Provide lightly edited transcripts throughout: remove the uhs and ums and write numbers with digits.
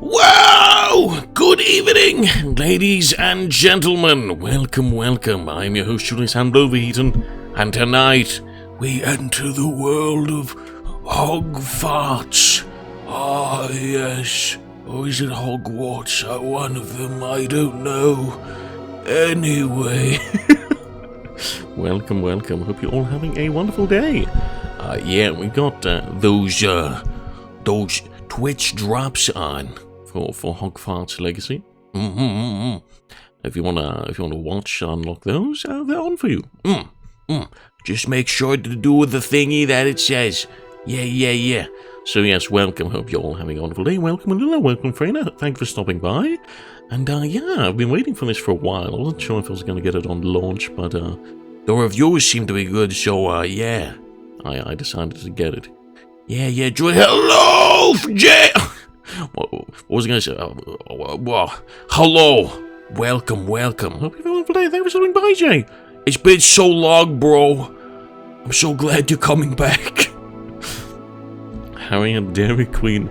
Wow! Good evening, ladies and gentlemen. Welcome, welcome. I'm your host, Julius overeaten, and tonight we enter the world of Hogwarts. Ah, yes. Or is it Hogwarts? One of them, I don't know. Anyway. Welcome, welcome. Hope you're all having a wonderful day. Yeah, we got those Twitch drops on for Hogwarts Legacy. If you wanna watch, unlock those, they're on for you. Just make sure to do the thingy that it says. Yeah. So yes, welcome. Hope you're all having a wonderful day. Welcome, Alila. Welcome, Freyna. Thanks for stopping by. And yeah, I've been waiting for this for a while. I wasn't sure if I was going to get it on launch, but the reviews seem to be good. So yeah, I decided to get it. Yeah, Joy. Hello, Jay. What was I going to say? Hello. Welcome. Hope you're having a wonderful day. Thanks for stopping by, Jay. It's been so long, bro. I'm so glad you're coming back. Harry and Dairy Queen.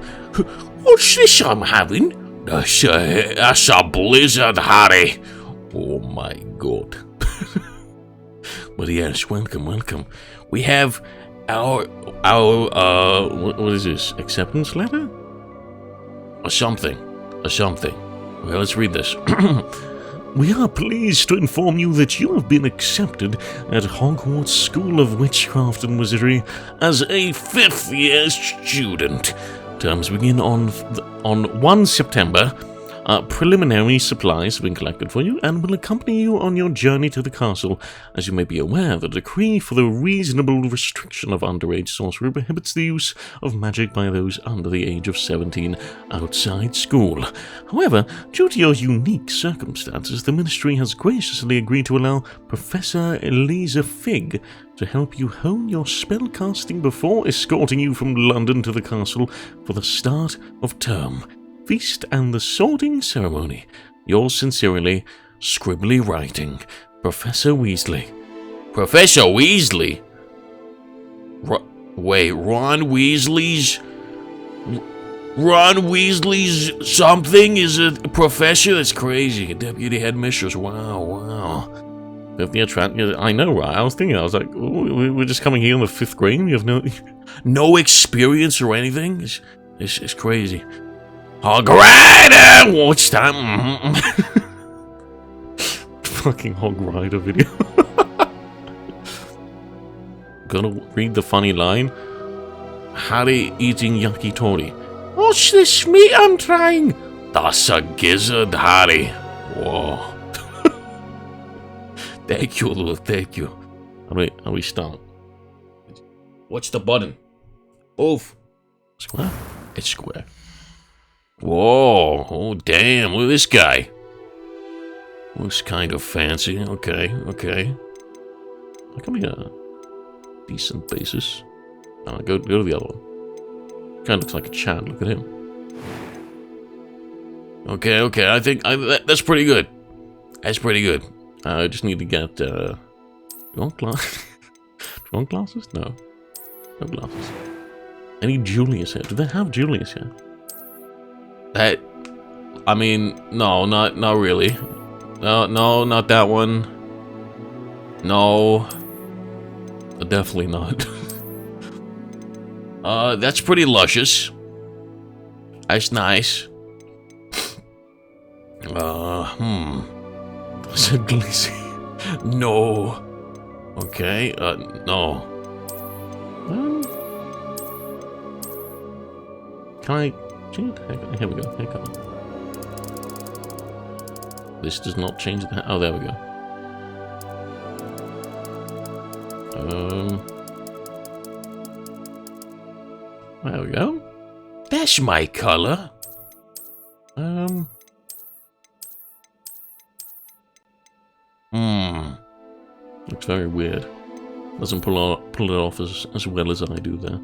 What's this I'm having? That's a blizzard, Harry. Oh my god. But yes, welcome. We have our what is this? Acceptance letter? Or something. Well, let's read this. We are pleased to inform you that you have been accepted at Hogwarts School of Witchcraft and Wizardry as a 5th year student. Terms begin on 1 September. Preliminary supplies have been collected for you and will accompany you on your journey to the castle. As you may be aware, the decree for the reasonable restriction of underage sorcery prohibits the use of magic by those under the age of 17 outside school. However, due to your unique circumstances, the Ministry has graciously agreed to allow Professor Eliza Fig to help you hone your spellcasting before escorting you from London to the castle for the start of term. Feast and the sorting ceremony. Yours sincerely, scribbly writing, Professor Weasley. Professor Weasley? Wait, Ron Weasley's something is a professor? That's crazy. A deputy headmistress. Wow. I know, right? I was like, we're just coming here in the 5th grade. We have no experience or anything. It's crazy. Hogrider! Watch that. Fucking Hogrider video. Gonna read the funny line. Harry eating yakitori. What's this meat I'm trying? That's a gizzard, Harry. Whoa. Thank you, Lord. Thank you. How we start? What's the button? Oof. Square? It's square. Whoa, oh damn, look at this guy. Looks kind of fancy, okay. That can be a decent basis. Go to the other one. Kind of looks like a Chad, look at him. Okay, I think that's pretty good. I just need to get, you want glasses? No glasses. I need Julius here. Do they have Julius here? No, not really. No, not that one. No. Definitely not. That's pretty luscious. That's nice. That's a glizzy. No. Okay, no. Can I... Here we go. Haircut. This does not change the... Oh, there we go. There we go. That's my color. Looks very weird. Doesn't pull it off as well as I do there.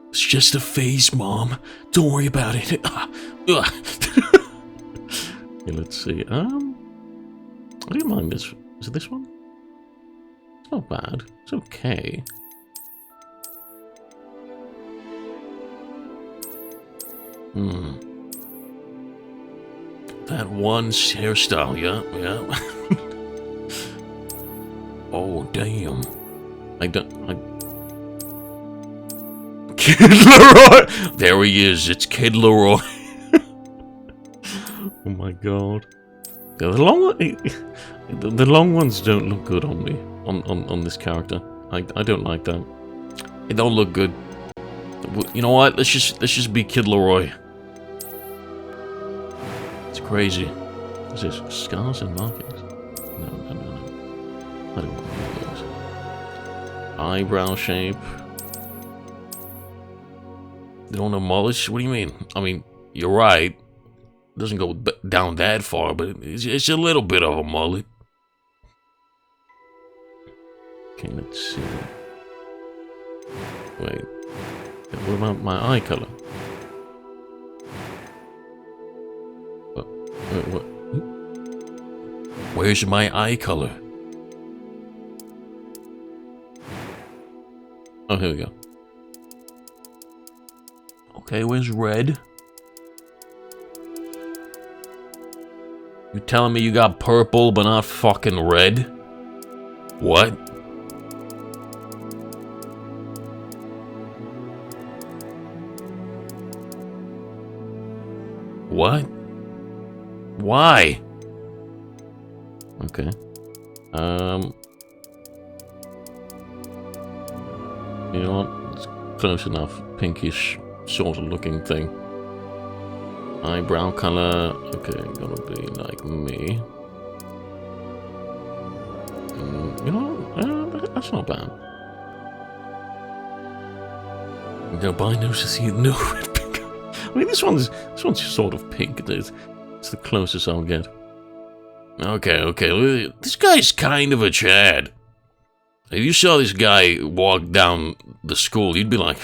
It's just a phase, Mom. Don't worry about it. Okay, let's see. I don't mind this. Is it this one? It's not bad. It's okay. That one hairstyle, yeah. Oh, damn. Kid Leroy! There he is, it's Kid Leroy. Oh my god. Yeah, the long ones don't look good on me, on this character. I don't like that. It don't look good. You know what? Let's just be Kid Leroy. It's crazy. What's this? Scars and markings? No. I don't want those. Eyebrow shape. They don't demolish? What do you mean? I mean, you're right. It doesn't go down that far, but it's a little bit of a mullet. Okay, let's see. Wait. What about my eye color? What? Where's my eye color? Oh, here we go. Okay, where's red? You telling me you got purple but not fucking red? What? What? Why? Okay. You know what? It's close enough. Pinkish sort of looking thing. Eyebrow color. Okay, gonna be like me. You know, that's not bad. No, but I noticed to see no red pink. I mean, this one's sort of pink. It's the closest I'll get. Okay. This guy's kind of a Chad. If you saw this guy walk down the school, you'd be like,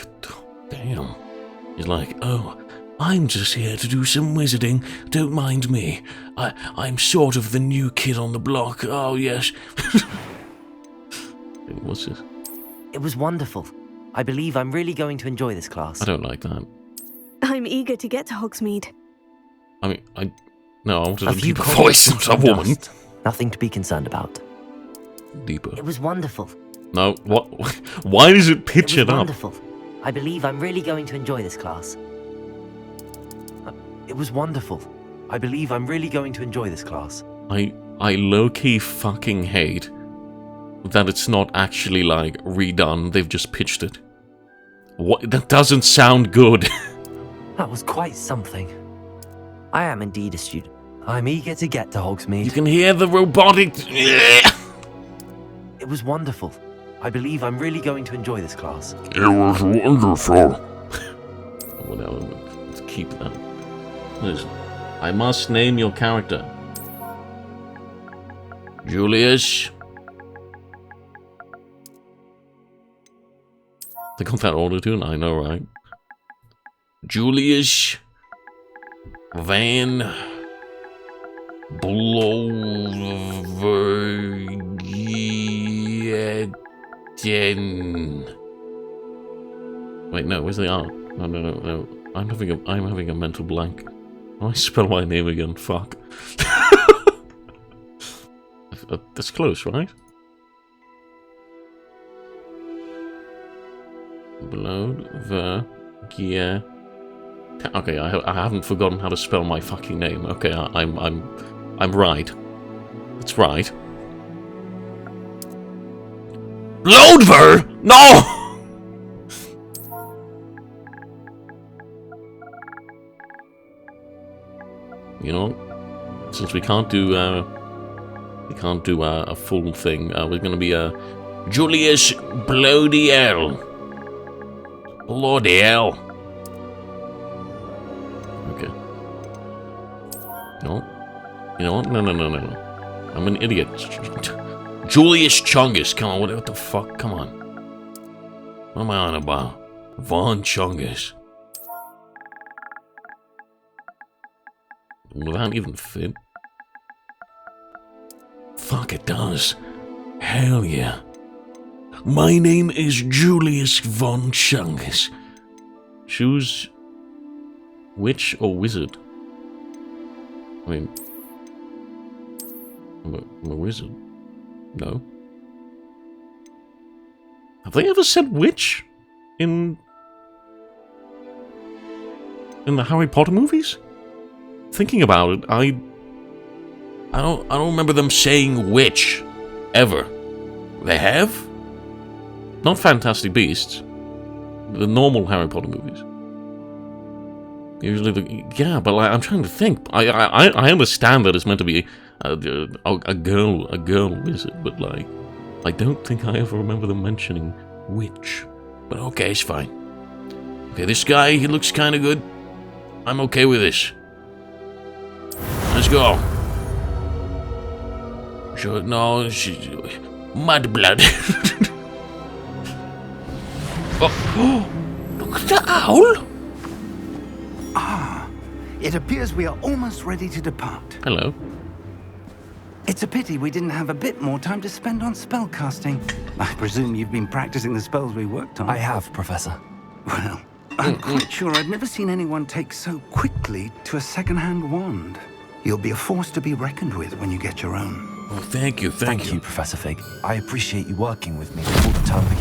damn. He's like, oh, I'm just here to do some wizarding. Don't mind me. I'm sort of the new kid on the block. Oh, yes. What's this? It was wonderful. I believe I'm really going to enjoy this class. I don't like that. I'm eager to get to Hogsmeade. I mean, I wanted a deeper voice of a woman. Nothing to be concerned about. Deeper. It was wonderful. No, what? Why does it pitch it up? Wonderful. I believe I'm really going to enjoy this class. It was wonderful. I believe I'm really going to enjoy this class. I low-key fucking hate that it's not actually, like, redone. They've just pitched it. What? That doesn't sound good. That was quite something. I am indeed a student. I'm eager to get to Hogsmeade. You can hear the robotic... It was wonderful. I believe I'm really going to enjoy this class. It was wonderful. Whatever, let's keep that. Listen, I must name your character. Julius. They got that auto-tune? I know, right? Julius Van Blovergeten. Wait, no, where's the R? No. I'm having a mental blank. How do I spell my name again? Fuck. That's close, right? Blovergeten. Okay, I haven't forgotten how to spell my fucking name. Okay, I'm right. That's right. Loadver! No! You know, since we can't do a full thing, we're gonna be Julius Bloody Hell. Bloody hell. Okay. No. You know what? No. I'm an idiot. Julius Chungus. Come on, what the fuck? Come on. What am I on about? Von Chungus. Will that even fit? Fuck, it does. Hell yeah. My name is Julius von Chungus. Choose witch or wizard? I mean, I'm a wizard. No. Have they ever said witch in the Harry Potter movies? Thinking about it, I don't remember them saying witch ever. They have? Not Fantastic Beasts. The normal Harry Potter movies. Usually, yeah, but like, I'm trying to think. I understand that it's meant to be a girl wizard, but like, I don't think I ever remember them mentioning witch. But okay, it's fine. Okay, this guy, he looks kind of good. I'm okay with this. Let's go. Sure, no, mud blood. Oh, look at the owl. It appears we are almost ready to depart. Hello. It's a pity we didn't have a bit more time to spend on spellcasting. I presume you've been practicing the spells we worked on. I have, Professor. Well, I'm quite sure I've never seen anyone take so quickly to a second-hand wand. You'll be a force to be reckoned with when you get your own. Oh, thank you. Thank you, Professor Fig. I appreciate you working with me all the time.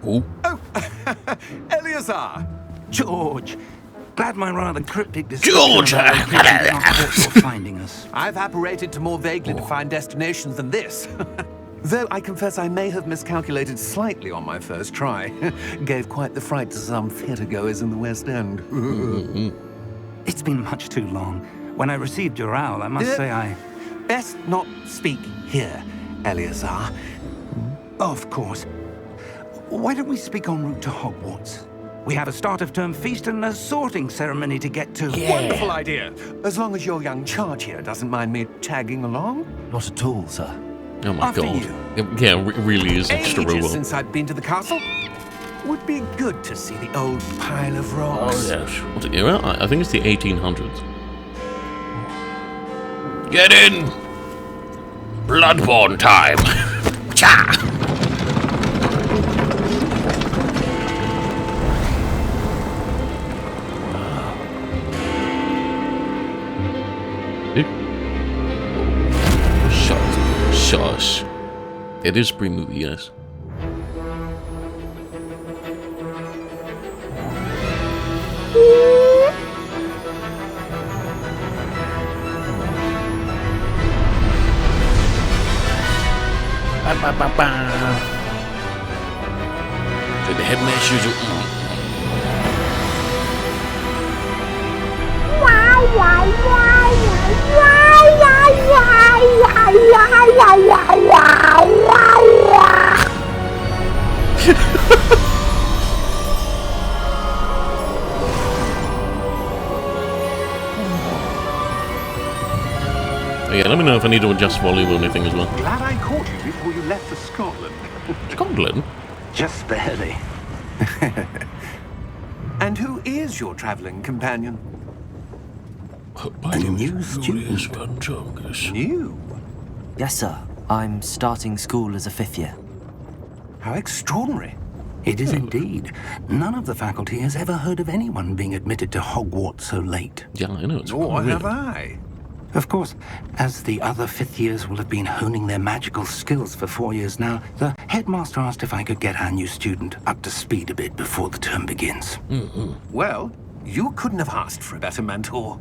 Oh. Eleazar! George! Glad my rather cryptic George! for finding us. I've apparated to more vaguely defined destinations than this. Though I confess I may have miscalculated slightly on my first try. Gave quite the fright to some theatre-goers in the West End. It's been much too long. When I received your owl, I must say I... Best not speak here, Eleazar. Of course. Why don't we speak en route to Hogwarts? We have a start-of-term feast and a sorting ceremony to get to. Yeah. Wonderful idea. As long as your young charge here doesn't mind me tagging along. Not at all, sir. Oh my After god. you. Yeah, it really is extra real Ages well. since I'd been to the castle. Would be good to see the old pile of rocks. Oh, yes. What's it era? I think it's the 1800s. Get in! Bloodborne time! Cha! Shush. It is pre-movie, yes. So the headmasters yeah, let me know if I need to adjust volume or anything as well. Glad I caught you before you left for Scotland. Scotland? Just barely. And who is your travelling companion? A new student. You? Yes, sir. I'm starting school as a 5th year. How extraordinary. It is indeed. None of the faculty has ever heard of anyone being admitted to Hogwarts so late. Yeah, I know. It's Nor quite have weird. I. Of course, as the other 5th years will have been honing their magical skills for 4 years now, the headmaster asked if I could get our new student up to speed a bit before the term begins. Well, you couldn't have asked for a better mentor.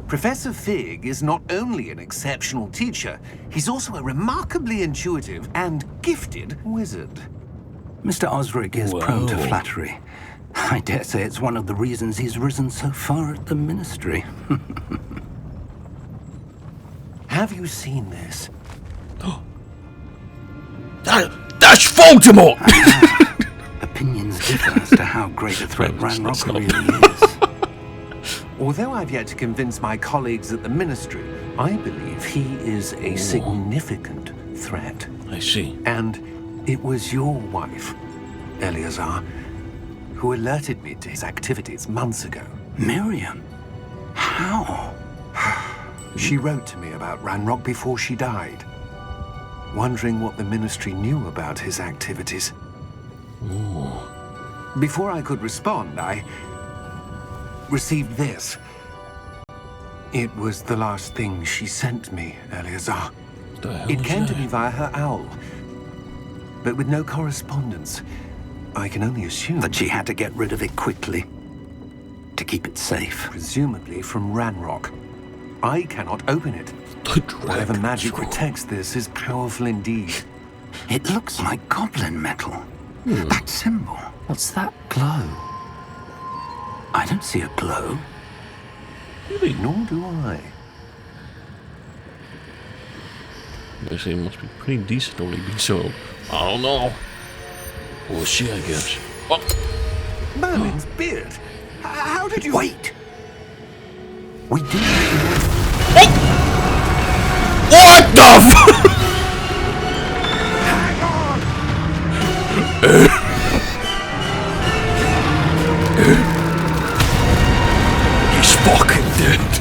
Professor Fig is not only an exceptional teacher, he's also a remarkably intuitive and gifted wizard. Mr. Osric is prone to flattery. I dare say it's one of the reasons he's risen so far at the ministry. Have you seen this? That's Voldemort! Opinions differ as to how great a threat Ranrock really is. Although I've yet to convince my colleagues at the ministry, I believe he is a significant threat. I see. And it was your wife, Eleazar, who alerted me to his activities months ago. Miriam? How? She wrote to me about Ranrock before she died, wondering what the ministry knew about his activities. Before I could respond, I received this. It was the last thing she sent me, Eleazar. It came to me via her owl, but with no correspondence. I can only assume That she had to get rid of it quickly to keep it safe. presumably from Ranrock. I cannot open it. Whatever magic protects this is powerful indeed. It looks like goblin metal. That symbol. What's that glow? I don't see a glow. Really? Nor do I. I say it must be pretty decent only be so. I don't know. We'll see, I guess. Oh, Merlin's beard. How did you... Wait! We did. what the fuck? Hang on! He's fucking dead.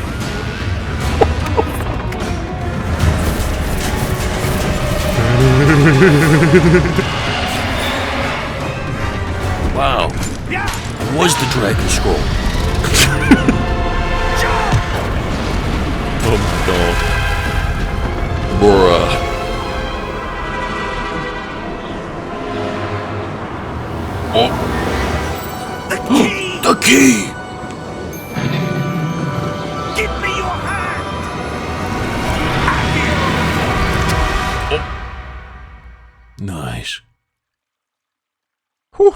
Wow. It was the Dragon Scroll. Oh my god. Bruh. Oh. The key! The key! Give me your hand! Nice. Whew.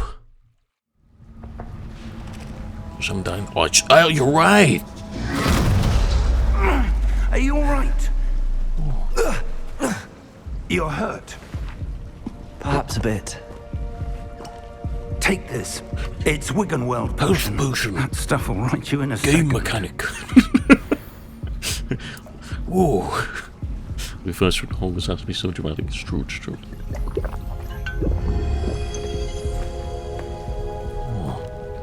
Sometimes. Oh, you're right. Are you alright? You're hurt. Perhaps a bit. Take this. It's Wiggenweld Potion. potion. That stuff will right you in a Game second. mechanic. Whoa. The first Hogwarts has to be so dramatic. It's true, it's true.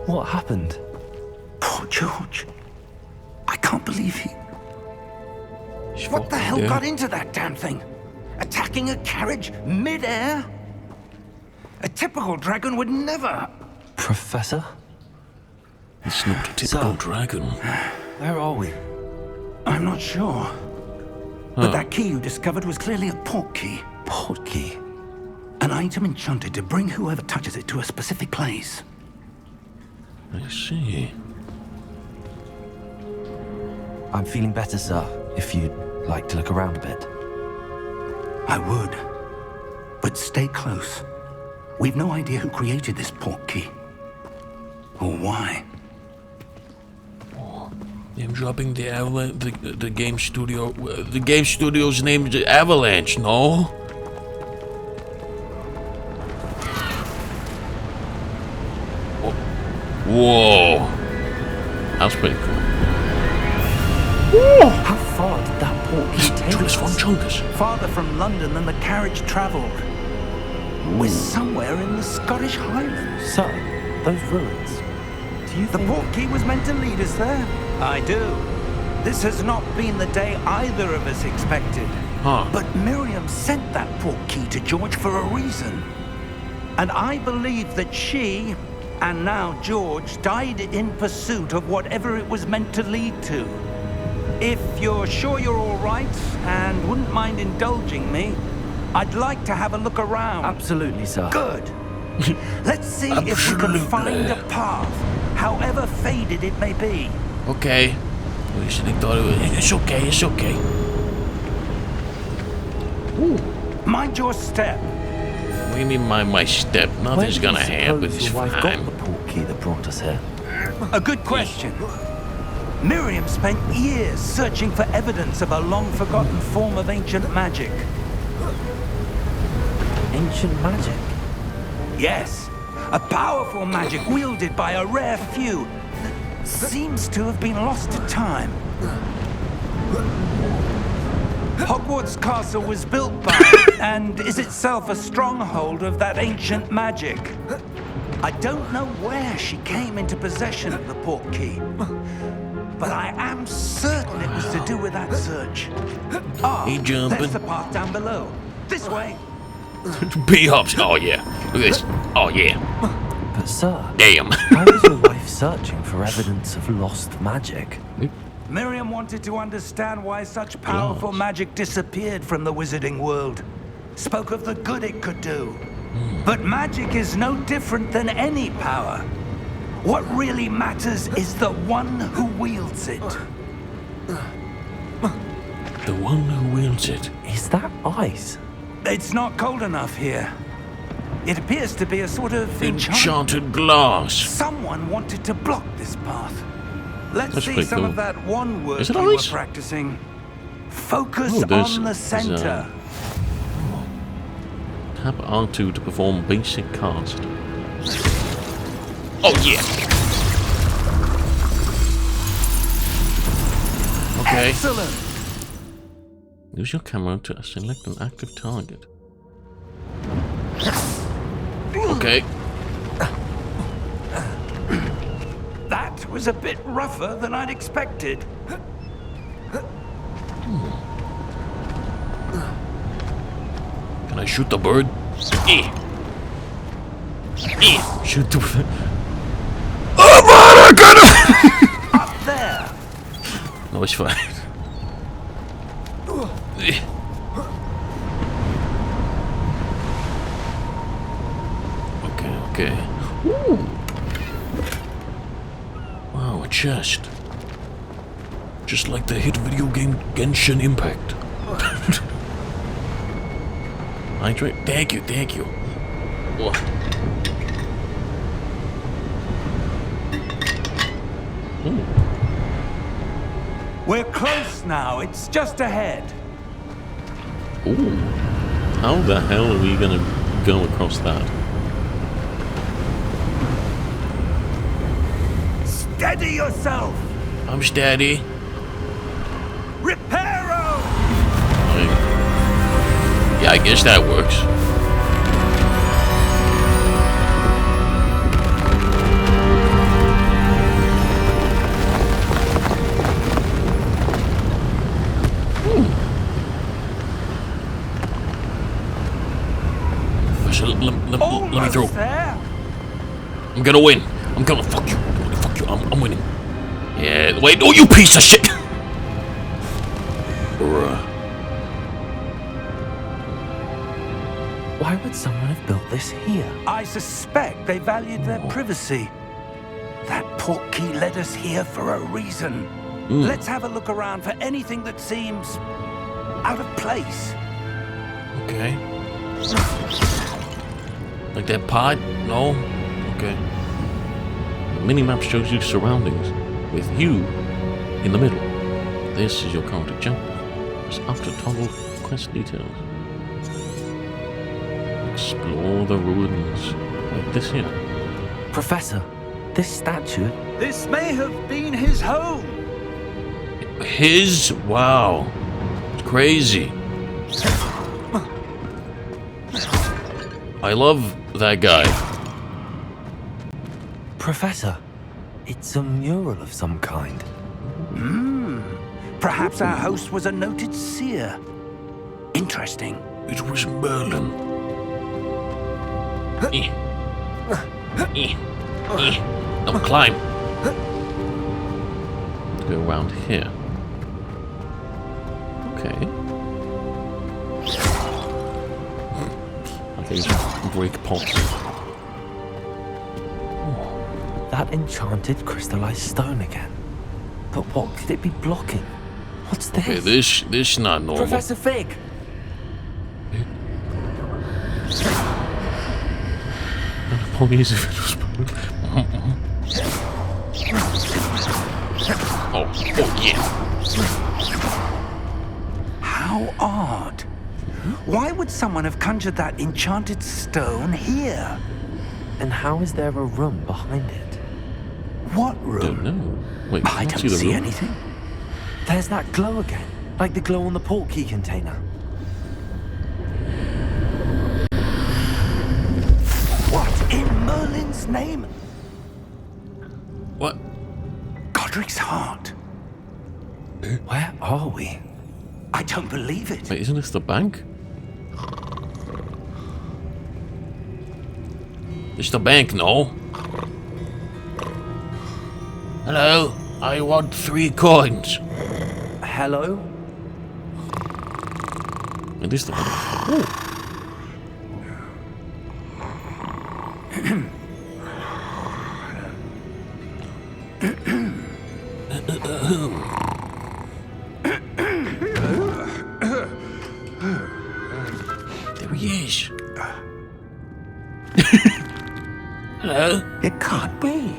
What happened? Poor George. I can't believe he... He's What the fucking hell dead. got into that damn thing? Attacking a carriage mid-air? A typical dragon would never... Professor? It's not a typical So- dragon. Where are we? I'm not sure. But that key you discovered was clearly a port key. Port key. An item enchanted to bring whoever touches it to a specific place. I see. I'm feeling better, sir. If you'd like to look around a bit. I would. But stay close. We've no idea who created this port key. Or why. I'm dropping the the game studio. The game studio's name is Avalanche, no? Whoa. That's pretty cool. How far did that port key take Julius von us? Chunkus. Farther from London than the carriage travelled. We're somewhere in the Scottish Highlands. Sir, those ruins. Do you The think... port key was meant to lead us there. I do. This has not been the day either of us expected. Huh. But Miriam sent that port key to George for a reason. And I believe that she, and now George, died in pursuit of whatever it was meant to lead to. If you're sure you're all right and wouldn't mind indulging me, I'd like to have a look around. Absolutely, sir. Good. Let's see if we can find a path, however faded it may be. Okay. We should have thought it was. It's okay, it's okay. Mind your step. What do you mean my step? Nothing's Where do gonna you happen. suppose It's your wife got fine. the port key that brought us here? A good question. Miriam spent years searching for evidence of a long-forgotten form of ancient magic. Ancient magic? Yes, a powerful magic wielded by a rare few that seems to have been lost to time. Hogwarts Castle was built by and is itself a stronghold of that ancient magic. I don't know where she came into possession of the port key, but I am certain it was to do with that search. Ah, He jumping. there's the path down below. This way. B-hops. Oh yeah. Look at this. Oh yeah. But sir, Damn. why is your wife searching for evidence of lost magic? Miriam wanted to understand why such powerful magic disappeared from the wizarding world. Spoke of the good it could do. But magic is no different than any power. What really matters is the one who wields it. The one who wields it. Is that ice? It's not cold enough here. It appears to be a sort of Enchanted glass. Someone wanted to block this path. Let's That's see pretty some cool. of that one word Is it you were ice? practicing. Focus this on the is, center. Tap R2 to perform basic cast. Oh yeah. Okay. Excellent. Use your camera to select an active target. Okay. That was a bit rougher than I'd expected. Can I shoot the bird? Shoot the bird. Oh man, I got him! Up there. No, it's fine. Okay. Ooh. Wow, a chest. Just like the hit video game Genshin Impact. Hydrate. Thank you. Oh. Ooh. We're close now. It's just ahead. Ooh. How the hell are we gonna go across that? Steady yourself. I'm steady. Reparo. Yeah, I guess that works. So let me through. There. I'm gonna win. I'm gonna fuck you. I'm winning. Yeah, wait. Oh, you piece of shit. Bruh. Why would someone have built this here? I suspect they valued their privacy. That portkey led us here for a reason. Let's have a look around for anything that seems out of place. Okay. Like that pod? No? Okay. The minimap shows you surroundings, with you in the middle. This is your current objective. It's up to toggle quest details. Explore the ruins. Like this here. Professor, this statue. This may have been his home. His? Wow. It's crazy. I love that guy. Professor, it's a mural of some kind. Perhaps our host was a noted seer. Interesting. It was Merlin. Now climb. Go around here. Okay. Okay, break pots. That enchanted crystallized stone again. But what could it be blocking? What's this? Okay, this is not normal. Professor Fig! Oh yeah. How odd. Why would someone have conjured that enchanted stone here? And how is there a room behind it? What Don't room? know. Wait, I can't don't the see room. anything. There's that glow again, like the glow on the portkey container. What in Merlin's name? What? Godric's heart. Where are we? I don't believe it. Wait, isn't this the bank? It's the bank, no? Hello, I want 3 coins. Hello? And this time. There he is. Hello? It can't be.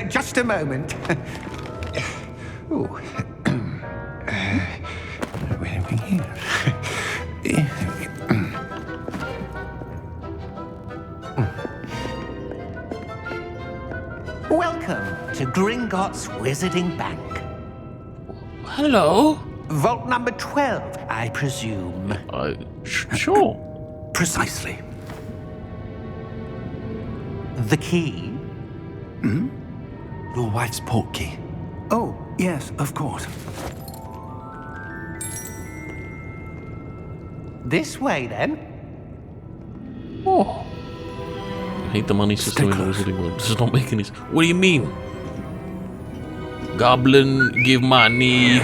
Just a moment. Ooh. Where are we here? Welcome to Gringotts Wizarding Bank. Hello? Vault number 12, I presume. Sure. Precisely. The key? Your wife's portkey. Oh, yes, of course. This way, then. Oh. I hate the money system in the Wizarding World. This is not making any sense. What do you mean? Goblin, give money.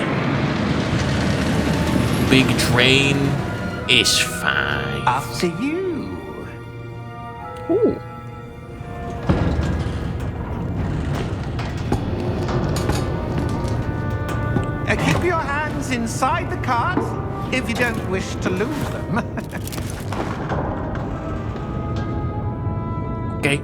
Big train is fine. After you. Ooh. Keep your hands inside the cart if you don't wish to lose them. Okay.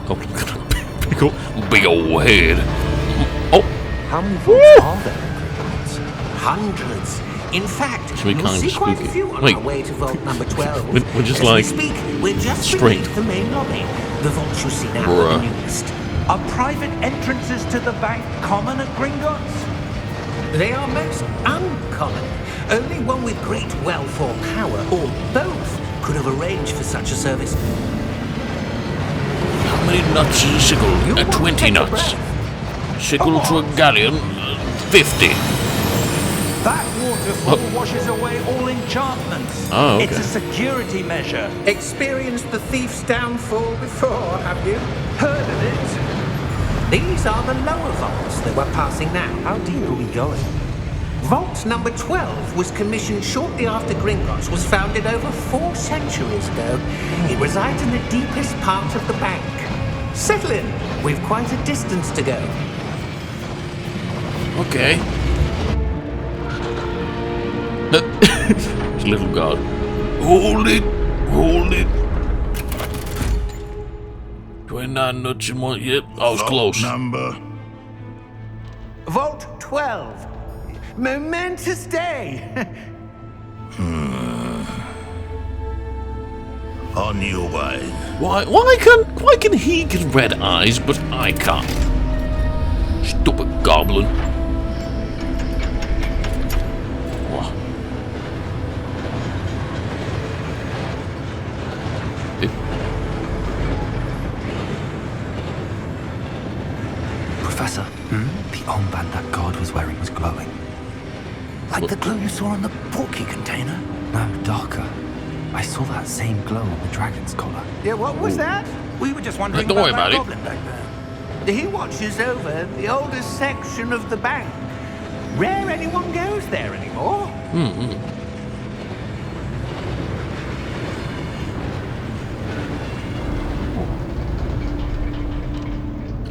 Goblin gonna pick up big old head. Oh, How many vaults are there? Hundreds. In fact, Should we you'll kind of see quite a spooky? few on Wait. our way to vault number 12. We're just As like we speak, we're just straight. beneath the main lobby. The vaults you see now Bruh. are the newest. Are private entrances to the bank common at Gringotts? They are most uncommon. Only one with great wealth or power, or both, could have arranged for such a service. how many nuts is a sickle? You want to 20 take a nuts. breath? Sickle to a galleon, 50. That waterfall washes away all enchantments. Oh, okay. It's a security measure. Experienced the thief's downfall before, have you? Heard of it? These are the lower vaults that we're passing now. How deep are we going? Vault number 12 was commissioned shortly after Gringotts was founded over 4 centuries ago. It resides in the deepest part of the bank. Settle in. We've quite a distance to go. Okay. This little god. Hold it! Hold it! 29 nuts in one. Yep, I was close. Number. Vault 12. Momentous day. On your way. Why can he get red eyes, but I can't? Stupid goblin. What? Professor, the armband that guard was wearing was glowing. Like the glow you saw on the porky container? No, darker. I saw that same glow on the dragon's collar. Yeah, what was that? We were just wondering Don't worry about about that goblin back there. He watches over the oldest section of the bank. Rare anyone goes there anymore.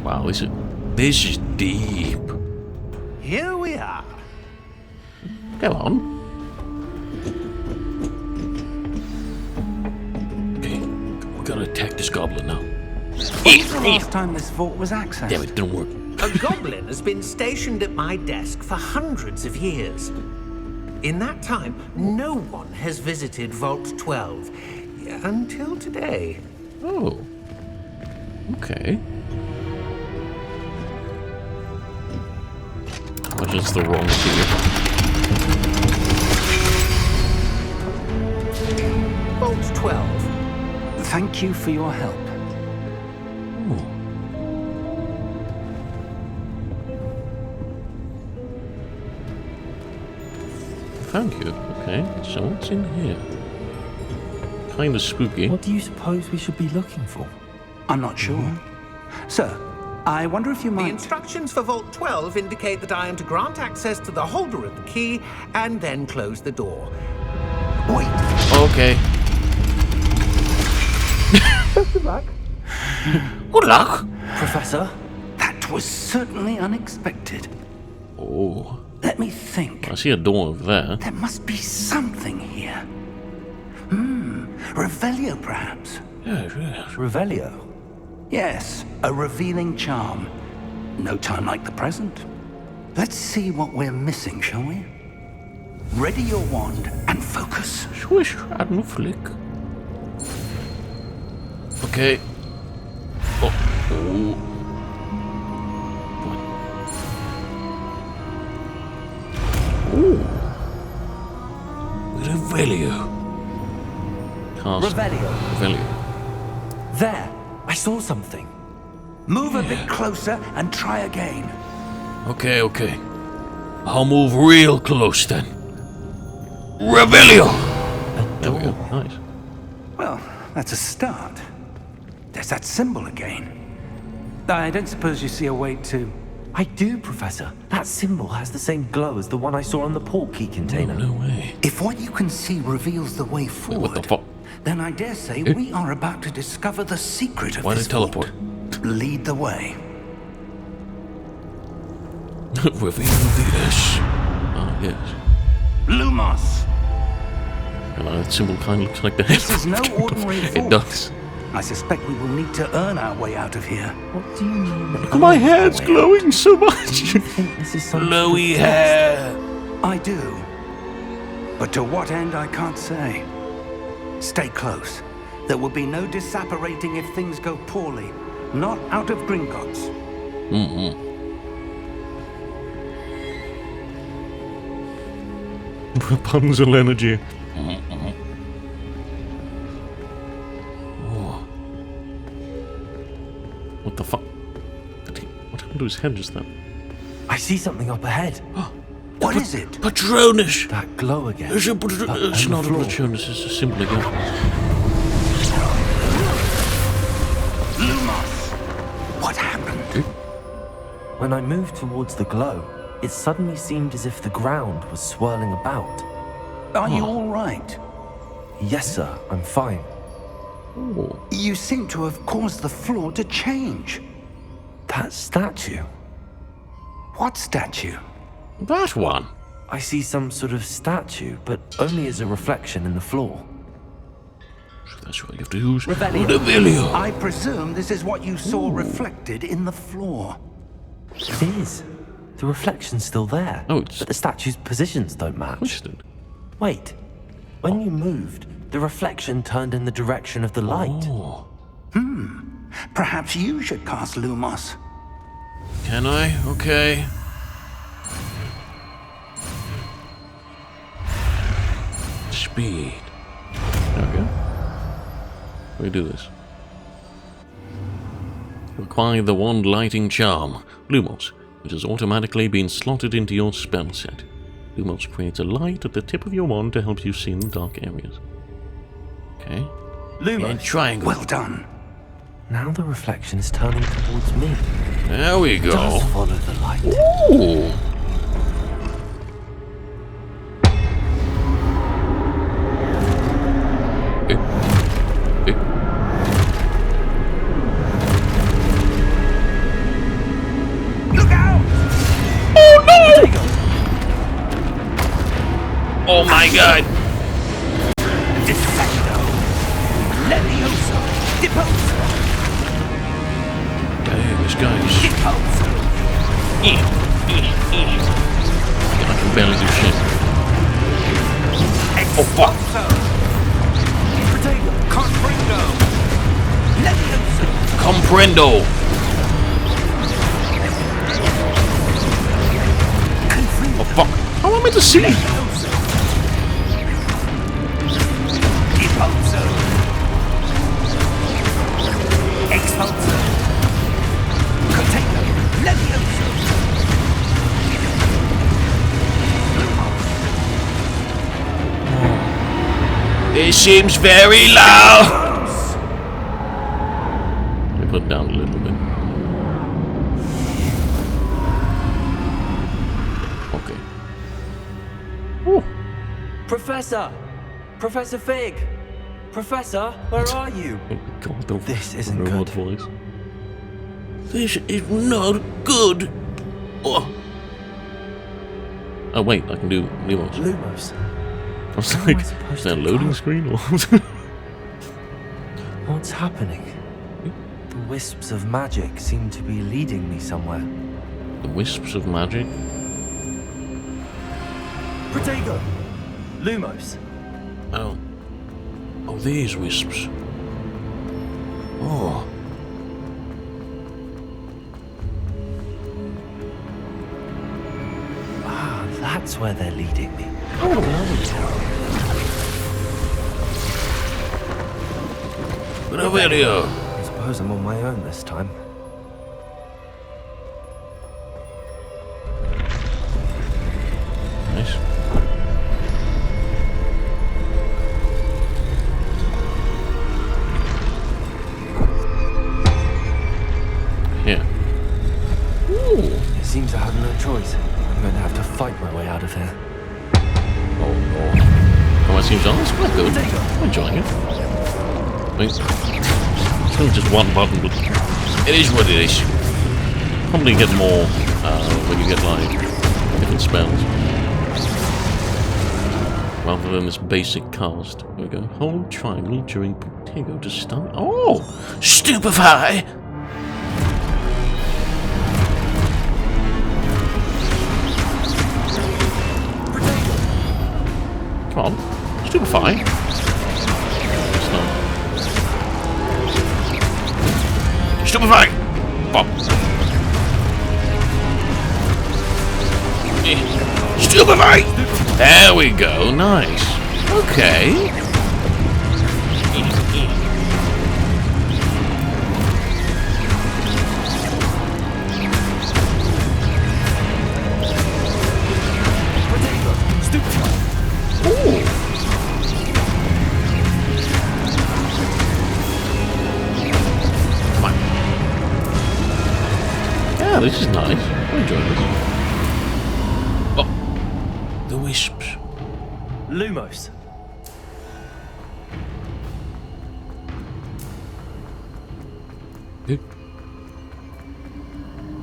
Wow, this is deep. Here we are. Go on. Okay, we gotta attack this goblin now. When's the last time this vault was accessed? Damn it, didn't work. A goblin has been stationed at my desk for hundreds of years. In that time, no one has visited Vault 12 until today. Oh. Okay. Which is the wrong key. Vault 12. Thank you for your help. Ooh. thank you. Okay, so what's in here? Kind of spooky. What do you suppose we should be looking for? I'm not sure. Sir, I wonder if you The might... instructions for Vault 12 indicate that I am to grant access to the holder of the key and then close the door. Wait. Okay. Good luck. Good luck. Professor? That was certainly unexpected. Oh, Let me think. I see a door over there. There must be something here. Revelio, perhaps? Yes, yes. Revelio? Yes, a revealing charm. No time like the present. Let's see what we're missing, shall we? Ready your wand and focus. Swish and flick. Okay. Oh. Ooh. Revelio. Revelio. Revelio. There! I saw something. Move a bit closer and try again. Okay, okay. I'll move real close then. Revelio! A There we go. door. Nice. Well, that's a start. There's that symbol again. I don't suppose you see a way to... I do, Professor. That symbol has the same glow as the one I saw on the port key container. No way. If what you can see reveals the way Wait, forward, what the fuck? then I dare say we are about to discover the secret of Why this did it teleport? vault. Lead the way. Reveal the S. Ah, yes. Lumos! And that symbol kind of looks like the head. This is no ordinary vault. It does. I suspect we will need to earn our way out of here. What do you mean? Look at my hair, it's glowing so much. I think this is some Glowy sort of hair. I do. But to what end, I can't say. Stay close. There will be no disapparating if things go poorly. Not out of Gringotts. Rapunzel energy. Oh. What the fuck? What happened to his head just then? I see something up ahead. What is it? Patronus! That glow again. It's, But it's on not the a floor. Patronus, it's a symbol again. Lumos! What happened? When I moved towards the glow, it suddenly seemed as if the ground was swirling about. Are you all right? Yes, sir, I'm fine. Oh. You seem to have caused the floor to change. That statue. What statue? That one. I see some sort of statue, but only as a reflection in the floor. So that's what you have to use. Revelio. Revelio. I presume this is what you saw reflected in the floor. It is. The reflection's still there. Oh, it's but the statue's positions don't match. twisted. Wait. When you moved, the reflection turned in the direction of the light. Oh. Perhaps you should cast Lumos. Can I? Okay. Speed. There we go. We do this. Acquire the wand lighting charm, Lumos, which has automatically been slotted into your spell set. Lumos creates a light at the tip of your wand to help you see in dark areas. Okay. Lumos. And triangle. Well done. Now the reflection is turning towards me. There we go. Just follow the light. Ooh. Look out! Oh my god! Defecto! Levioso! Deposo! Dang, this guy is... Deposo! I can barely do shit. Oh fuck! Protego! Comprendo! Levioso! Comprendo! Oh fuck! How am I meant to see? Levioso! Deposo! Expulso! Protego! Levioso! It seems very low. Let me put it down a little bit. Okay. Ooh. Professor! Professor Fig! Professor, where are you? Oh God, don't This isn't robot good. voice. This is not good. Oh. Oh wait, I can do Lumos. Lumos. I was Where am I like, supposed is that a to loading go? screen or What's happening? The wisps of magic seem to be leading me somewhere. the wisps of magic? Protego! Lumos. Oh. Oh, these wisps. Oh. Ah, that's where they're leading me. Revelio. I suppose I'm on my own this time. Nice. Here. It seems I have no choice. I'm going to have to fight my way out of here. Oh no. Oh, it seems honest. Quite good. I'm enjoying it. It's only just one button, but it is what it is. Probably get more when you get like different spells. Rather than this basic cast. Here we go. Hold triangle during Protego to stun. Oh! Stupefy! Come on. Stupefy. Stupefy! Pop. Stupefy! There we go. Nice. Okay. Ooh. Come on. Yeah, this is nice. I enjoy this. Oh, the wisps. Lumos.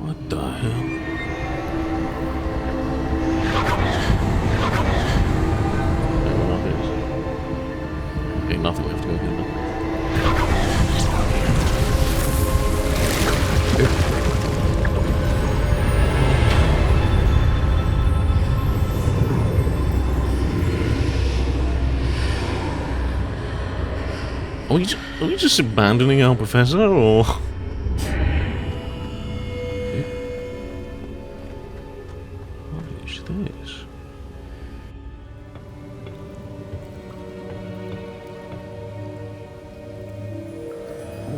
What the hell? Okay, nothing. We have to go again now. Are we just abandoning our professor, or...? What is this?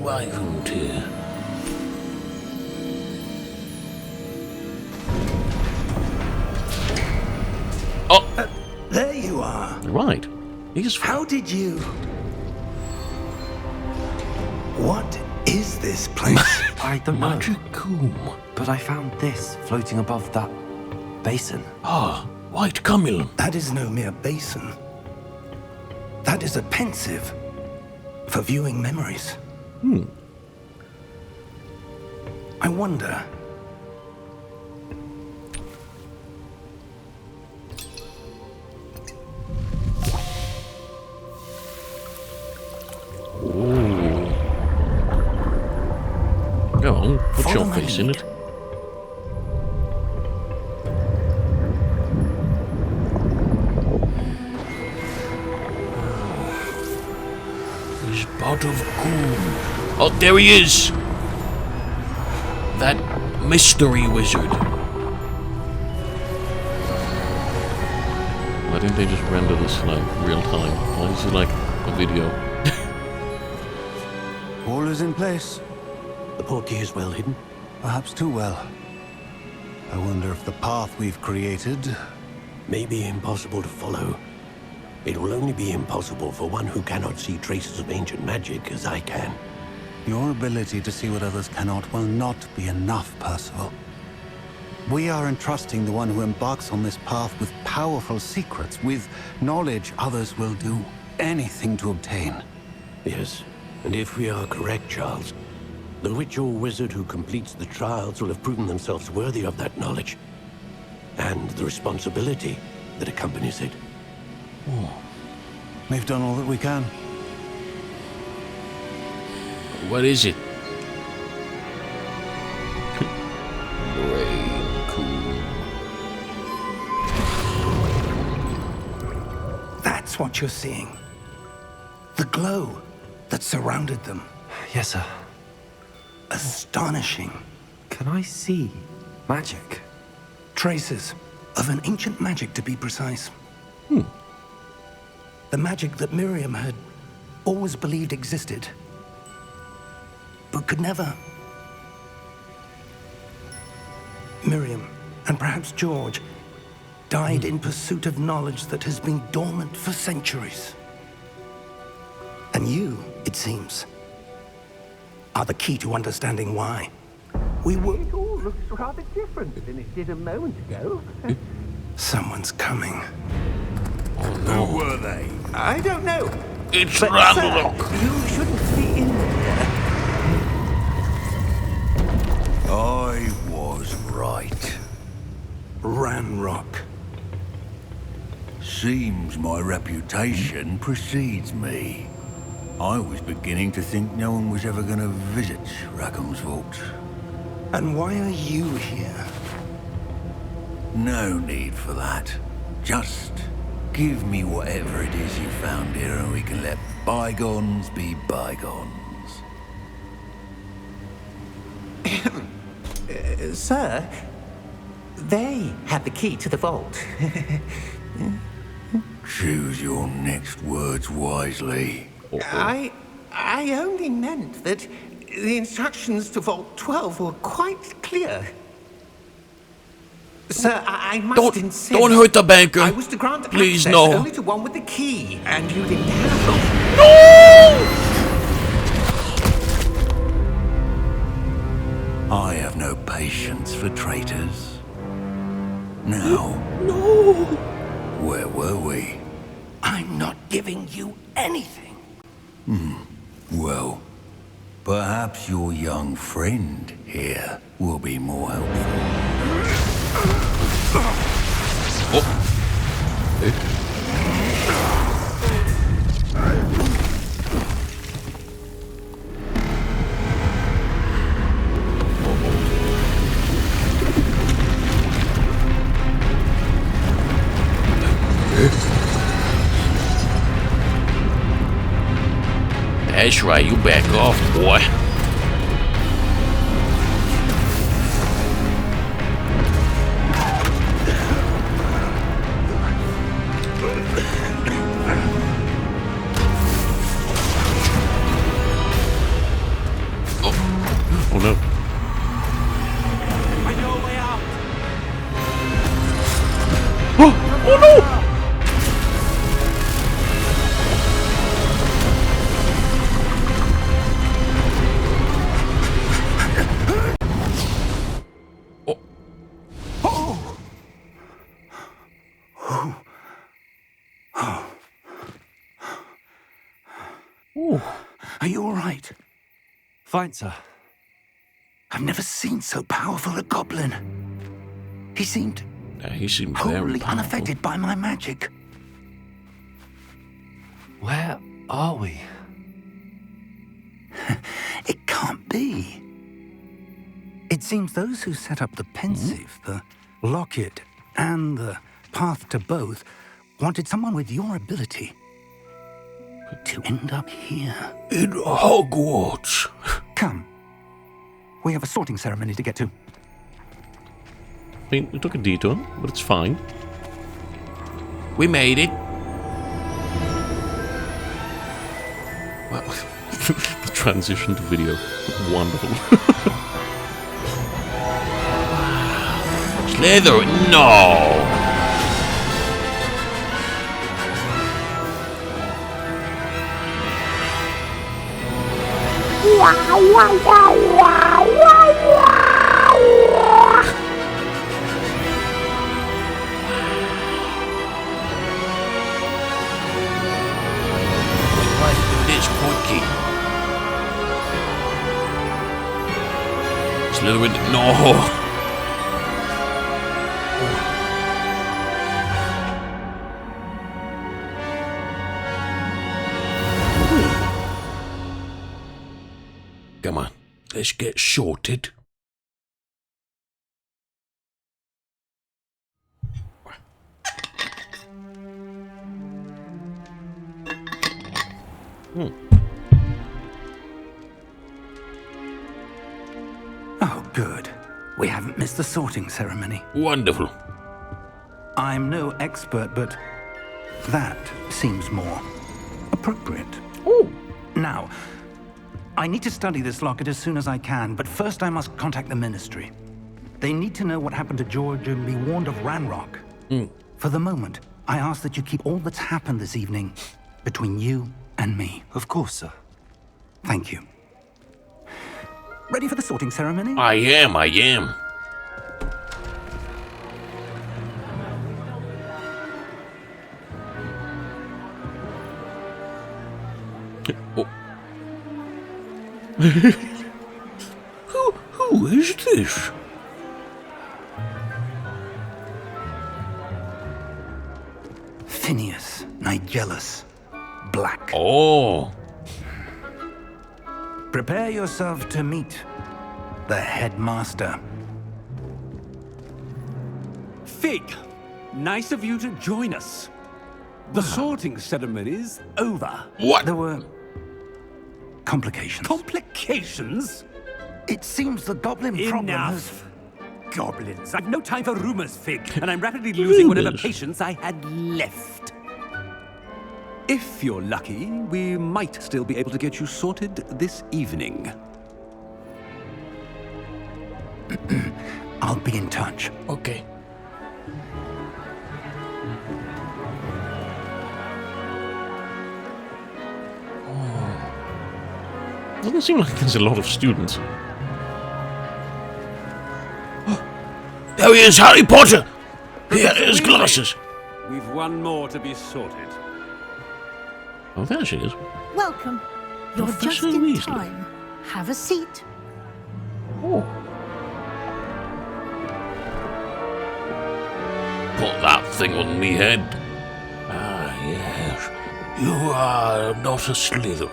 Wyvern tear. Oh! There you are. Right. He's... How did you... What is this place? I don't know, Magic comb. but I found this floating above that basin. Ah, white cumulum. That is no mere basin. That is a pensive for viewing memories. I wonder... Ooh. Go on, put Follow your my face in lead. it. This pot of cool. Oh, there he is! That mystery wizard. Why didn't they just render this like real time? Why is it like a video? All is in place. The portkey is well hidden. Perhaps too well. I wonder if the path we've created... May be impossible to follow. It will only be impossible for one who cannot see traces of ancient magic as I can. Your ability to see what others cannot will not be enough, Percival. We are entrusting the one who embarks on this path with powerful secrets, with knowledge others will do anything to obtain. Yes, and if we are correct, Charles, the witch or wizard who completes the trials will have proven themselves worthy of that knowledge, and the responsibility that accompanies it. We've done all that we can. What is it? Brain cool. That's what you're seeing. The glow that surrounded them. Yes, sir. Astonishing. Can I see magic? Traces of an ancient magic, to be precise. The magic that Miriam had always believed existed, but could never. Miriam, and perhaps George, died in pursuit of knowledge that has been dormant for centuries. And you, it seems, are the key to understanding why. We were... It all looks rather different than it did a moment ago. Someone's coming. Who were they? I don't know. It's But, Ragnarok. sir, you shouldn't be in here. I was right. Ranrock. Seems my reputation precedes me. I was beginning to think no one was ever going to visit Rackham's vault. And why are you here? No need for that. Just give me whatever it is you found here and we can let bygones be bygones. Sir, they had the key to the vault. Choose your next words wisely. I only meant that the instructions to Vault 12 were quite clear. Sir, I must insist. Don't hurt the banker. I was to grant Please, access no. only to one with the key, and you didn't have I have no patience for traitors. Now, where were we? I'm not giving you anything. Well, perhaps your young friend here will be more helpful. That's right, you back off, boy. Oh no. I know a way out. Oh no! Are you all right? Fine, sir. I've never seen so powerful a goblin. He seemed Yeah, he seems very wholly powerful. unaffected by my magic. Where are we? It can't be. It seems those who set up the pensive, the locket, and the path to both wanted someone with your ability to end up here. In Hogwarts. Come. We have a sorting ceremony to get to. I mean, it took a detour, but it's fine. We made it. Wow. The transition to video. Wonderful. Slither, no! Why do this, Porky? Slytherin, no. Come on, let's get sorted. Oh, good. We haven't missed the sorting ceremony. Wonderful. I'm no expert, but that seems more appropriate. Oh. Now, I need to study this locket as soon as I can, but first I must contact the Ministry. They need to know what happened to George and be warned of Ranrock. For the moment, I ask that you keep all that's happened this evening between you and me. Of course, sir. Thank you. Ready for the sorting ceremony? I am. Oh. Who is this? Phineas Nigellus Black. Oh. Prepare yourself to meet the headmaster. Fig, nice of you to join us. The sorting ceremony's over. What? There were complications. Complications? It seems the goblin problem has... Enough. Goblins. I've no time for rumors, Fig, and I'm rapidly losing whatever Rumors? patience I had left. If you're lucky, we might still be able to get you sorted this evening. I'll be in touch. Okay. Doesn't seem like there's a lot of students. There he is, Harry Potter! Here are his glasses. We've one more to be sorted. Oh, there she is. Welcome. You're just Professor in Weasley. time. Have a seat. Oh. Put that thing on me head. Ah, yes. You are not a Slytherin.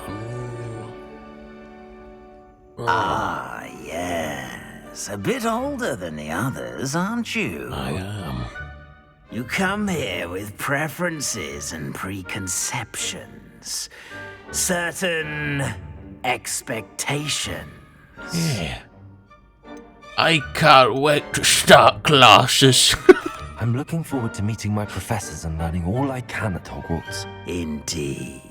Ah, yes. A bit older than the others, aren't you? I am. You come here with preferences and preconceptions. Certain expectations. Yeah. I can't wait to start classes. I'm looking forward to meeting my professors and learning all I can at Hogwarts. Indeed.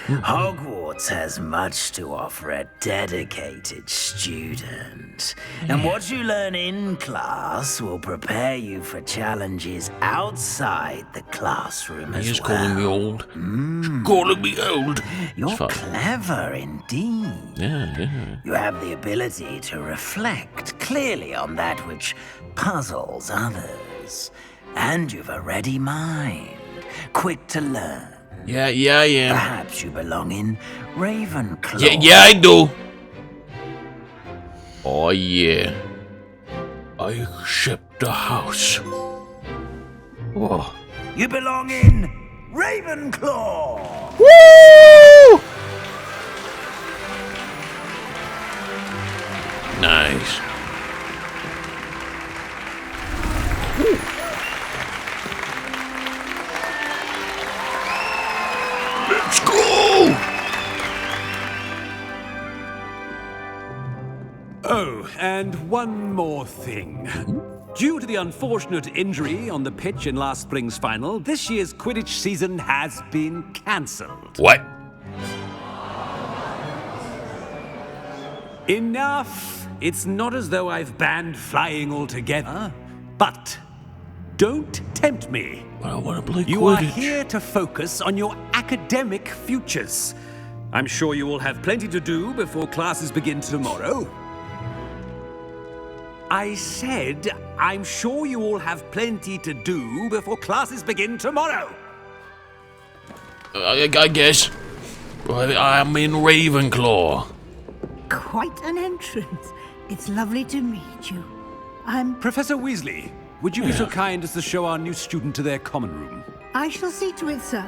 Hogwarts has much to offer a dedicated student. And what you learn in class will prepare you for challenges outside the classroom as He's well. calling me old. He's calling me old. You're It's fine. clever indeed. Yeah. You have the ability to reflect clearly on that which puzzles others. And you've a ready mind, quick to learn. Yeah, I am. Perhaps you belong in Ravenclaw. Yeah, I do. Oh, yeah. I accept the house. Oh. You belong in Ravenclaw. Woo! Nice. Let's go! Oh, and one more thing. Due to the unfortunate injury on the pitch in last spring's final, this year's Quidditch season has been cancelled. What? Enough! It's not as though I've banned flying altogether, but don't tempt me. I want to play You are Quidditch. here to focus on your academic futures. I'm sure you all have plenty to do before classes begin tomorrow. I said, I'm sure you all have plenty to do before classes begin tomorrow. I guess. I'm in Ravenclaw. Quite an entrance. It's lovely to meet you. I'm... Professor Weasley, would you be so kind as to show our new student to their common room? I shall see to it, sir.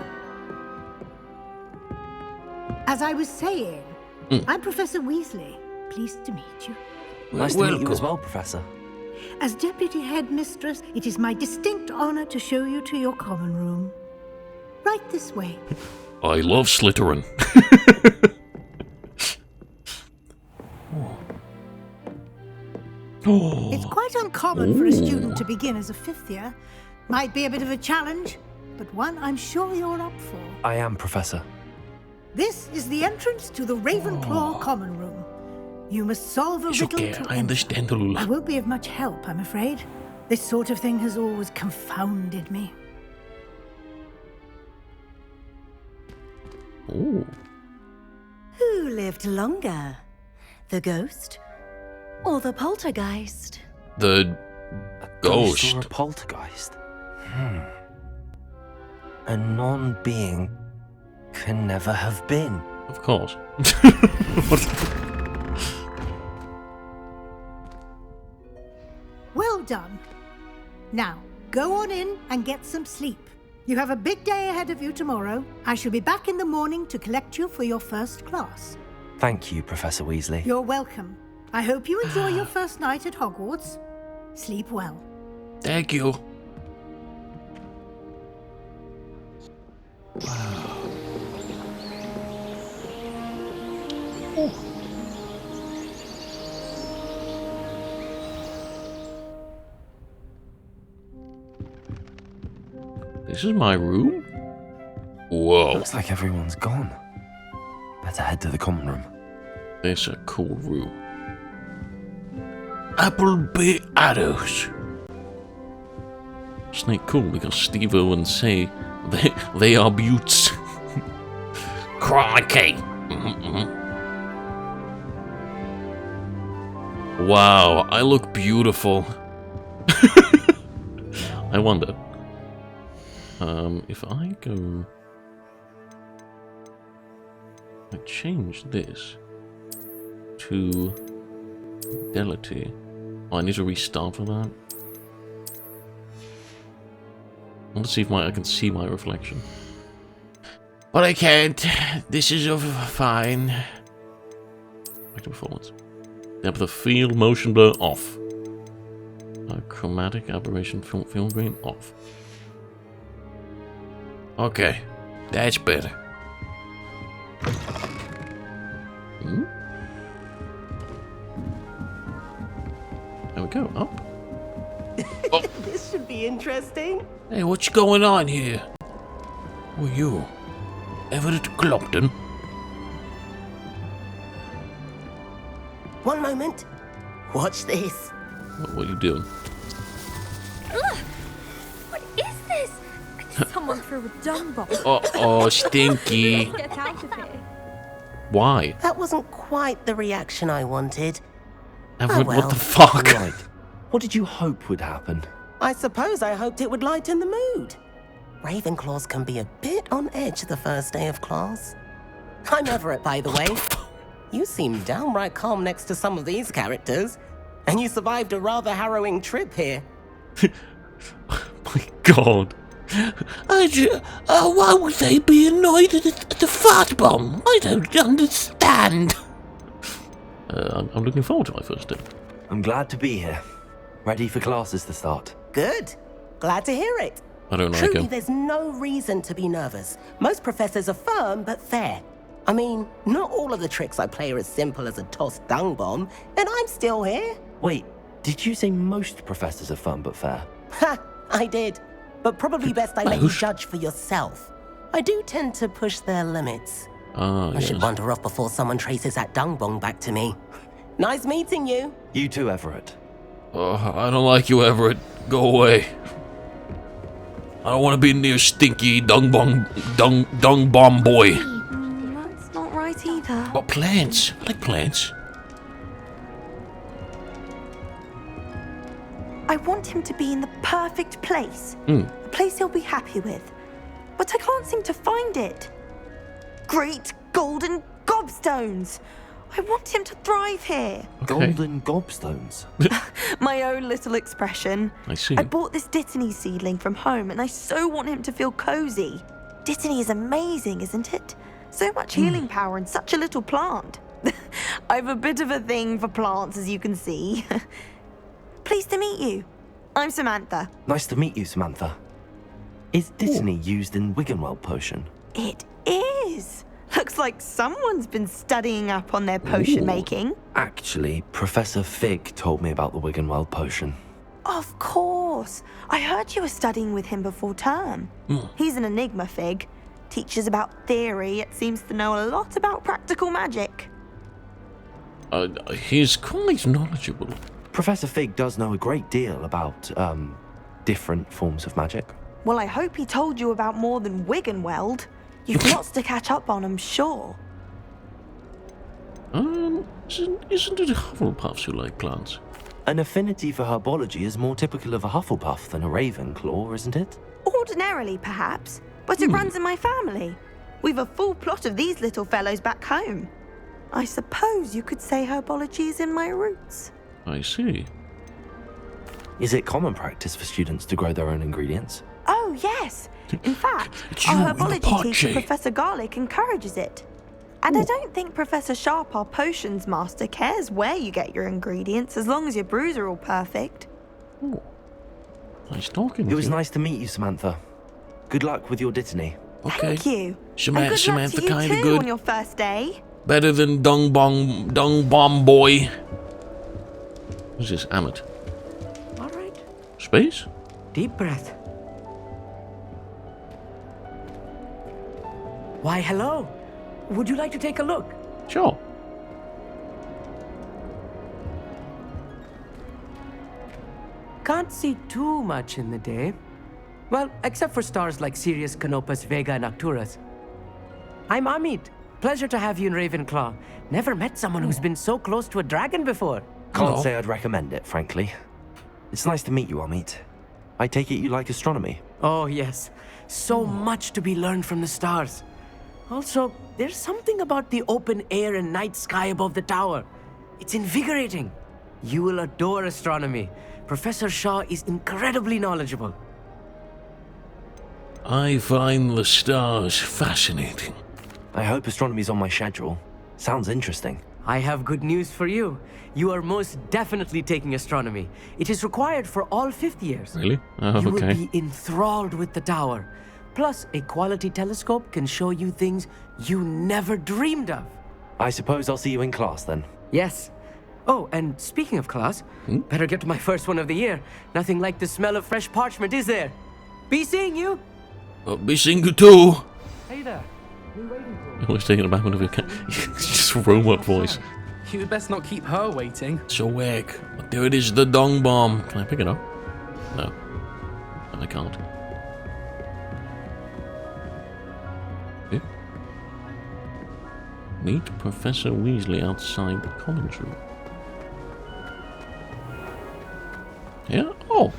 As I was saying, I'm Professor Weasley. Pleased to meet you. Nice to meet you as well, Professor. As Deputy Headmistress, it is my distinct honor to show you to your common room. Right this way. I love Slytherin. It's quite uncommon for a student to begin as a fifth year. Might be a bit of a challenge, but one I'm sure you're up for. I am, Professor. This is the entrance to the Ravenclaw common room. You must solve a riddle okay, to I understand, Lula. I won't be of much help, I'm afraid. This sort of thing has always confounded me. Ooh. Who lived longer? The ghost or the poltergeist? The ghost. Or a poltergeist? A non-being can never have been. Of course. Well done. Now, go on in and get some sleep. You have a big day ahead of you tomorrow. I shall be back in the morning to collect you for your first class. Thank you, Professor Weasley. You're welcome. I hope you enjoy your first night at Hogwarts. Sleep well. Thank you. This is my room? Whoa. Looks like everyone's gone. Better head to the common room. This is a cool room. Appleby Arrows. Snake cool because Steve Owen say they are buttes. Crikey. Wow, I look beautiful. I wonder. If I go... I change this to fidelity. Oh, I need to restart for that. I want to see if I can see my reflection. But I can't. This is fine. Back to performance. Depth of field, motion blur off. Chromatic aberration, film grain off. Okay, that's better. There we go, up. Oh. This should be interesting. Hey, what's going on here? Who are you? Everett Clopton? One moment. Watch this. What are you doing? What is this? Someone threw a dung bomb. Oh, Stinky. Get out of here. Why? That wasn't quite the reaction I wanted. Everett, well. what the fuck? Right. What did you hope would happen? I suppose I hoped it would lighten the mood. Ravenclaws can be a bit on edge the first day of class. I'm Everett, by the way. You seem downright calm next to some of these characters. And you survived a rather harrowing trip here. My God. Why would they be annoyed at the fart bomb? I don't understand. I'm looking forward to my first day. I'm glad to be here. Ready for classes to start. Good. Glad to hear it. I don't like Truly, him. there's no reason to be nervous. Most professors are firm but fair. I mean, not all of the tricks I play are as simple as a tossed dung bomb, and I'm still here. Wait, did you say most professors are fun but fair? Ha! I did. But probably best I let you judge for yourself. I do tend to push their limits. I should wander off before someone traces that dung bomb back to me. Nice meeting you. You too, Everett. I don't like you, Everett. Go away. I don't want to be near stinky dung bomb boy. That's not right plants. I like plants. I want him to be in the perfect place. Hmm. A place he'll be happy with. But I can't seem to find it. Great golden gobstones! I want him to thrive here. Golden gobstones? My own little expression. I see. I bought this Dittany seedling from home and I so want him to feel cozy. Dittany is amazing, isn't it? So much healing power in such a little plant. I've a bit of a thing for plants, as you can see. Pleased to meet you. I'm Samantha. Nice to meet you, Samantha. Is Dittany used in Wiggenweld potion? It is. Looks like someone's been studying up on their potion making. Actually, Professor Fig told me about the Wiggenweld potion. Of course. I heard you were studying with him before term. He's an enigma, Fig. Teaches about theory, yet seems to know a lot about practical magic. He's quite knowledgeable. Professor Fig does know a great deal about, different forms of magic. Well, I hope he told you about more than Wiggenweld. You've lots to catch up on, I'm sure. Isn't it Hufflepuffs who like plants? An affinity for herbology is more typical of a Hufflepuff than a Ravenclaw, isn't it? Ordinarily, perhaps, but it runs in my family. We've a full plot of these little fellows back home. I suppose you could say herbology is in my roots. I see. Is it common practice for students to grow their own ingredients? Oh, yes. In fact, It's you our in the herbology pot, teacher, Jay. Professor Garlic, encourages it. And I don't think Professor Sharp, our potions master, cares where you get your ingredients, as long as your brews are all perfect. Oh. Nice talking It with was you. nice to meet you, Samantha. Good luck with your Dittany. Okay. Thank you. And Samantha, good luck to you kinda too good. on your first day. Better than Dung Bomb Boy. Who's this? Amit. All right. Space? Deep breath. Why, hello. Would you like to take a look? Sure. Can't see too much in the day. Well, except for stars like Sirius, Canopus, Vega, and Arcturus. I'm Amit. Pleasure to have you in Ravenclaw. Never met someone who's been so close to a dragon before. Can't say I'd recommend it, frankly. It's nice to meet you, Amit. I take it you like astronomy. Oh, yes. So much to be learned from the stars. Also, there's something about the open air and night sky above the tower. It's invigorating. You will adore astronomy. Professor Shaw is incredibly knowledgeable. I find the stars fascinating. I hope astronomy's on my schedule. Sounds interesting. I have good news for you. You are most definitely taking astronomy. It is required for all fifth years. Really? Oh, You okay. will be enthralled with the tower. Plus, a quality telescope can show you things you never dreamed of. I suppose I'll see you in class then. Yes. Oh, and speaking of class, better get to my first one of the year. Nothing like the smell of fresh parchment, is there? Be seeing you. Be seeing you too. Hey there. Been waiting for you. Always taking it back whenever you can. Just a robot voice. You'd best not keep her waiting. So wag. There it is, the Dung Bomb. Can I pick it up? No. I can't. Okay. Meet Professor Weasley outside the commons room. Yeah? Oh.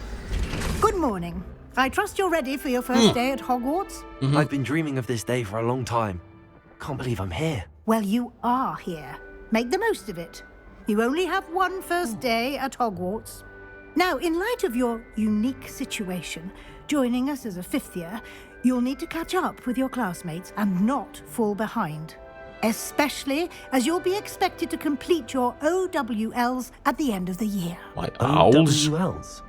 Good morning. I trust you're ready for your first day at Hogwarts? I've been dreaming of this day for a long time. Can't believe I'm here. Well, you are here. Make the most of it. You only have one first day at Hogwarts. Now, in light of your unique situation, joining us as a fifth year, you'll need to catch up with your classmates and not fall behind. Especially as you'll be expected to complete your OWLs at the end of the year. Why, owls? OWLs?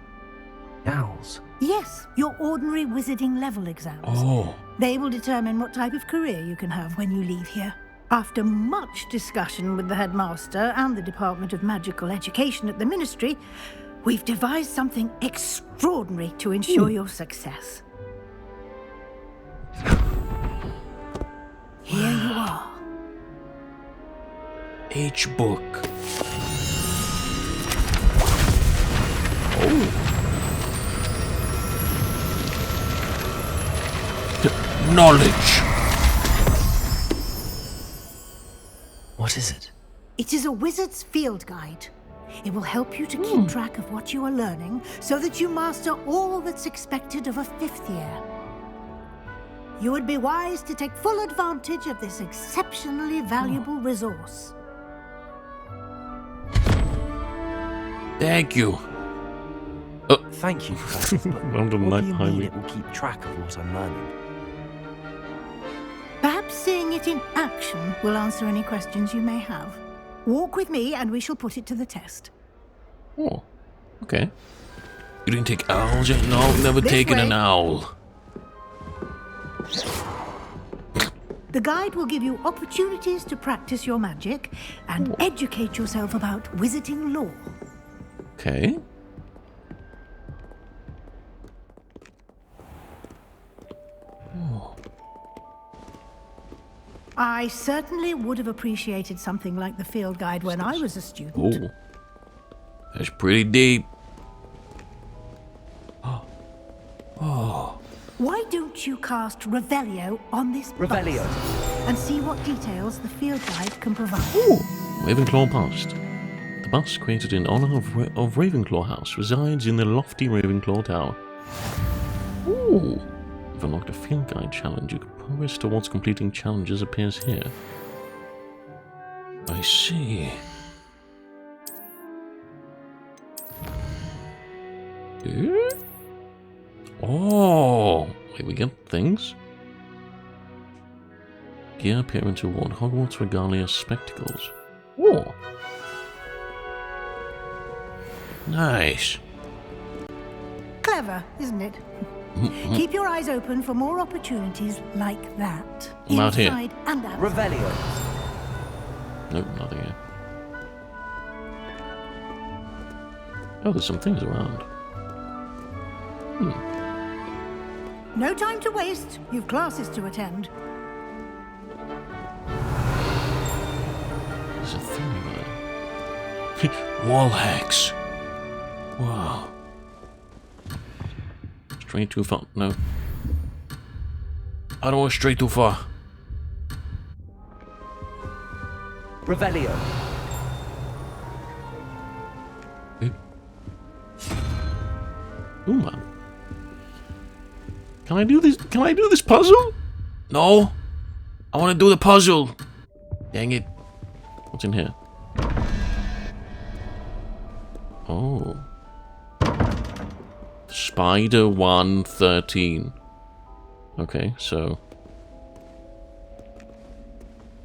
Owls? Yes, your ordinary wizarding level exams. Oh. They will determine what type of career you can have when you leave here. After much discussion with the headmaster and the Department of Magical Education at the Ministry, we've devised something extraordinary to ensure your success. Here you are. H book. Oh. Knowledge. What It is a wizard's field guide. It will help you to keep track of what you are learning so that you master all that's expected of a 5th year. You would be wise to take full advantage of this exceptionally valuable resource. Thank you. Thank you, Professor. But what do you mean it will keep track of what I'm learning? Perhaps seeing it in action will answer any questions you may have. Walk with me and we shall put it to the test. Oh, okay. You didn't take owls yet? No, never taken an owl. The guide will give you opportunities to practice your magic and educate yourself about wizarding lore. Okay. Oh. I certainly would have appreciated something like the field guide when I was a student. Oh. That's pretty deep. Oh. Why don't you cast Revelio on this Revelio. bus and see what details the field guide can provide? Ravenclaw Past. The bus, created in honor of Ravenclaw House, resides in the lofty Ravenclaw Tower. Ooh. You've unlocked a field guide challenge. You can progress towards completing challenges appears here. I see. Oh, wait, we get things. Gear appearance reward. Hogwarts Regalia Spectacles. Oh. Nice. Clever, isn't it? Keep your eyes open for more opportunities like that. Not here. Inside and out. Revelio. Nope, nothing here. Oh, there's some things around. No time to waste. You've classes to attend. There's a thing there. Wall hacks. Wow. Straight too far. No. I don't want to stray too far. Revelio. Ooh, man. Can I do this? Can I do this puzzle? No. I want to do the puzzle. Dang it. What's in here? Oh. Spider 113. Okay, so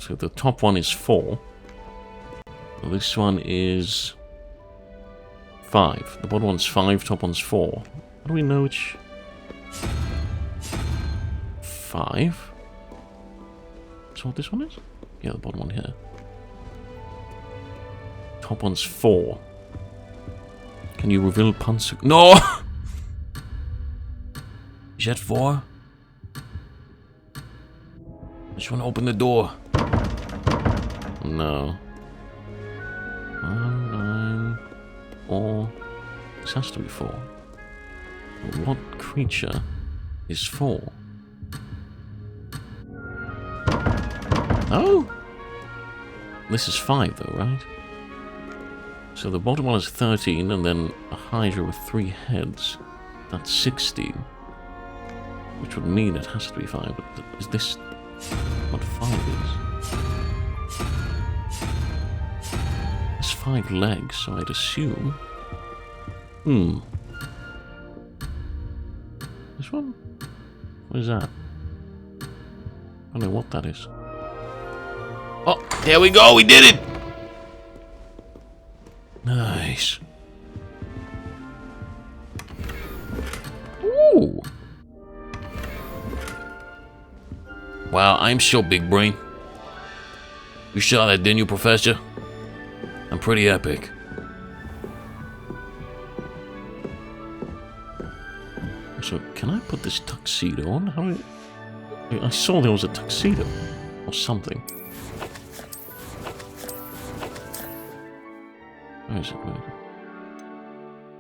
the top one is 4. This one is 5. The bottom one's 5, top one's 4. How do we know which? 5. So what this one is? Yeah, the bottom one here. Top one's 4. Can you reveal Panzer? No! Is that 4? I just want to open the door. No. 1, 9, 4. This has to be 4. What creature is 4? Oh! This is 5 though, right? So the bottom one is 13 and then a Hydra with 3 heads. That's 16. Which would mean it has to be 5, but is this what 5 is? There's 5 legs, so I'd assume... This one? What is that? I don't know what that is. Oh, there we go, we did it! Nice. Ooh. Wow, I'm so big brain. You saw that, didn't you, Professor? I'm pretty epic. So, can I put this tuxedo on? How do I saw there was a tuxedo or something. Where is it?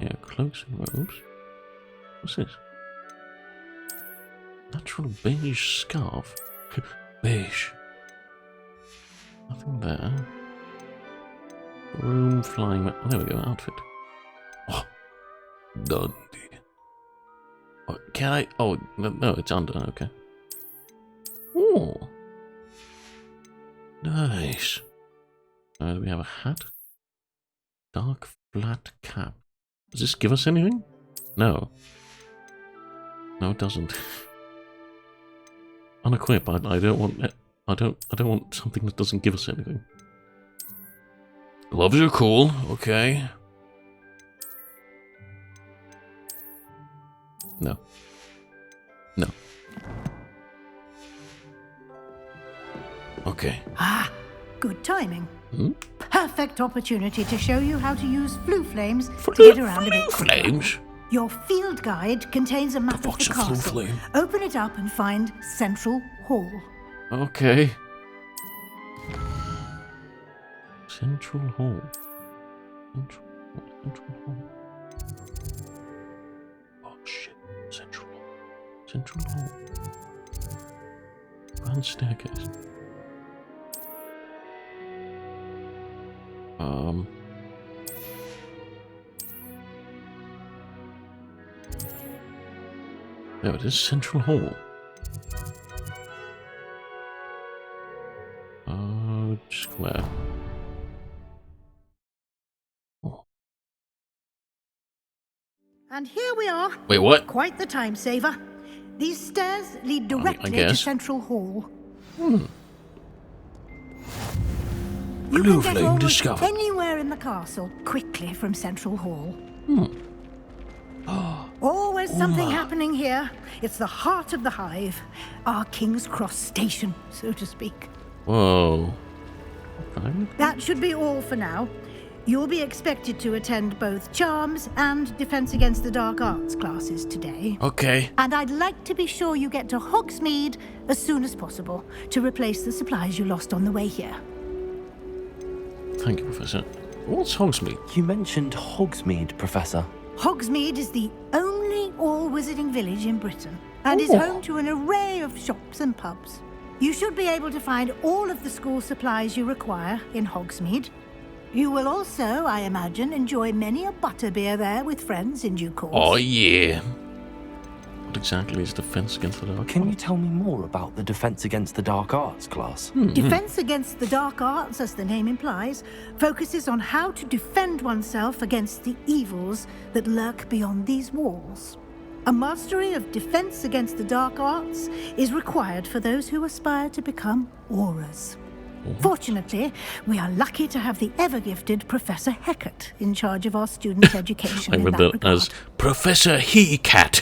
Yeah, cloaks and robes. What's this? Natural beige scarf. Beige. Nothing there. Room, flying... Oh, there we go, outfit. Oh, Dundee. Oh, can I... Oh, no, it's under, okay. Oh. Nice. Do we have a hat? Dark flat cap. Does this give us anything? No. No, it doesn't. Unequip. I don't want it. I don't want something that doesn't give us anything. Gloves are cool. Okay. No. No. Okay. Ah, good timing. Hmm? Perfect opportunity to show you how to use flue flames to get around a bit quicker. Flames? Your field guide contains a map of the castle. Flame? Open it up and find Central Hall. Okay. Central Hall. Central Hall. Oh shit. Central Hall. Central Hall. Grand staircase. There it is, Central Hall. Square. Oh. And here we are. Wait, what? Quite the time saver. These stairs lead directly to Central Hall. Hmm. You Blue can get flame almost discovered. anywhere in the castle quickly from Central Hall. Hmm. Always something happening here. It's the heart of the hive. Our King's Cross station, so to speak. Whoa. That should be all for now. You'll be expected to attend both Charms and Defense Against the Dark Arts classes today. Okay. And I'd like to be sure you get to Hogsmeade as soon as possible to replace the supplies you lost on the way here. Thank you, Professor. What's Hogsmeade? You mentioned Hogsmeade, Professor. Hogsmeade is the only all-wizarding village in Britain and is home to an array of shops and pubs. You should be able to find all of the school supplies you require in Hogsmeade. You will also, I imagine, enjoy many a butterbeer there with friends in due course. Oh, yeah. What exactly is Defense Against the Dark? Can you tell me more about the Defense Against the Dark Arts class? Defense Against the Dark Arts, as the name implies, focuses on how to defend oneself against the evils that lurk beyond these walls. A mastery of Defense Against the Dark Arts is required for those who aspire to become auras. Fortunately, we are lucky to have the ever-gifted Professor Hecat in charge of our students' education I in that remember regard. as Professor He-Cat.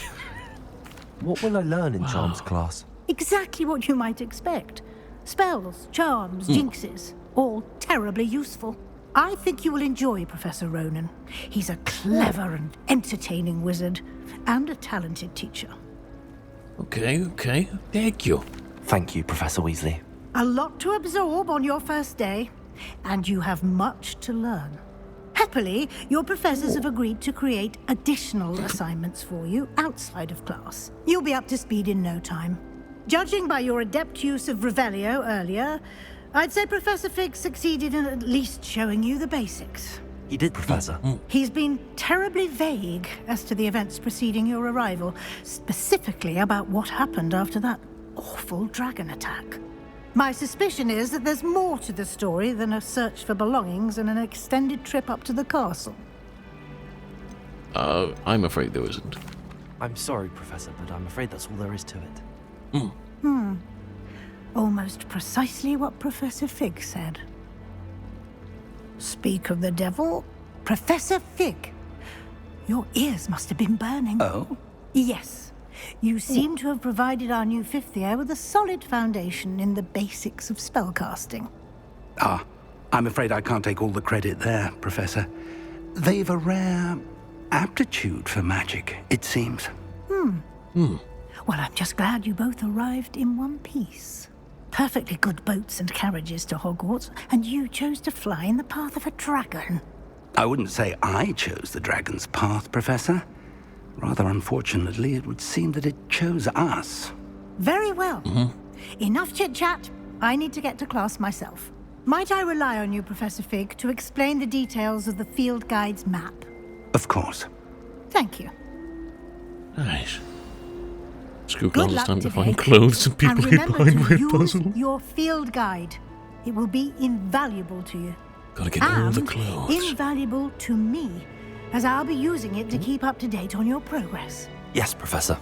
What will I learn in Charms class? Exactly what you might expect. Spells, charms, jinxes, all terribly useful. I think you will enjoy Professor Ronan. He's a clever and entertaining wizard, and a talented teacher. Okay. Thank you. Thank you, Professor Weasley. A lot to absorb on your first day, and you have much to learn. Happily, your professors have agreed to create additional assignments for you outside of class. You'll be up to speed in no time. Judging by your adept use of Revelio earlier, I'd say Professor Fig succeeded in at least showing you the basics. He did, Professor. He's been terribly vague as to the events preceding your arrival, specifically about what happened after that awful dragon attack. My suspicion is that there's more to the story than a search for belongings and an extended trip up to the castle. I'm afraid there isn't. I'm sorry, Professor, but I'm afraid that's all there is to it. Almost precisely what Professor Fig said. Speak of the devil, Professor Fig. Your ears must have been burning. Oh? Yes. You seem to have provided our new fifth year with a solid foundation in the basics of spellcasting. Ah, I'm afraid I can't take all the credit there, Professor. They've a rare aptitude for magic, it seems. Well, I'm just glad you both arrived in one piece. Perfectly good boats and carriages to Hogwarts, and you chose to fly in the path of a dragon. I wouldn't say I chose the dragon's path, Professor. Rather unfortunately, it would seem that it chose us. Very well. Enough chit-chat. I need to get to class myself. Might I rely on you, Professor Fig, to explain the details of the field guide's map? Of course. Thank you. Nice. School Good clothes, luck time to today. find clothes and people in remember blind to with use puzzle. your field guide. It will be invaluable to you. Gotta get all the And clothes. invaluable to me, as I'll be using it to keep up to date on your progress. Yes, Professor.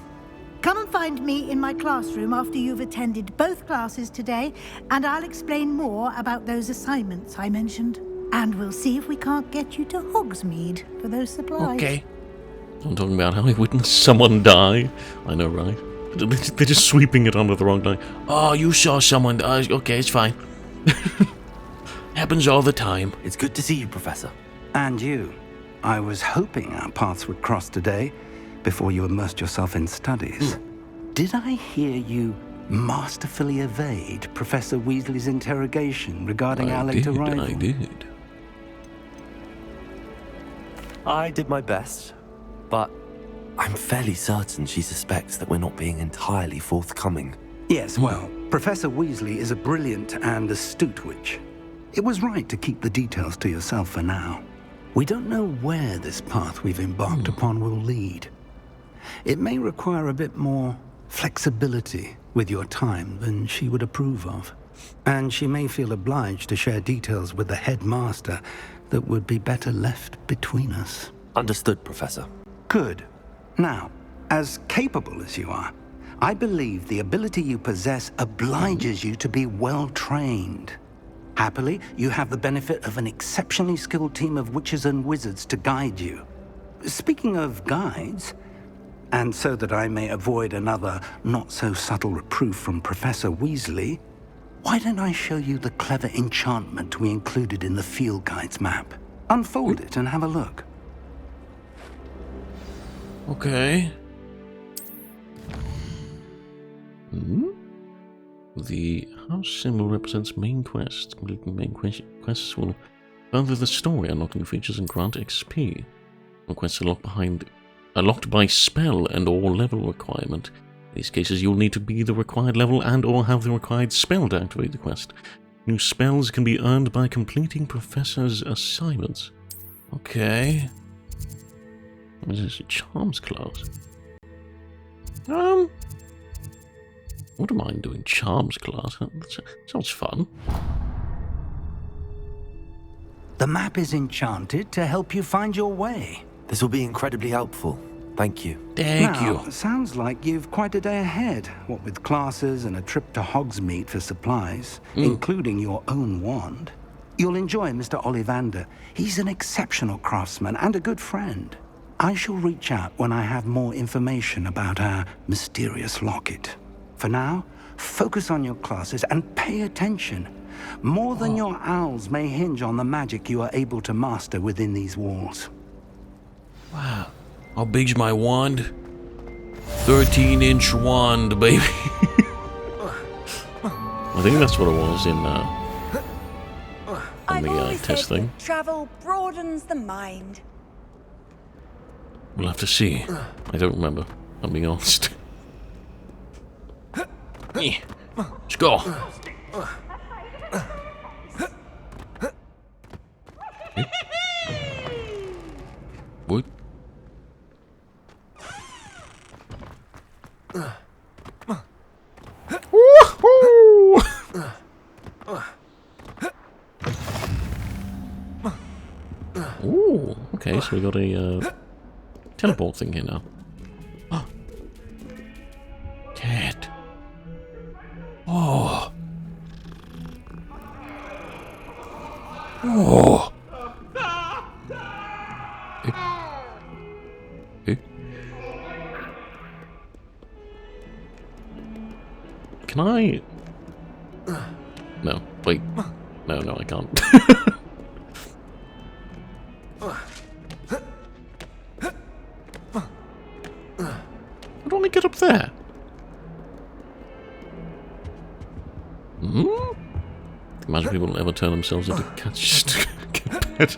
Come and find me in my classroom after you've attended both classes today, and I'll explain more about those assignments I mentioned. And we'll see if we can't get you to Hogsmeade for those supplies. Okay. I'm talking about how I witnessed someone die. I know, right? They're just sweeping it under the wrong line. Oh, you saw someone die. Okay, it's fine. Happens all the time. It's good to see you, Professor. And you. I was hoping our paths would cross today, before you immersed yourself in studies. Did I hear you masterfully evade Professor Weasley's interrogation regarding our late arrival? I did. I did my best, but I'm fairly certain she suspects that we're not being entirely forthcoming. Yes, well, Professor Weasley is a brilliant and astute witch. It was right to keep the details to yourself for now. We don't know where this path we've embarked upon will lead. It may require a bit more flexibility with your time than she would approve of. And she may feel obliged to share details with the headmaster that would be better left between us. Understood, Professor. Good. Now, as capable as you are, I believe the ability you possess obliges you to be well trained. Happily, you have the benefit of an exceptionally skilled team of witches and wizards to guide you. Speaking of guides, and so that I may avoid another not-so-subtle reproof from Professor Weasley, why don't I show you the clever enchantment we included in the field guide's map? Unfold it and have a look. Okay. The house symbol represents main quest. Completing main quests will further the story, unlocking features and grant XP. All quests are locked by spell and or level requirement. In these cases, you'll need to be the required level and or have the required spell to activate the quest. New spells can be earned by completing Professor's assignments. Okay. What is this? A charms class? Wouldn't mind doing charms class. That sounds fun. The map is enchanted to help you find your way. This will be incredibly helpful. Thank you. Thank you. Sounds like you've quite a day ahead, what with classes and a trip to Hogsmeade for supplies, including your own wand. You'll enjoy Mr. Ollivander. He's an exceptional craftsman and a good friend. I shall reach out when I have more information about our mysterious locket. For now, focus on your classes and pay attention. More than your owls may hinge on the magic you are able to master within these walls. Wow. How big's my wand? 13-inch wand, baby. I think that's what it was in the test thing. Travel broadens the mind. We'll have to see. I don't remember, I'll be honest. Let's go. What? Woohoo! Ooh, okay, so we got a teleport thing here now. Cat. Oh. Oh. Can I? No, wait. No, I can't. How do I get up there? Imagine people will ever turn themselves into cats just to get pet.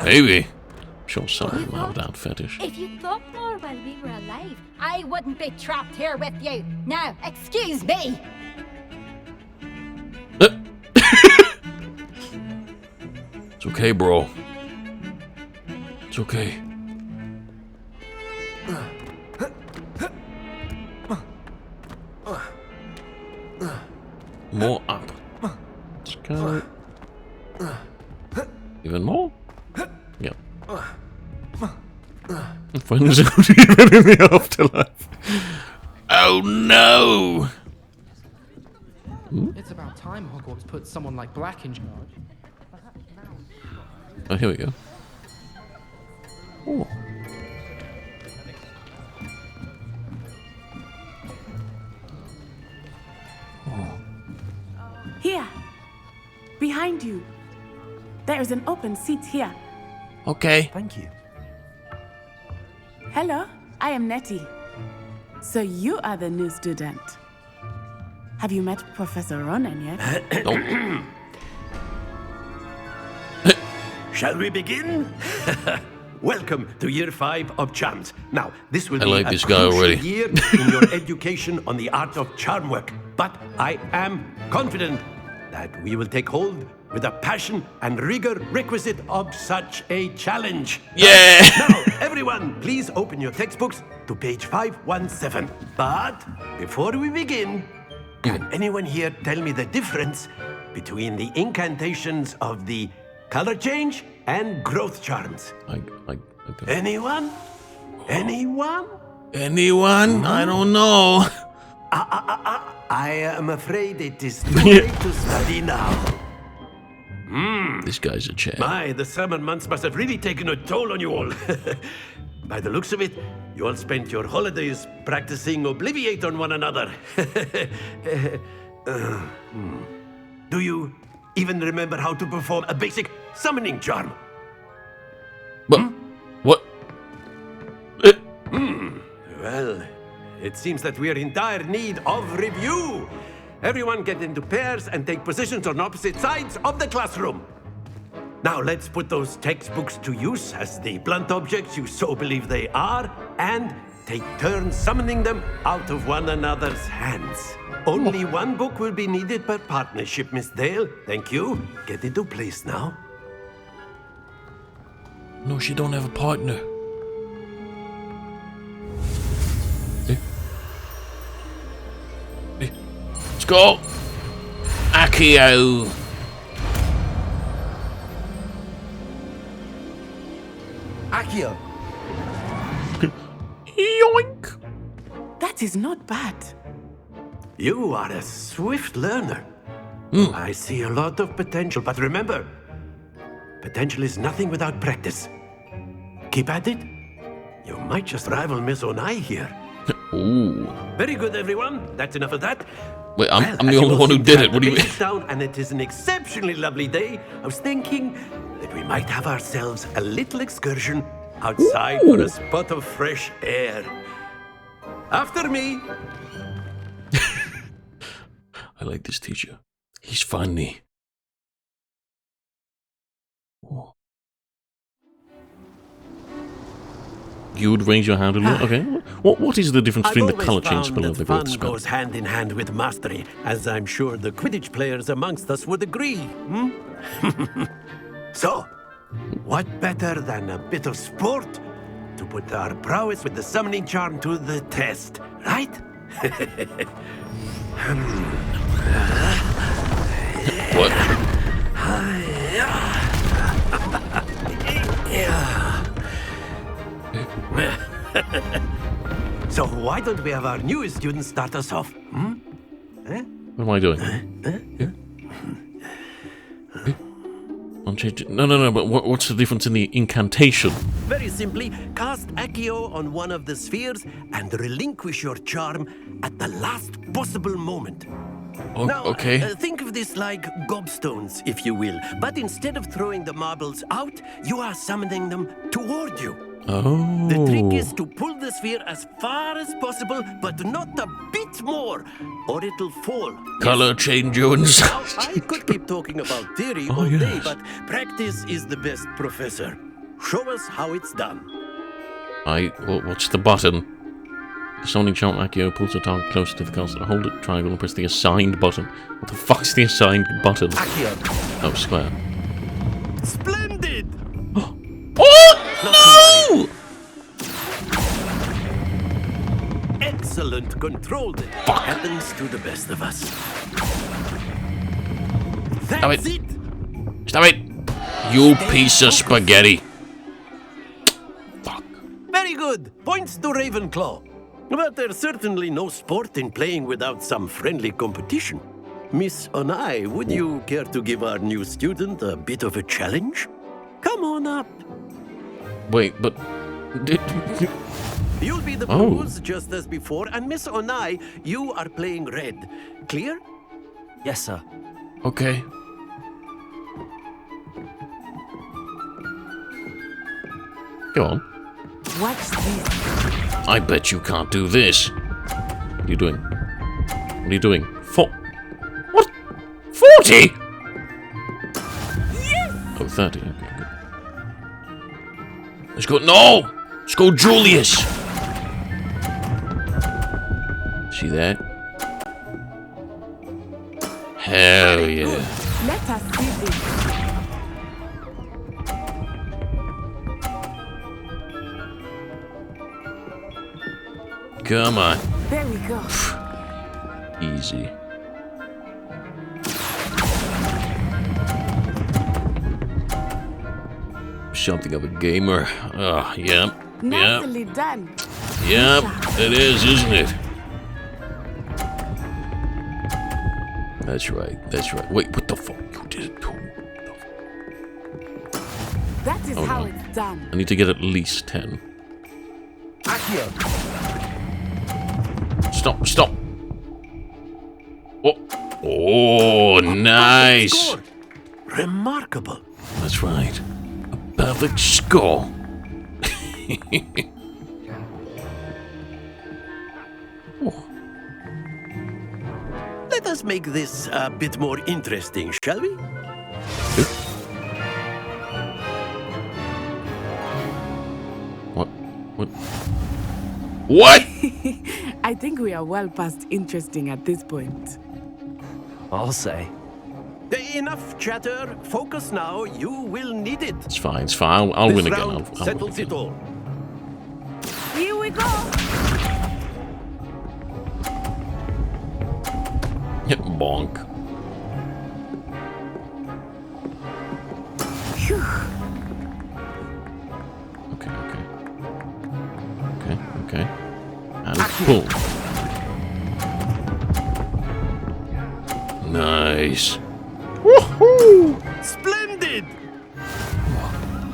Maybe. I'm sure some of them have that fetish. If you thought more while we were alive, I wouldn't be trapped here with you. Now, excuse me. okay, bro. It's okay. More up. Let's go. Even more? Yep. Friends even in the afterlife. Oh no! It's about time Hogwarts put someone like Black in charge. Oh, here we go. Oh. Here, behind you. There is an open seat here. Okay. Thank you. Hello, I am Nettie. So you are the new student. Have you met Professor Ronan yet? Nope. Shall we begin? Welcome to Year 5 of Charms. Now, this will I be like a this guy crucial already. year in your education on the art of charm work. But I am confident that we will take hold with the passion and rigor requisite of such a challenge. Yeah! Now, everyone, please open your textbooks to page 517. But before we begin, can anyone here tell me the difference between the incantations of the color change and growth charms? Anyone? Anyone? Anyone? I don't know. I am afraid it is too late to study now. This guy's a champ. My, the summer months must have really taken a toll on you all. By the looks of it, you all spent your holidays practicing Obliviate on one another. Do you even remember how to perform a basic summoning charm? What? Well, it seems that we are in dire need of review. Everyone get into pairs and take positions on opposite sides of the classroom. Now let's put those textbooks to use as the blunt objects you so believe they are, and take turns summoning them out of one another's hands. Only one book will be needed per partnership, Miss Dale. Thank you. Get into place now. No, she don't have a partner. Let's go. Accio. Accio. Yoink. That is not bad. You are a swift learner. I see a lot of potential, but remember, potential is nothing without practice. Keep at it. You might just rival Miss Onai here. Ooh. Very good, everyone. That's enough of that. Wait, I'm Well, the as only all one who seem did to it. have What do you the mean? basics down, and it is an exceptionally lovely day. I was thinking that we might have ourselves a little excursion outside for a spot of fresh air. After me. I like this teacher. He's funny. Oh. You would raise your hand a little. Okay. What is the difference between the color change spell and the growth fun spell? goes hand in hand with mastery, as I'm sure the Quidditch players amongst us would agree. So, what better than a bit of sport to put our prowess with the summoning charm to the test, right? What? So why don't we have our newest student start us off? What am I doing? I'm changing. No. But what's the difference in the incantation? Very simply, cast Accio on one of the spheres and relinquish your charm at the last possible moment. Now, Okay. Think of this like gobstones, if you will. But instead of throwing the marbles out, you are summoning them toward you. Oh. The trick is to pull the sphere as far as possible, but not a bit more, or it'll fall. Color change, Jones. Now, I could keep talking about theory all day, but practice is the best professor. Show us how it's done. What's the button? The summoning charm Accio pulls the target closer to the caster. Hold it triangle and press the assigned button. What the fuck's the assigned button? Accio. Oh, square. Splendid! Excellent. Controlled. Happens to the best of us. That's it. Stop it! You piece of spaghetti. Very good. Points to Ravenclaw. But there's certainly no sport in playing without some friendly competition. Miss Onai, would you care to give our new student a bit of a challenge? Come on up. Wait, but... You'll be the blues just as before, and Miss Onai, you are playing red. Clear? Yes, sir. Okay. Go on. What's this? I bet you can't do this. What are you doing? What are you doing? What? 40? Yes! Oh, 30. Okay, good. Let's go. No! Let's go, Julius! See that? Hell yeah. Let us see this. Come on. There we go. Easy. Something of a gamer. Oh, yep. Nicely done. Yep, it is, isn't it? That's right, that's right. Wait, what the fuck? You did it too. That is how no. it's done. I need to get at least 10. Accio. Stop. Oh, nice. Remarkable. That's right. A perfect score. Let us make this a bit more interesting, shall we? What? I think we are well past interesting at this point. I'll say. Enough chatter. Focus now. You will need it. It's fine. I'll win again. I'll Settles win it all. Here we go. Bonk. Phew. Okay. And pull. Nice. Woohoo! Splendid!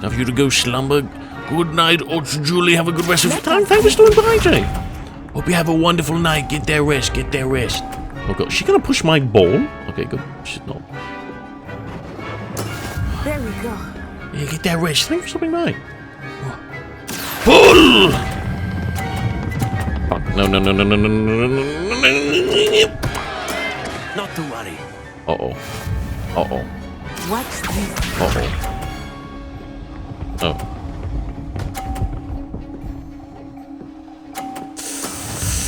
Now for you to go slumber. Good night, Ocho Julie. Have a good rest of your time. Thanks for stopping by, Jay. Hope you have a wonderful night. Get there rest. Oh god, is she gonna push my ball? Okay, good. She's not. There we go. Yeah, get that rest. Thanks for stopping by. Pull! Fuck. No. Not to worry. Uh-oh. Watch this. Oh.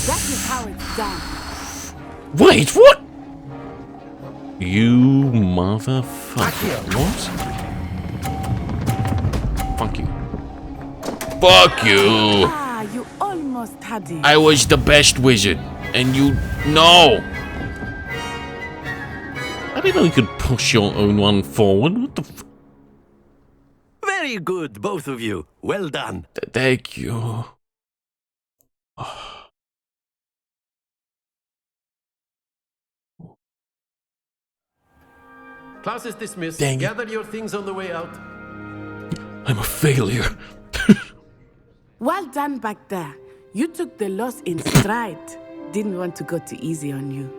That is how it's done. Wait, what? You motherfucker. What? Fuck you. Ah, you almost had it. I was the best wizard. And you... No. I didn't know you could push your own one forward. What the f... Very good, both of you. Well done. Thank you. Class is dismissed. Dang it. Gather your things on the way out. I'm a failure. Well done back there. You took the loss in stride. Didn't want to go too easy on you.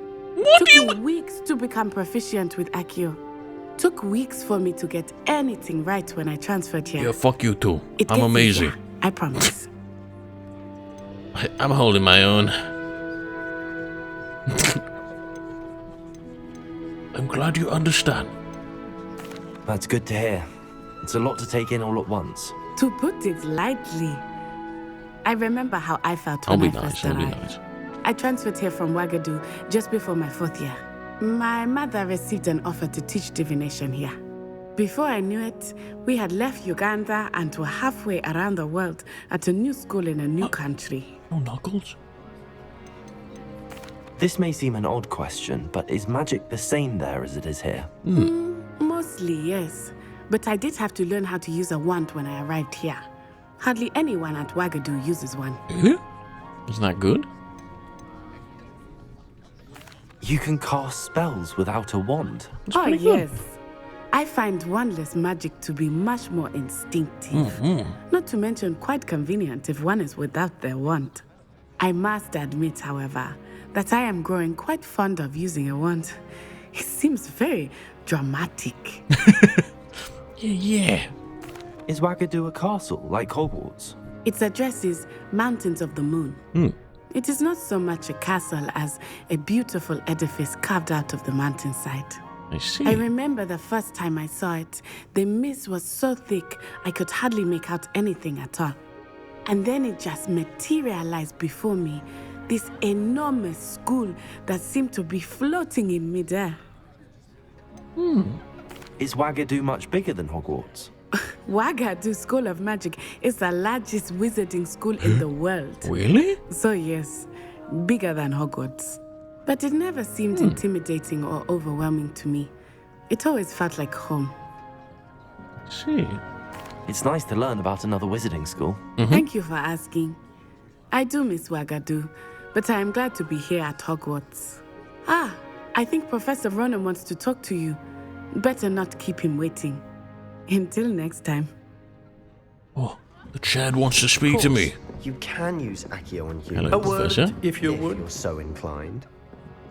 Took me weeks to become proficient with Accio. Took weeks for me to get anything right when I transferred here. Yeah, fuck you too. It I'm gets amazing. easier, I promise. I'm holding my own. I'm glad you understand. That's good to hear. It's a lot to take in all at once. To put it lightly, I remember how I felt when I first arrived. I transferred here from Ouagadougou just before my 4th year. My mother received an offer to teach divination here. Before I knew it, we had left Uganda and were halfway around the world at a new school in a new country. No knuckles? This may seem an odd question, but is magic the same there as it is here? Mostly, yes. But I did have to learn how to use a wand when I arrived here. Hardly anyone at Wagadu uses one. Isn't that good? You can cast spells without a wand. Oh, yes. I find wandless magic to be much more instinctive. Not to mention quite convenient if one is without their wand. I must admit, however, that I am growing quite fond of using a wand. It seems very dramatic. Yeah. Is Wagadu a castle, like Hogwarts? Its address is Mountains of the Moon. It is not so much a castle as a beautiful edifice carved out of the mountainside. I see. I remember the first time I saw it, the mist was so thick I could hardly make out anything at all. And then it just materialized before me, this enormous school that seemed to be floating in midair. Is Wagadu much bigger than Hogwarts? Wagadu School of Magic is the largest wizarding school in the world. Really? So yes, bigger than Hogwarts. But it never seemed intimidating or overwhelming to me. It always felt like home. See. It's nice to learn about another wizarding school. Thank you for asking. I do miss Wagadu, but I am glad to be here at Hogwarts. I think Professor Ronan wants to talk to you. Better not keep him waiting. Until next time. Oh, the Chad wants to speak to me. You can use Accio on you. Hello, Professor. If you're so inclined.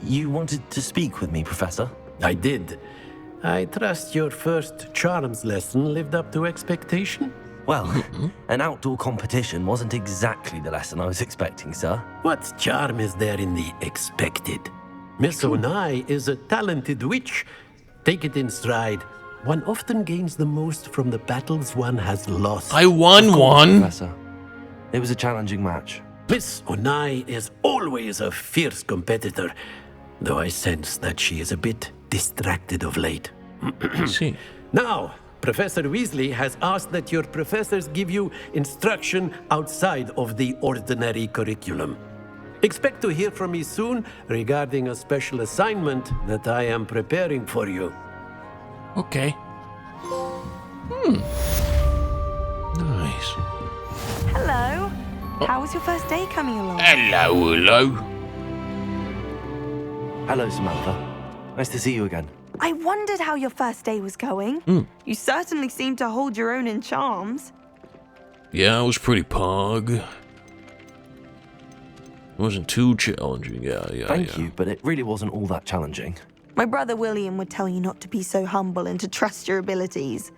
You wanted to speak with me, Professor? I did. I trust your first charms lesson lived up to expectation? Well, an outdoor competition wasn't exactly the lesson I was expecting, sir. What charm is there in the expected? Miss Onai is a talented witch. Take it in stride. One often gains the most from the battles one has lost. I won one. Professor. It was a challenging match. Miss Onai is always a fierce competitor, though I sense that she is a bit distracted of late. See. Now, Professor Weasley has asked that your professors give you instruction outside of the ordinary curriculum. Expect to hear from me soon regarding a special assignment that I am preparing for you. Okay. Nice. Hello. How was your first day coming along? Hello. Hello, Samantha. Nice to see you again. I wondered how your first day was going. You certainly seem to hold your own in charms. Yeah, it was pretty pog. It wasn't too challenging. Thank you, but it really wasn't all that challenging. My brother William would tell you not to be so humble and to trust your abilities.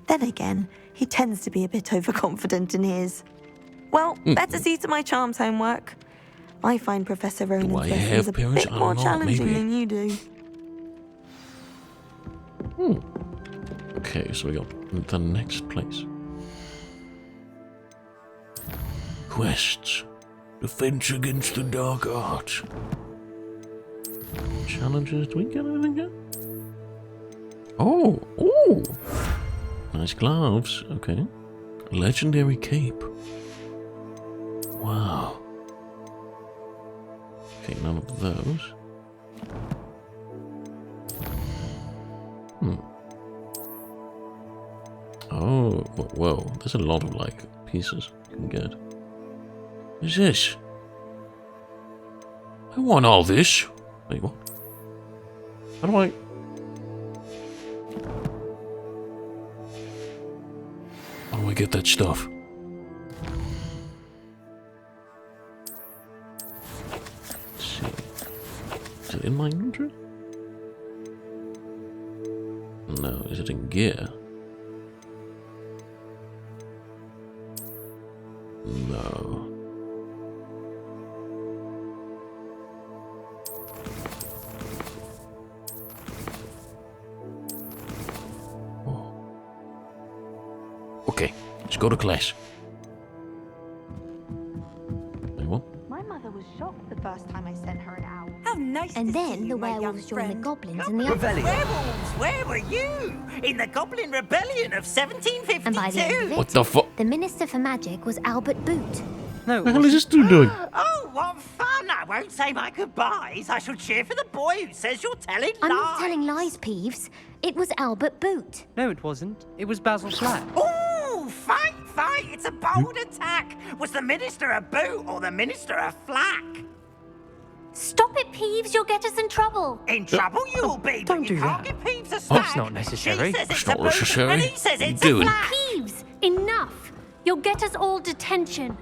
Then again, he tends to be a bit overconfident in his. Well, better see to my charms homework. I find Professor Ronan's lessons a bit more challenging than you do. Okay, so we got the next place. Quests. Defense against the dark arts. Challenges. Do we get anything yet? Oh. Nice gloves. Okay. Legendary cape. Wow. Okay, none of those. Oh, whoa. There's a lot of, pieces you can get. What is this? I want all this. Wait, what? How do I... How do I get that stuff? Let's see. Is it in my inventory? No, is it in gear? No. Okay, let's go to class. Wait, what? My mother was shocked the first time I sent her an owl. How nice and then the werewolves joined the goblins and the Werewolves, where were you? In the Goblin Rebellion of 1752. And by the end of it, What the fuck? the Minister for Magic was Albert Boot. What the hell is this dude doing? Oh, what fun! won't say my goodbyes. I shall cheer for the boy who says you're telling lies. I'm not telling lies, Peeves. It was Albert Boot. No, it wasn't. It was Basil Flack. Ooh, fight! It's a bold attack. Was the minister a boot or the minister a flack? Stop it, Peeves. You'll get us in trouble. In trouble you will be, Don't but you do can't that. give Peeves a That's stack. not necessary. She says That's it's not a boot, necessary. and he says it's Doing. a flack. Peeves, enough. You'll get us all detention.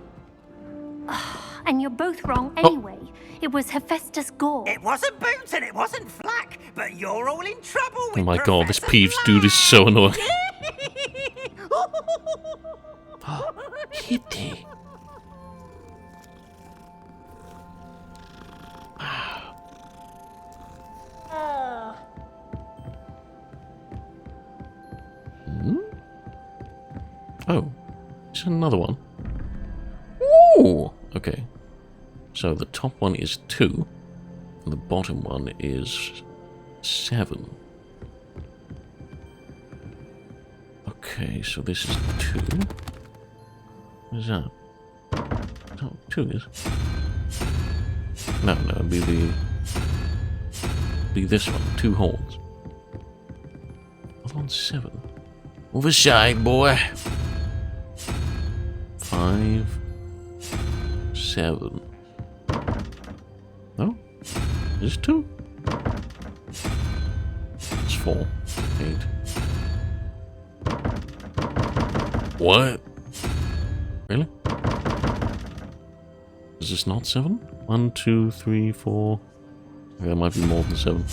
And you're both wrong anyway. It was Hephaestus Gore. It wasn't Boot and it wasn't Flack, but you're all in trouble with Oh my god, this Professor Peeves dude is so annoying. Kitty. Oh, it's another one. Ooh! Okay. So the top one is 2, and the bottom one is 7. Okay, so this is 2. What is that? Oh, 2 is. No, it'd be this one. 2 holes. Other one's 7. Over side, boy. 5, 7. No? There's 2. It's 4, 8. What? Really? Is this not 7? 1, 2, 3, 4. Okay, there might be more than 7.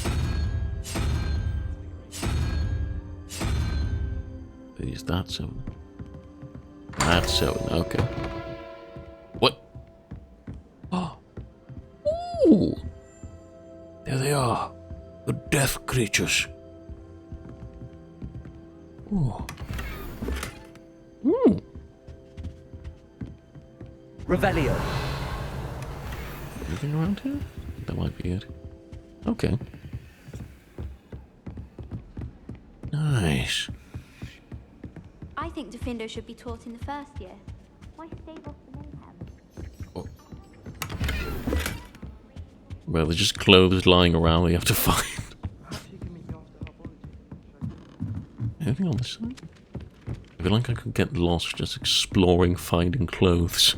Is that 7? That's 7, okay. What? Oh. Ooh! There they are. The death creatures. Ooh. Ooh. Revelio. Anything around here? That might be it. Okay. Nice. I think Defendo should be taught in the first year. Why stave off the mayhem? Well, there's just clothes lying around we have to find. Anything on this side? I feel like I could get lost just exploring, finding clothes.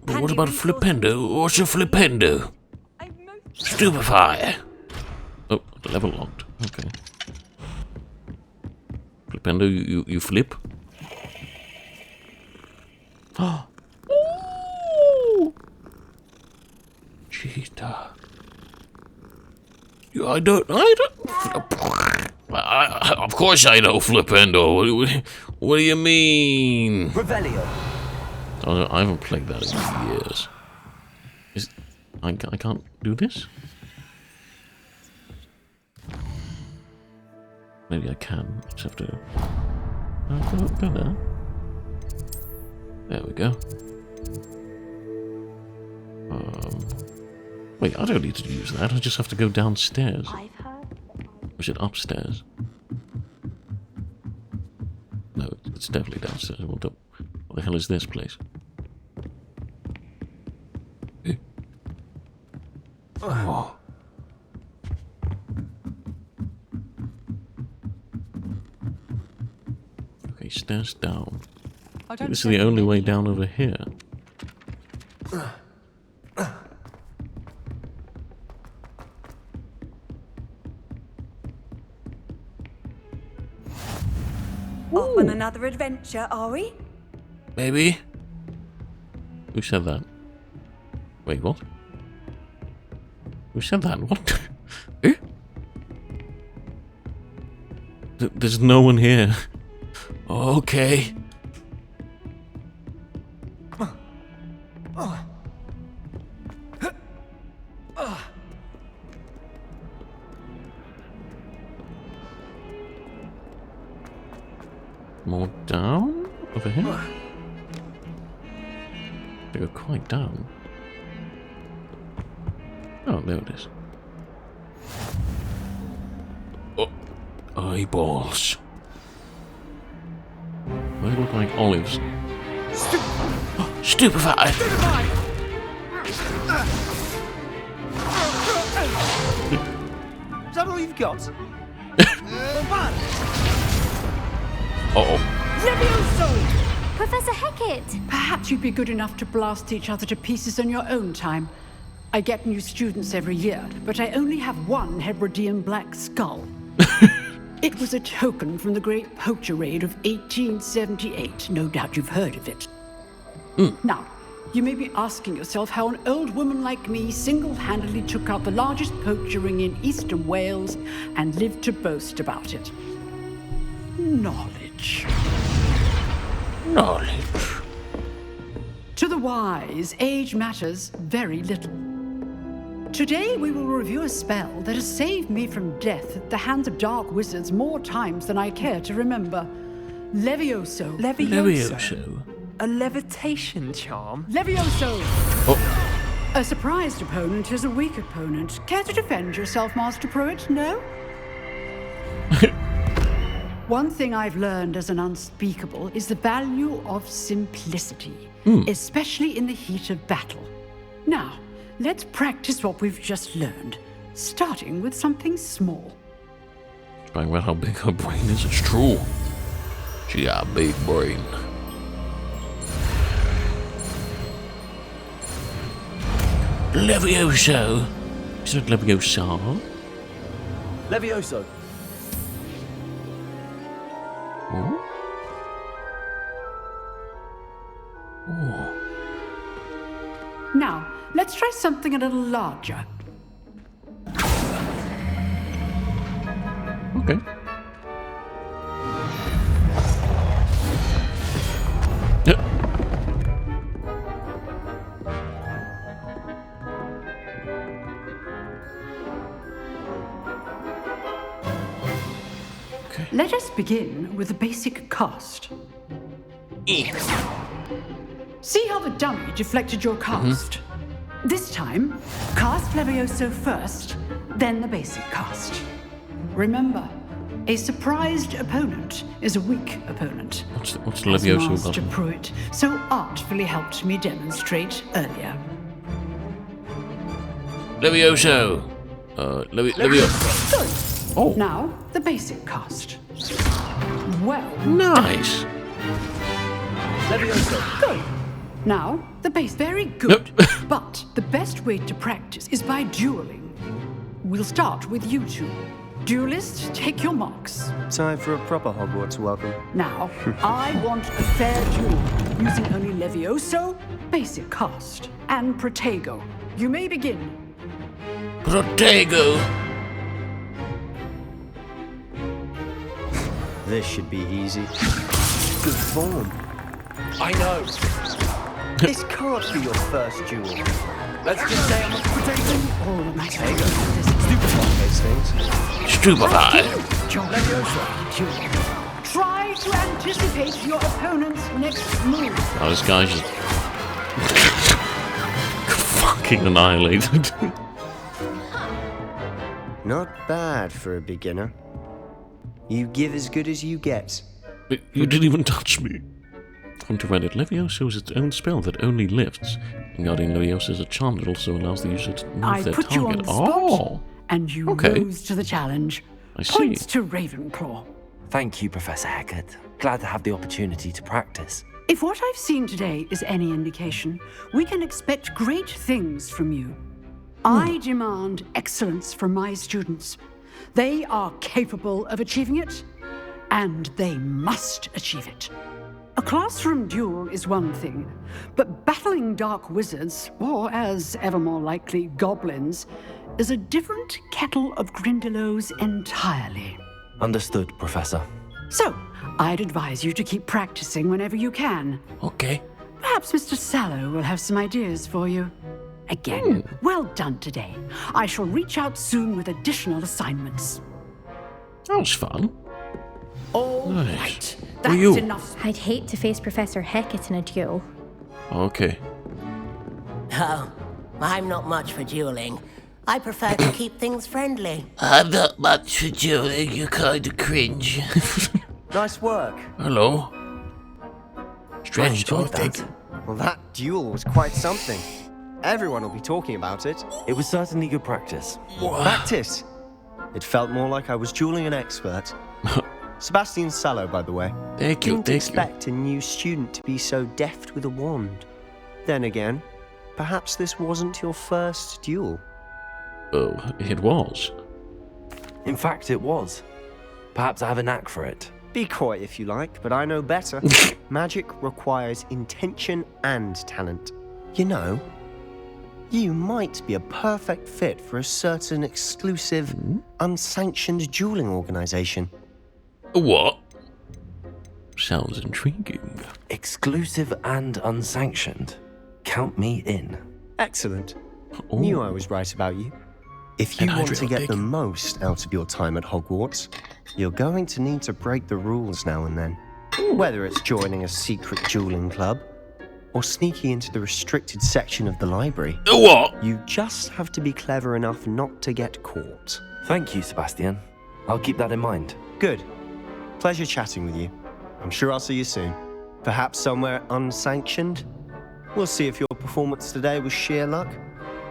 What about Flipendo? What's a Flipendo? Stupefy. Oh, the level locked. Okay. Flipendo, you flip? Oh. Cheetah. I don't. Of course I know Flipendo. What do you mean? Revelio. I haven't played that in years. I can't do this? Maybe I can. Just have to go there. There we go. Wait, I don't need to use that. I just have to go downstairs. Or is it upstairs? No, it's definitely downstairs. What the hell is this place? Oh. Okay, stairs down. This is the only way down over here. Off on another adventure, are we? Maybe. Who said that? Wait, what? Who said that? What? Eh? There's no one here. Okay. More down? Over here? They go quite down. Oh, there it is. Oh, eyeballs. They look like olives. Stupefy. Is that all you've got? Uh-oh. Levioso! Professor Hecate! Perhaps you'd be good enough to blast each other to pieces in your own time. I get new students every year, but I only have one Hebridean black skull. It was a token from the Great Poacher Raid of 1878. No doubt you've heard of it. Now, you may be asking yourself how an old woman like me single-handedly took out the largest poacher ring in eastern Wales and lived to boast about it. Knowledge. Knowledge. To the wise, age matters very little. Today we will review a spell that has saved me from death at the hands of dark wizards more times than I care to remember. Levioso. Levioso. A levitation charm? Levioso! Oh. A surprised opponent is a weak opponent. Care to defend yourself, Master Pruitt? No? One thing I've learned as an unspeakable is the value of simplicity, especially in the heat of battle. Now, let's practice what we've just learned, starting with something small. Talking about how big her brain is, it's true. She got a big brain. Levioso. Is it Leviosa? Levioso. Oh. Oh. Now, let's try something a little larger. Okay. Let us begin with the basic cast. See how the dummy deflected your cast? This time, cast Levioso first, then the basic cast. Remember, a surprised opponent is a weak opponent. What's Levioso Master button? Pruitt so artfully helped me demonstrate earlier. Levioso. Levioso. Oh. Now, the basic cast. Well. Nice. Levioso. Good. Now, the base. Very good. But the best way to practice is by dueling. We'll start with you two. Duelists, take your marks. Time for a proper Hogwarts welcome. Now, I want a fair duel, using only Levioso, basic cast, and Protego. You may begin. Protego. This should be easy. Good form. I know. This can't be your first duel. Let's just say I'm not protecting all of my Stupefy. Try to anticipate your opponent's next move. Oh, this guy's just fucking annihilated. Not bad for a beginner. You give as good as you get. But you didn't even touch me. On to Reddit, Levioso is its own spell that only lifts. And Guardian Leviosa is a charm that also allows the user to move I their put target. you on the spot, and you okay. rose to the challenge. I see. Points to Ravenclaw. Thank you, Professor Hecate. Glad to have the opportunity to practice. If what I've seen today is any indication, we can expect great things from you. I demand excellence from my students. They are capable of achieving it, and they must achieve it. A classroom duel is one thing, but battling dark wizards, or as ever more likely, goblins, is a different kettle of Grindylows entirely. Understood, Professor. So, I'd advise you to keep practicing whenever you can. Okay. Perhaps Mr. Sallow will have some ideas for you. Again, well done today. I shall reach out soon with additional assignments. That was fun. All nice. right. Who are you? Enough. I'd hate to face Professor Hecate in a duel. Okay. Oh, I'm not much for dueling. I prefer to keep things friendly. I'm not much for dueling, you kind of cringe. Nice work. Hello. Stretched, I think. Well, that duel was quite something. Everyone will be talking about it. It was certainly good practice. Practice? It felt more like I was dueling an expert. Sebastian Sallow, by the way. Thank you, Didn't expect a new student to be so deft with a wand. Then again, perhaps this wasn't your first duel. Oh, it was. In fact, it was. Perhaps I have a knack for it. Be coy if you like, but I know better. Magic requires intention and talent. You know, you might be a perfect fit for a certain exclusive, unsanctioned dueling organization. What? Sounds intriguing. Exclusive and unsanctioned. Count me in. Excellent. Knew I was right about you. If you want to get the most out of your time at Hogwarts, you're going to need to break the rules now and then. Whether it's joining a secret dueling club, or sneaking into the restricted section of the library. What? You just have to be clever enough not to get caught. Thank you, Sebastian. I'll keep that in mind. Good. Pleasure chatting with you. I'm sure I'll see you soon. Perhaps somewhere unsanctioned? We'll see if your performance today was sheer luck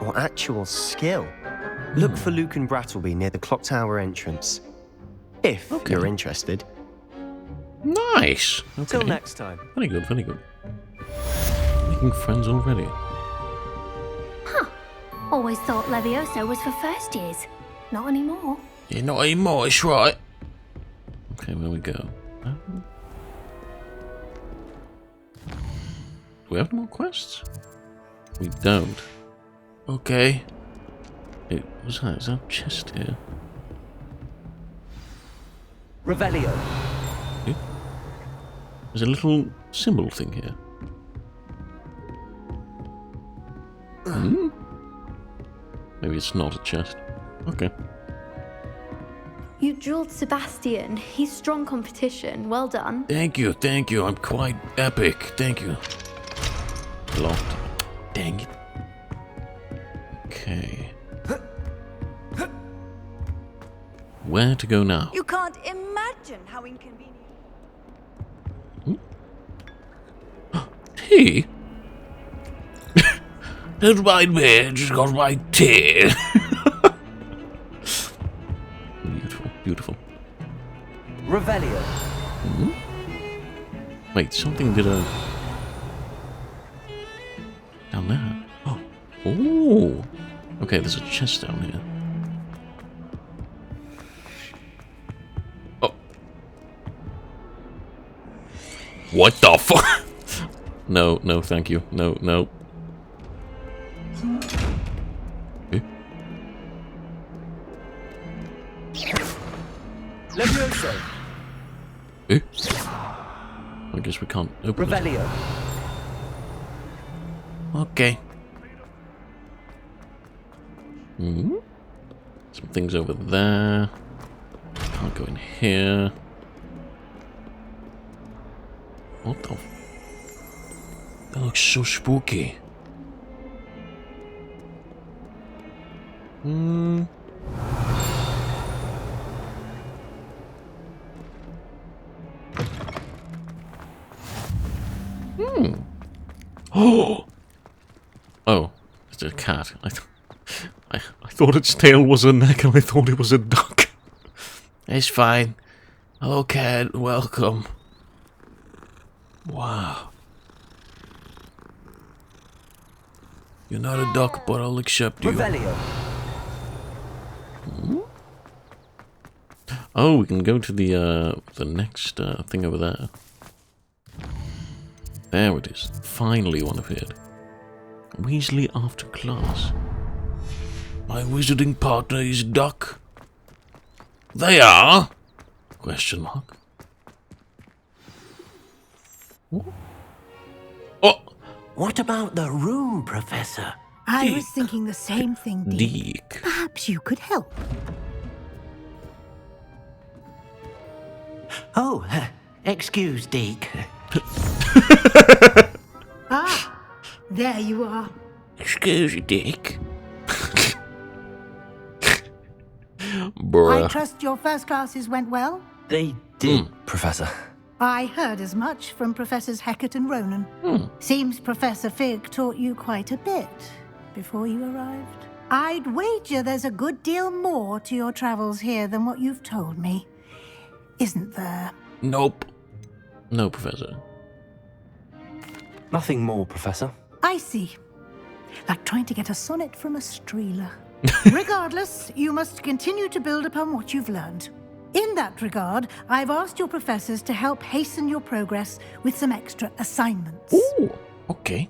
or actual skill. Look for Luke and Brattleby near the clock tower entrance. If you're interested. Nice. Okay. Till next time. Very good, very good. Making friends already. Huh. Always thought Levioso was for first years. Not anymore. Yeah, not anymore, it's right. Okay, where we go? Do we have any more quests? We don't. Okay. What's that? Is that a chest here? Revelio. Yeah. There's a little symbol thing here. Hmm? Maybe it's not a chest. Okay. You dueled Sebastian. He's strong competition. Well done. Thank you, thank you. I'm quite epic. Thank you. Locked. Dang it. Okay. Where to go now? You can't imagine how inconvenient. Tea? Don't mind me, I just got my tea. Beautiful, beautiful. Revelio. Wait, something did a... Down there. Oh. Ooh. Okay, there's a chest down here. Oh. What the fuck? No, no, thank you. No, no. Levioso. I guess we can't open Revelio. it. Okay. Some things over there. Can't go in here. What the? That looks so spooky. Oh, it's a cat. I thought its tail was a neck and I thought it was a duck. It's fine. Hello, cat. Welcome. Wow. You're not a duck, but I'll accept you. Revelio. Oh, we can go to the next thing over there. There it is. Finally one appeared. Weasley after class. My wizarding partner is Duck. They are? Question mark. Oh. What about the room, Professor? I was thinking the same thing, Deke. Perhaps you could help. Oh, excuse, Deke. Ah, there you are. Excuse you, Dick. I trust your first classes went well? They did, Professor. I heard as much from Professors Hecate and Ronan. Seems Professor Fig taught you quite a bit before you arrived. I'd wager there's a good deal more to your travels here than what you've told me. Isn't there? Nope. No, Professor. Nothing more, Professor. I see. Like trying to get a sonnet from a streeler. Regardless, you must continue to build upon what you've learned. In that regard, I've asked your professors to help hasten your progress with some extra assignments. Ooh, okay.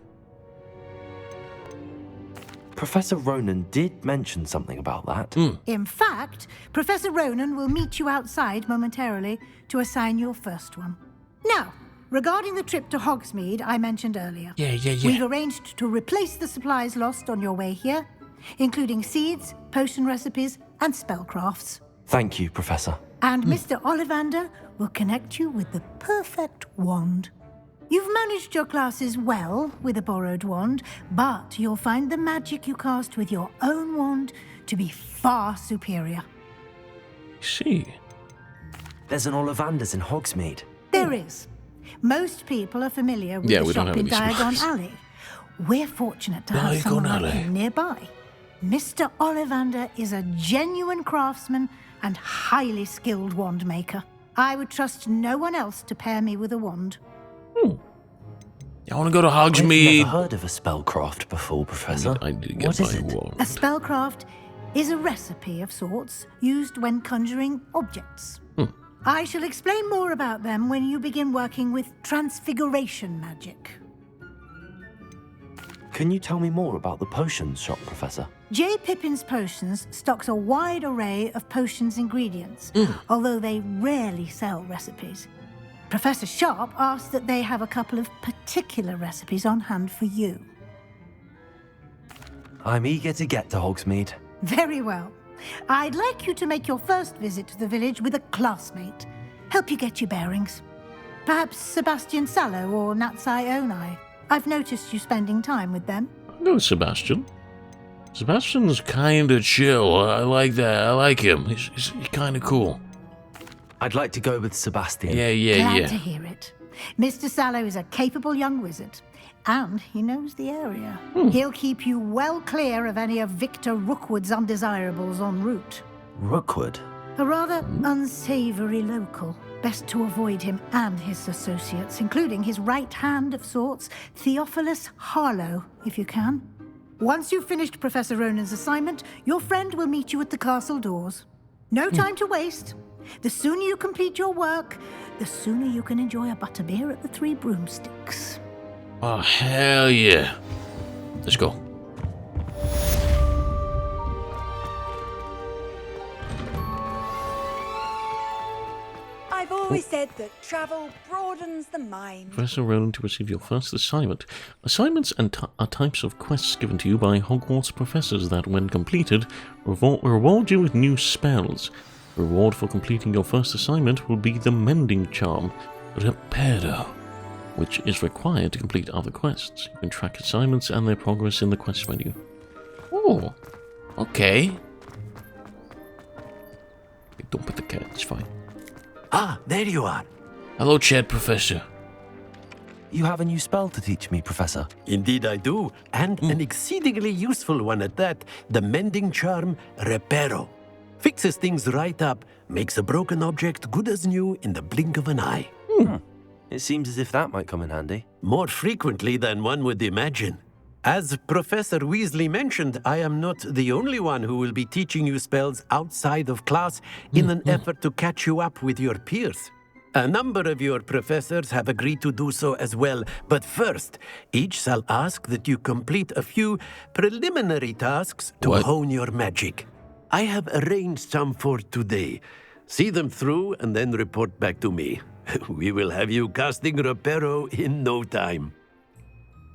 Professor Ronan did mention something about that. In fact, Professor Ronan will meet you outside momentarily to assign your first one. Now, regarding the trip to Hogsmeade I mentioned earlier. Yeah. We've arranged to replace the supplies lost on your way here, including seeds, potion recipes, and spellcrafts. Thank you, Professor. And Mr. Ollivander will connect you with the perfect wand. You've managed your classes well with a borrowed wand, but you'll find the magic you cast with your own wand to be far superior. See. There's an Ollivander's in Hogsmeade. There is. Most people are familiar with the shop in Diagon Alley. We're fortunate to have someone like him nearby. Mr. Ollivander is a genuine craftsman and highly skilled wand maker. I would trust no one else to pair me with a wand. I want to go to Hogsmeade. I've never heard of a spellcraft before, Professor. I did get what is it? wand. A spellcraft is a recipe of sorts used when conjuring objects. I shall explain more about them when you begin working with transfiguration magic. Can you tell me more about the potions shop, Professor? J. Pippin's Potions stocks a wide array of potions ingredients, although they rarely sell recipes. Professor Sharp asked that they have a couple of particular recipes on hand for you. I'm eager to get to Hogsmeade. Very well. I'd like you to make your first visit to the village with a classmate. Help you get your bearings. Perhaps Sebastian Sallow or Natsai Onai. I've noticed you spending time with them. I know Sebastian. Sebastian's kind of chill. I like that. I like him. He's kind of cool. I'd like to go with Sebastian. Yeah. Glad to hear it. Mr. Sallow is a capable young wizard, and he knows the area. He'll keep you well clear of any of Victor Rookwood's undesirables en route. Rookwood? A rather unsavory local. Best to avoid him and his associates, including his right hand of sorts, Theophilus Harlow, if you can. Once you've finished Professor Ronan's assignment, your friend will meet you at the castle doors. No time to waste. The sooner you complete your work, the sooner you can enjoy a butterbeer at the Three Broomsticks. Oh, hell yeah. Let's go. I've always said that travel broadens the mind. Professor Ronan to receive your first assignment. Assignments are types of quests given to you by Hogwarts professors that, when completed, reward you with new spells. The reward for completing your first assignment will be the Mending Charm, Reparo, which is required to complete other quests. You can track assignments and their progress in the quest menu. Oh, okay. Don't put the cat, it's fine. Ah, there you are. Hello, Chad, Professor. You have a new spell to teach me, Professor. Indeed I do, and an exceedingly useful one at that. The Mending Charm, Reparo. Fixes things right up, makes a broken object good as new in the blink of an eye. It seems as if that might come in handy. More frequently than one would imagine. As Professor Weasley mentioned, I am not the only one who will be teaching you spells outside of class in an effort to catch you up with your peers. A number of your professors have agreed to do so as well, but first, each shall ask that you complete a few preliminary tasks to hone your magic. I have arranged some for today. See them through and then report back to me. We will have you casting Reparo in no time.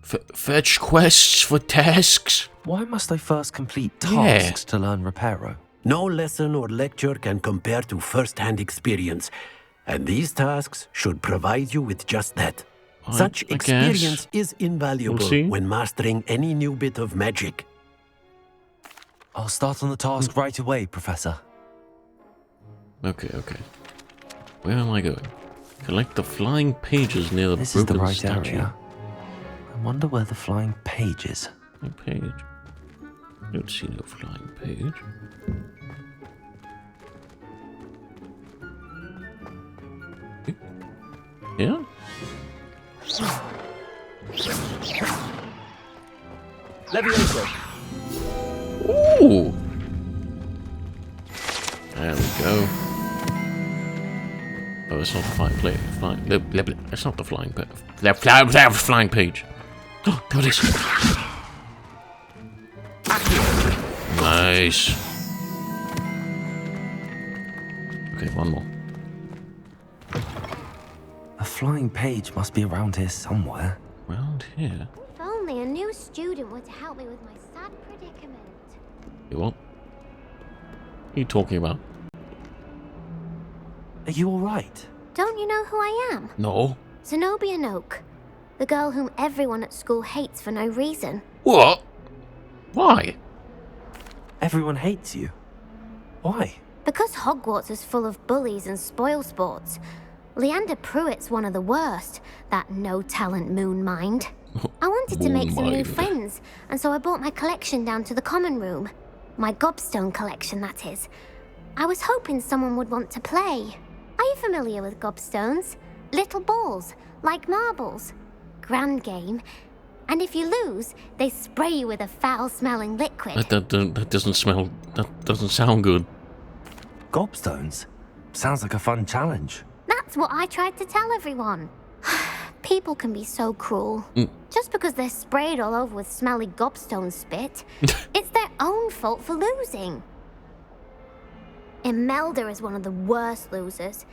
Fetch quests for tasks? Why must I first complete tasks to learn Reparo? No lesson or lecture can compare to first-hand experience, and these tasks should provide you with just that. Such experience is invaluable when mastering any new bit of magic. I'll start on the task right away, Professor. Okay. Where am I going? Collect the flying pages near the This is the broken right statue. area. I wonder where the flying page is. Flying page? I don't see no flying page. Yeah? Levioso. Ooh! There we go. Oh, that's not the flying plate. That's not the flying page. Flying page. Oh, there it is. Nice. Okay, one more. A flying page must be around here somewhere. Around here? If only a new student were to help me with my sad predicament. You what? What are you talking about? Are you alright? Don't you know who I am? No. Zenobia Noak. The girl whom everyone at school hates for no reason. What? Why? Everyone hates you. Why? Because Hogwarts is full of bullies and spoilsports. Leander Pruitt's one of the worst, that no-talent moon mind. I wanted to make some new friends, and so I brought my collection down to the common room. My gobstone collection, that is. I was hoping someone would want to play. Are you familiar with gobstones? Little balls, like marbles. Grand game. And if you lose, they spray you with a foul-smelling liquid. That doesn't smell... That doesn't sound good. Gobstones? Sounds like a fun challenge. That's what I tried to tell everyone. People can be so cruel. Just because they're sprayed all over with smelly gobstone spit, it's their own fault for losing. Imelda is one of the worst losers.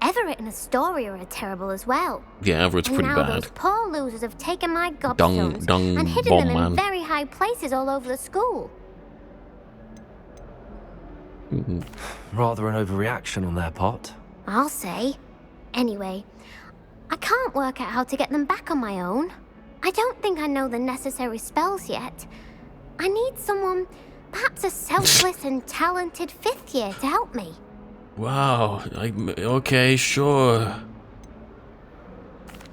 Everett and Astoria are terrible as well. Yeah, Everett's pretty and now bad. Those poor losers have taken my gobstones and hidden bomb them in man. very high places all over the school. Rather an overreaction on their part. I'll say. Anyway, I can't work out how to get them back on my own. I don't think I know the necessary spells yet. I need someone, perhaps a selfless and talented fifth year to help me. Wow. Okay, sure.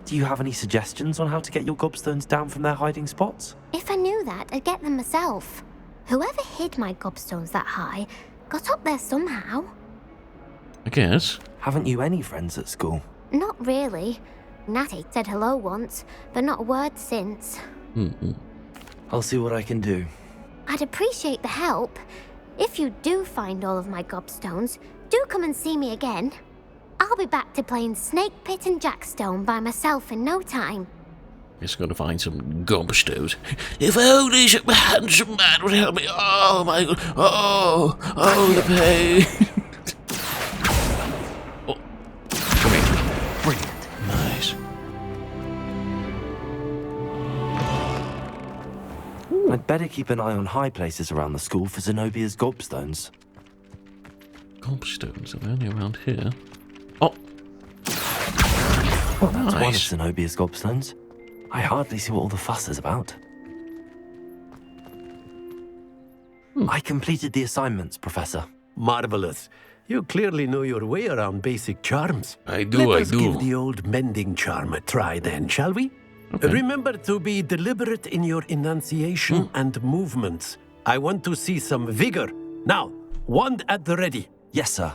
Do you have any suggestions on how to get your gobstones down from their hiding spots? If I knew that, I'd get them myself. Whoever hid my gobstones that high got up there somehow. I guess. Haven't you any friends at school? Not really. Natty said hello once, but not a word since. I'll see what I can do. I'd appreciate the help. If you do find all of my gobstones, do come and see me again. I'll be back to playing Snake Pit and Jackstone by myself in no time. Just gotta find some gobstones. If only some handsome man would help me. Oh my god. Oh, the pain. Oh. Come here. Brilliant. Nice. I'd better keep an eye on high places around the school for Zenobia's gobstones. Gobstones? Are they only around here? Oh. Well, that's one of Nice. Zenobia's gobstones. I hardly see what all the fuss is about. I completed the assignments, Professor. Marvelous. You clearly know your way around basic charms. I do. Let us give the old mending charm a try then, shall we? Okay. Remember to be deliberate in your enunciation and movements. I want to see some vigor. Now, wand at the ready. Yes, sir.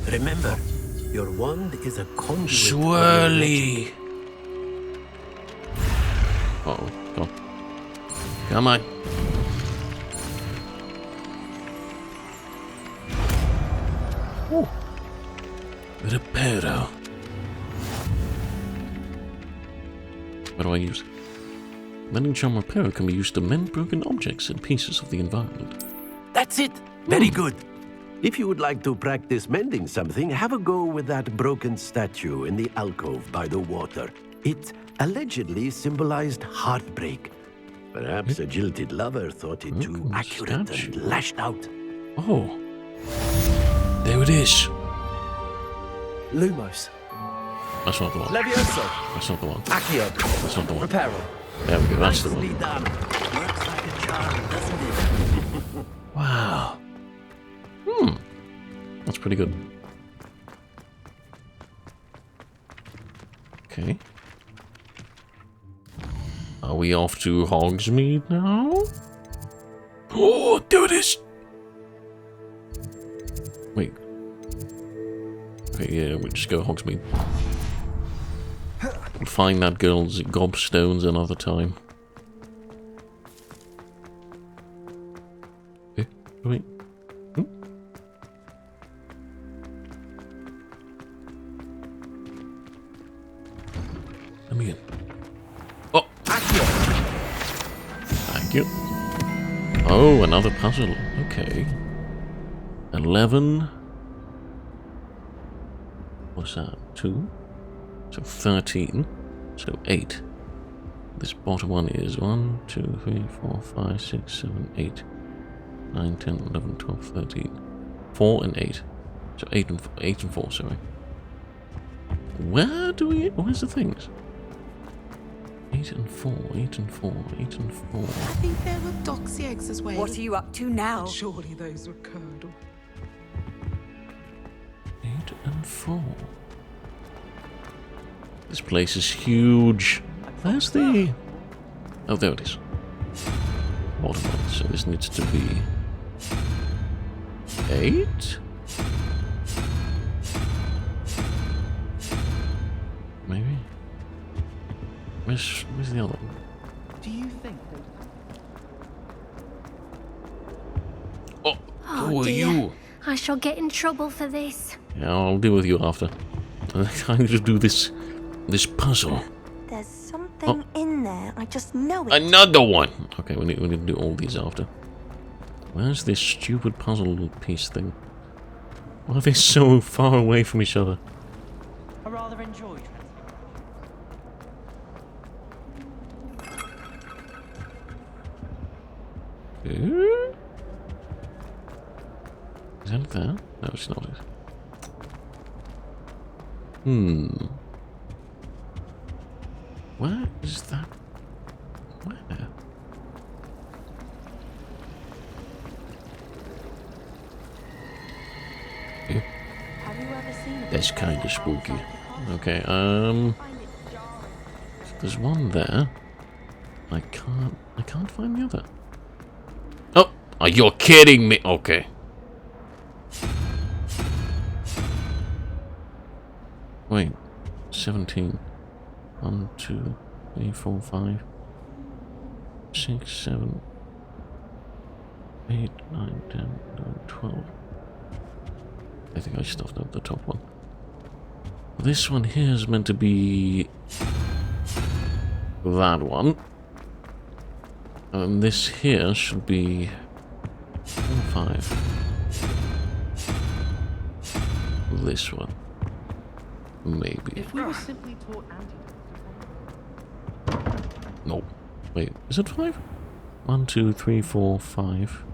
Remember, your wand is a conduit. Swirly. Uh-oh. Go. Come on. Ooh. Reparo. What do I use? Mending charm repair can be used to mend broken objects and pieces of the environment. That's it. Very good. If you would like to practice mending something, have a go with that broken statue in the alcove by the water. It allegedly symbolized heartbreak. Perhaps a jilted lover thought it too accurate and lashed out. Oh. There it is. Lumos. That's not the one. Levioso. That's not the one. Accio. That's not the one. Reparo. There we go. That's the Nicely one. done. Works like a charm, doesn't it? Wow. That's pretty good. Okay. Are we off to Hogsmeade now? Oh, there it is! Wait. Okay, yeah, we just go Hogsmeade. We'll find that girl's gobstones another time. Okay, wait. Let me in. Oh! Thank you. Oh, another puzzle. Okay. 11. What's that? 2. So 13. So 8. This bottom one is 1, 2, 3, 4, 5, 6, 7, 8, 9, 10, 11, 12, 13. 4 and 8. So 8 and 4, sorry. Where do we... Where's the things? 8 and 4, 8 and 4, 8 and 4. I think there were doxy eggs as well. What are you up to now? Surely those were curdled. 8 and 4. This place is huge. Where's the... Oh, there it is. Bottom one. So this needs to be... 8? Maybe? Where's the other one? Do you think Oh, Oh who are dear. you? I shall get in trouble for this. Yeah, I'll deal with you after. I need to do this puzzle. There's something in there. I just know it. Another one! Okay, we need to do all these after. Where's this stupid puzzle piece thing? Why are they so far away from each other? I rather enjoyed. Is that there? No, it's not it. Where is that? Where? Okay. That's kind of spooky. Okay, there's one there. I can't find the other. Oh, are you kidding me? Okay. Wait, 17. 1, 2, 3, 4, 5, 6, 7, 8, 9, 10, 11, 12. I think I stuffed up the top one. This one here is meant to be that one. And this here should be 4, 5. This one. Maybe. If we were simply taught Nope. Wait, is it 5? 1, 2, 3, 4, 5.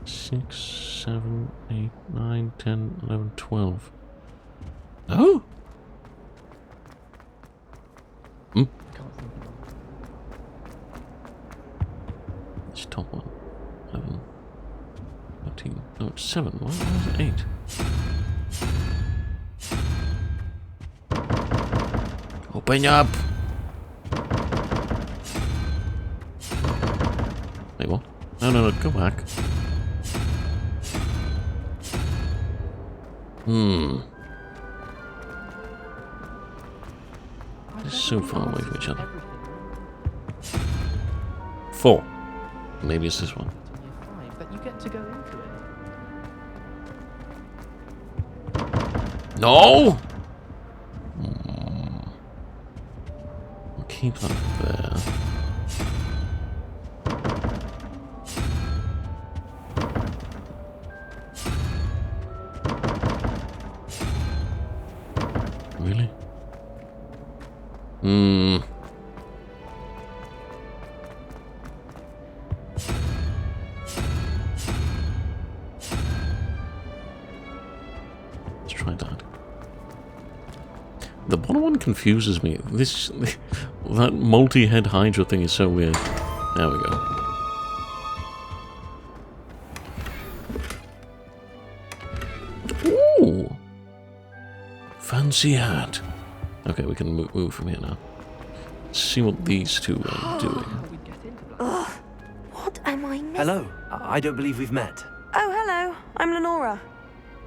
6, 7, 8, 9, 10, 11, 12. Oh? This top one. 11, 13. No, it's 7. Why is it 8? Open up! Wait, what? No, go back. They're so far away from each other. 4. Maybe it's this one. that you get to go into it. No! We'll keep that there. Really? Let's try that. The bottom one confuses me. That multi-head Hydra thing is so weird. There we go. Ooh! Fancy hat. Okay, we can move from here now. Let's see what these two are doing. Ugh, what am I missing? Hello. I don't believe we've met. Oh, hello. I'm Lenora.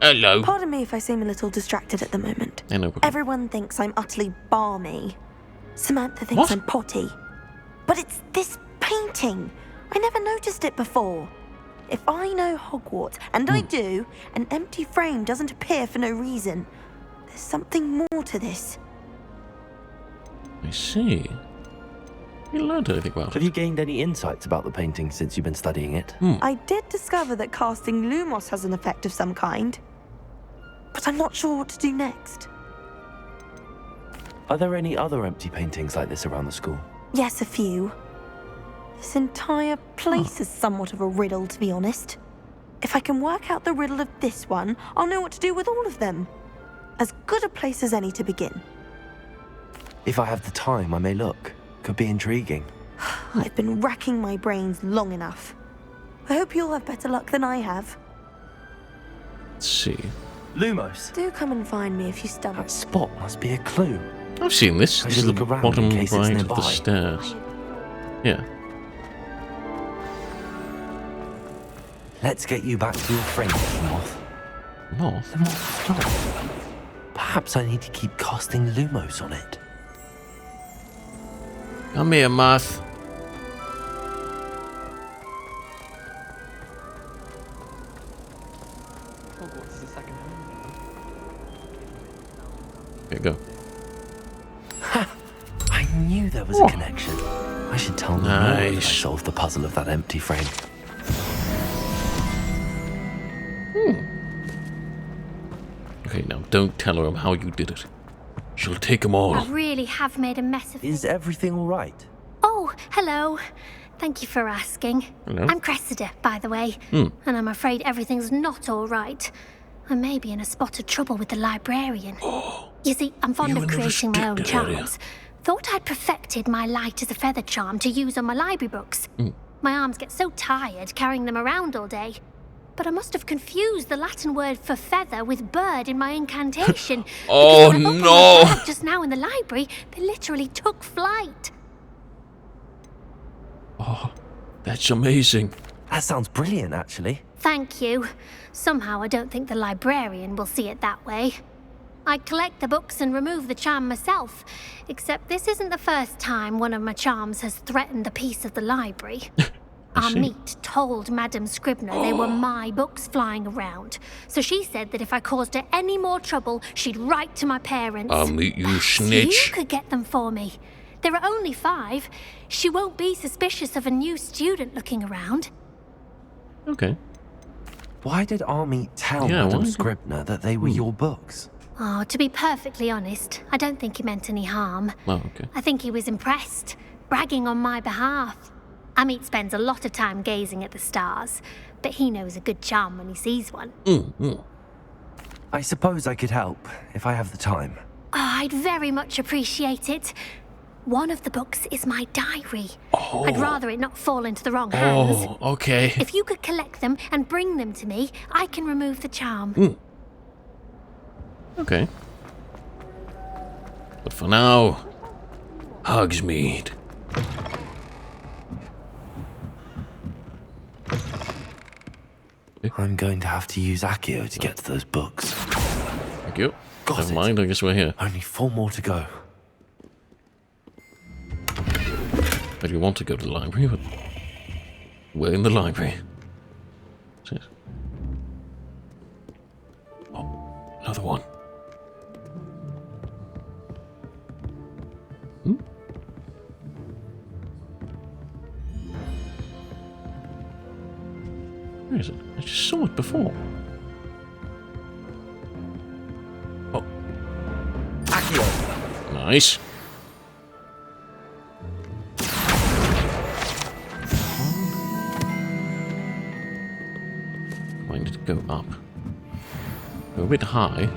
Hello. Pardon me if I seem a little distracted at the moment. Yeah, no problem. Everyone thinks I'm utterly balmy. Samantha thinks I'm potty. But it's this painting. I never noticed it before. If I know Hogwarts, and I do, an empty frame doesn't appear for no reason. There's something more to this. I see. You learned anything about it? Have you gained any insights about the painting since you've been studying it? I did discover that casting Lumos has an effect of some kind. But I'm not sure what to do next. Are there any other empty paintings like this around the school? Yes, a few. This entire place is somewhat of a riddle, to be honest. If I can work out the riddle of this one, I'll know what to do with all of them. As good a place as any to begin. If I have the time, I may look. Could be intriguing. I've been racking my brains long enough. I hope you'll have better luck than I have. Let's see. Lumos. Do come and find me if you stumble. That spot must be a clue. I've seen this. I This should is the look around bottom in case it's right of the nearby. stairs. Yeah. Let's get you back to your friend, Moth. Moth? The moth's gone. Perhaps I need to keep casting Lumos on it. Come here, Moth. Hogwarts is a second home. Here you go. I knew there was a connection. I should tell them more that I Nice. solved the puzzle of that empty frame. Okay, now don't tell her how you did it. She'll take them all. I really have made a mess of Is everything all right? Oh, hello. Thank you for asking. Hello. I'm Cressida, by the way. And I'm afraid everything's not all right. I may be in a spot of trouble with the librarian. You see, I'm fond you of in a creating my own restricted area. charms. Thought I'd perfected my light as a feather charm to use on my library books. My arms get so tired carrying them around all day. But I must have confused the Latin word for feather with bird in my incantation. Oh, Because when I opened no. my bag just now in the library, they literally took flight. Oh, that's amazing. That sounds brilliant, actually. Thank you. Somehow I don't think the librarian will see it that way. I collect the books and remove the charm myself, except this isn't the first time one of my charms has threatened the peace of the library. Amit told Madame Scribner they were my books flying around, so she said that if I caused her any more trouble, she'd write to my parents. Amit, you Perhaps snitch. You could get them for me. There are only 5. She won't be suspicious of a new student looking around. Okay. Why did Army tell Yeah, Madame why? Scribner that they were your books? Oh, to be perfectly honest, I don't think he meant any harm. Oh, okay. I think he was impressed, bragging on my behalf. Amit spends a lot of time gazing at the stars, but he knows a good charm when he sees one. I suppose I could help, if I have the time. Oh, I'd very much appreciate it. One of the books is my diary. I'd rather it not fall into the wrong hands. Oh, okay. If you could collect them and bring them to me, I can remove the charm. Okay. But for now, Hogsmeade. I'm going to have to use Accio to get to those books. Thank you. Got Never it. mind, I guess we're here. Only 4 more to go. But you want to go to the library, but we're in the library. What's this? Oh, another one. Where is it? I just saw it before. Oh. Accio! Nice. I need to go up. Go a bit high.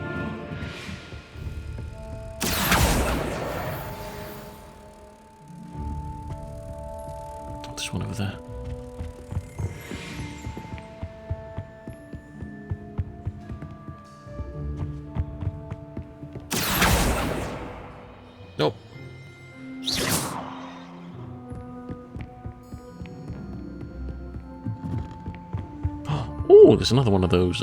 Oh, there's one over there. Nope. Oh, there's another one of those,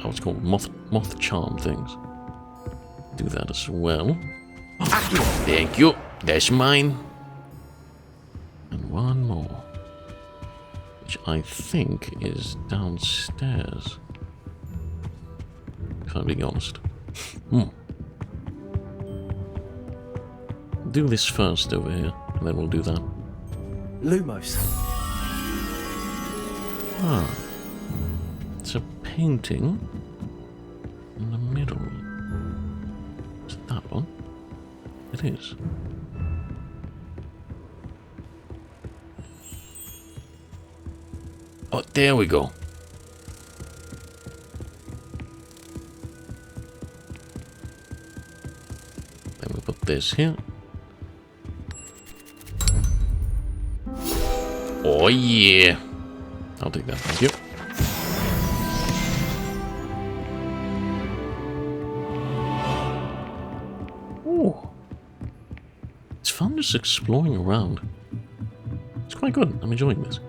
what's it called? Moth charm things. Do that as well. Thank you. That's mine. And one more. Which I think is downstairs. If I'm being honest. Do this first over here, and then we'll do that. Lumos. Ah. It's a painting in the middle. Is it that one? It is. Oh, there we go. Then we put this here. Oh yeah. I'll take that, thank you. Oh. It's fun just exploring around. It's quite good. I'm enjoying this.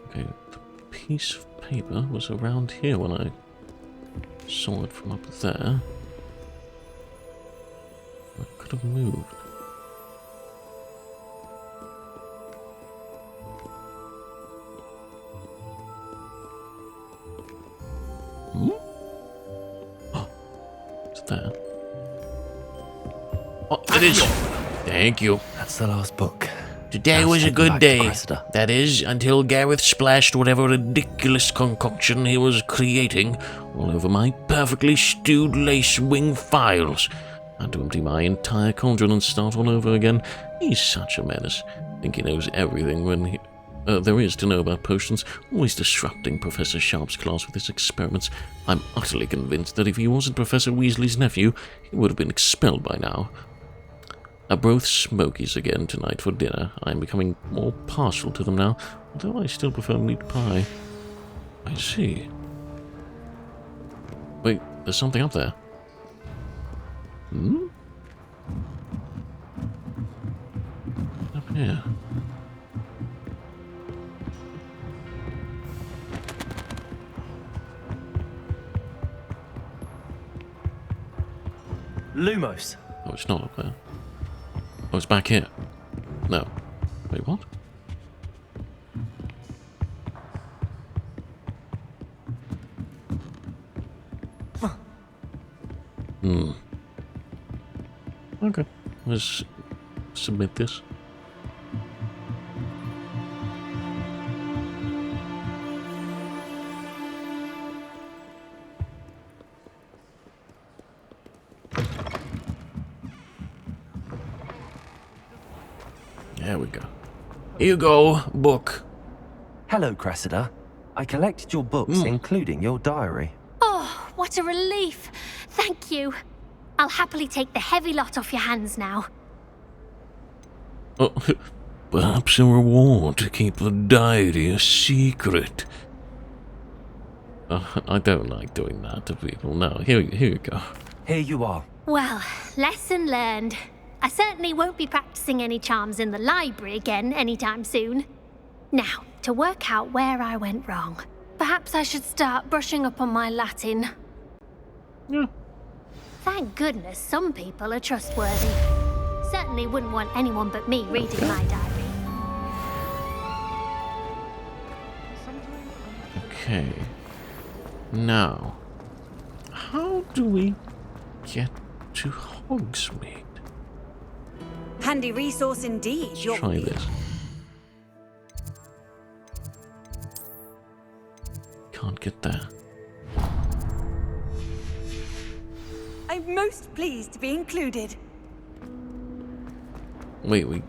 Okay, the piece of paper was around here when I saw it from up there. I could have moved. There. Oh, it is. Thank you. That's the last book. Today was a good day. That is, until Gareth splashed whatever ridiculous concoction he was creating all over my perfectly stewed lace wing files. I had to empty my entire cauldron and start all over again. He's such a menace. I think he knows everything when there is to know about potions, always disrupting Professor Sharp's class with his experiments. I'm utterly convinced that if he wasn't Professor Weasley's nephew, he would have been expelled by now. I broth smokies again tonight for dinner. I'm becoming more partial to them now, although I still prefer meat pie. I see. Wait, there's something up there. Hmm? Up here. Lumos. Oh, it's not up there. Oh, it's back here. No. Wait, what? Okay. Let's submit this. There we go. Here you go, book. Hello, Cressida. I collected your books, including your diary. Oh, what a relief. Thank you. I'll happily take the heavy lot off your hands now. Oh, perhaps a reward to keep the diary a secret. I don't like doing that to people. No, here you go. Here you are. Well, lesson learned. I certainly won't be practicing any charms in the library again anytime soon. Now, to work out where I went wrong. Perhaps I should start brushing up on my Latin. Yeah. Thank goodness some people are trustworthy. Certainly wouldn't want anyone but me reading my diary. Okay. Now, how do we get to Hogsmeade? Handy resource indeed. Let's try this. Can't get there. I'm most pleased to be included. Wait, we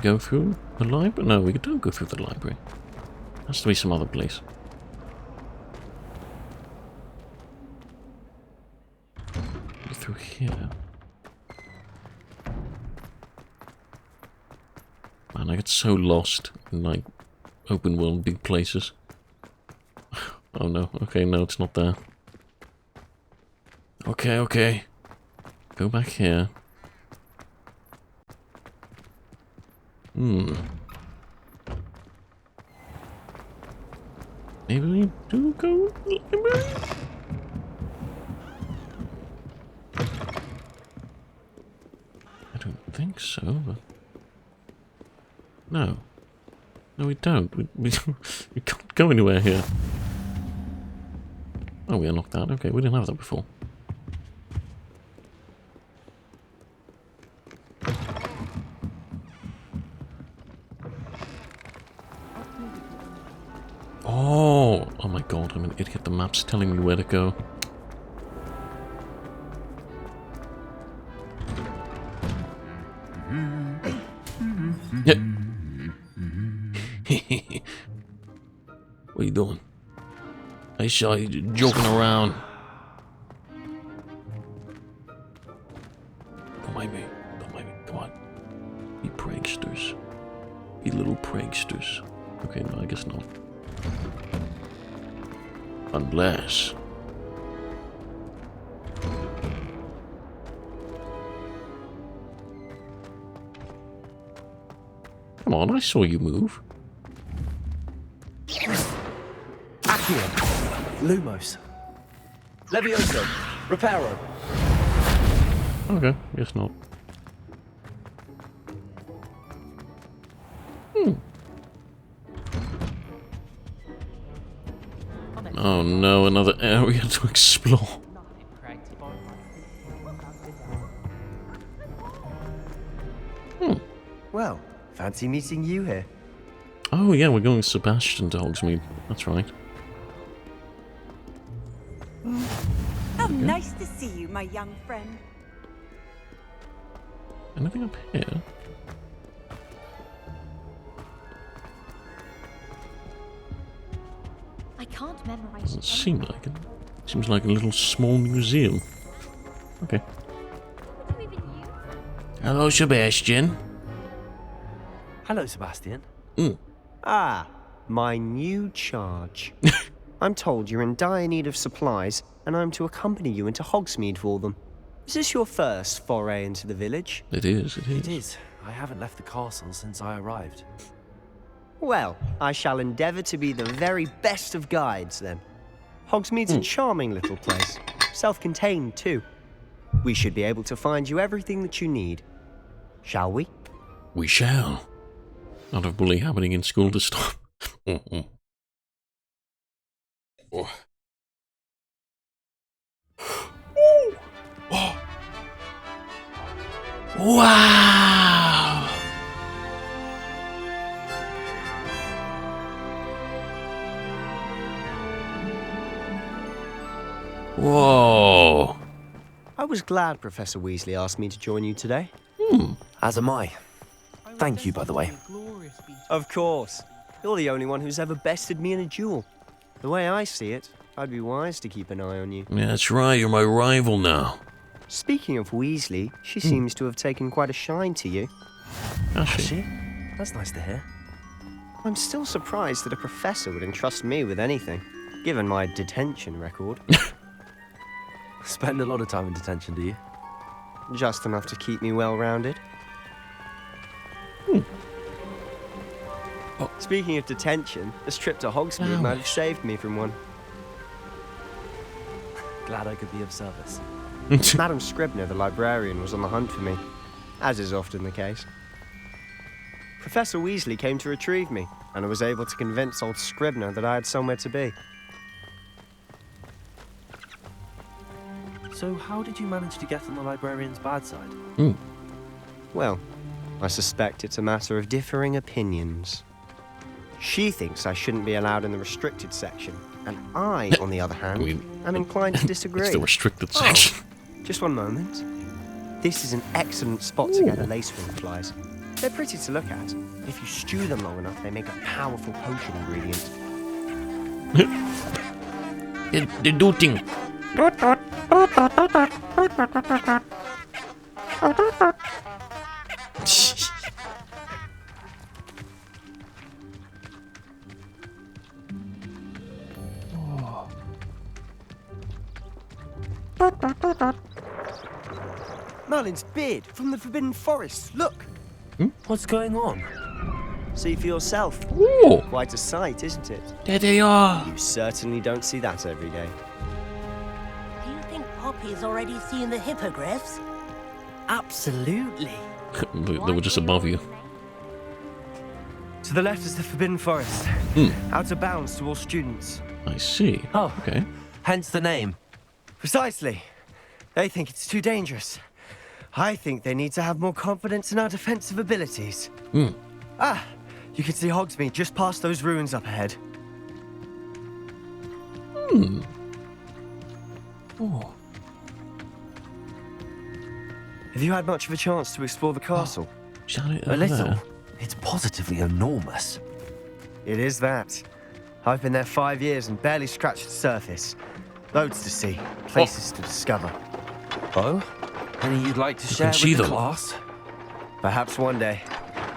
go through the library? No, we don't go through the library. Has to be some other place. Go through here. Man, I get so lost in, like, open world big places. Oh no, okay, no, it's not there. Okay, okay. Go back here. Maybe we do go to the library? I don't think so, but... No. No, we don't. We can't go anywhere here. Oh, we unlocked that. Okay, we didn't have that before. Oh my god, I'm an idiot. The map's telling me where to go. Yep. What are you doing? I saw you joking around. Don't mind me. Don't mind me. Come on. Be pranksters. Be little pranksters. Okay, no, I guess not. Unless... Come on, I saw you move. Accio. Lumos. Levioso. Reparo. Okay, guess not. Oh no, another area to explore. Well, fancy meeting you here. Oh yeah, we're going with Sebastian to Hogsmeade. That's right. How nice to see you, my young friend. Anything up here? I can't memorize. Doesn't seem like it. Seems like a little small museum. Okay. Hello, Sebastian. Hello, Sebastian. Ah, my new charge. I'm told you're in dire need of supplies, and I'm to accompany you into Hogsmeade for them. Is this your first foray into the village? It is, it is. It is. I haven't left the castle since I arrived. Well, I shall endeavour to be the very best of guides, then. Hogsmeade's a charming little place. Self-contained, too. We should be able to find you everything that you need. Shall we? We shall. Not of bully happening in school to stop. Oh. Wow! Whoa! I was glad Professor Weasley asked me to join you today. As am I. Thank you, by the way. Of course. You're the only one who's ever bested me in a duel. The way I see it, I'd be wise to keep an eye on you. Yeah, that's right, you're my rival now. Speaking of Weasley, she seems to have taken quite a shine to you. Has she? That's nice to hear. I'm still surprised that a professor would entrust me with anything, given my detention record. Spend a lot of time in detention, do you? Just enough to keep me well-rounded. Speaking of detention, this trip to Hogsmeade might have saved me from one. Glad I could be of service. Madam Scribner, the librarian, was on the hunt for me, as is often the case. Professor Weasley came to retrieve me, and I was able to convince old Scribner that I had somewhere to be. So how did you manage to get on the librarian's bad side? Well, I suspect it's a matter of differing opinions. She thinks I shouldn't be allowed in the restricted section, and I, on the other hand, am inclined to disagree. It's the restricted section. Just one moment. This is an excellent spot to get a lacewing flies. They're pretty to look at. If you stew them long enough, they make a powerful potion ingredient. They do thing. Merlin's beard from the Forbidden Forest. Look. What's going on? See for yourself. Ooh. Quite a sight, isn't it? There they are. You certainly don't see that every day. Do you think Poppy's already seen the hippogriffs? Absolutely. They were just above you. To the left is the Forbidden Forest. Out of bounds to all students. I see. Oh, okay. Hence the name. Precisely. They think it's too dangerous. I think they need to have more confidence in our defensive abilities. Ah, you can see Hogsmeade just past those ruins up ahead. Oh. Have you had much of a chance to explore the castle? A little. It's positively enormous. It is that. I've been there 5 years and barely scratched the surface. Loads to see, places to discover. Oh? Any you'd like to share with the class? Perhaps one day.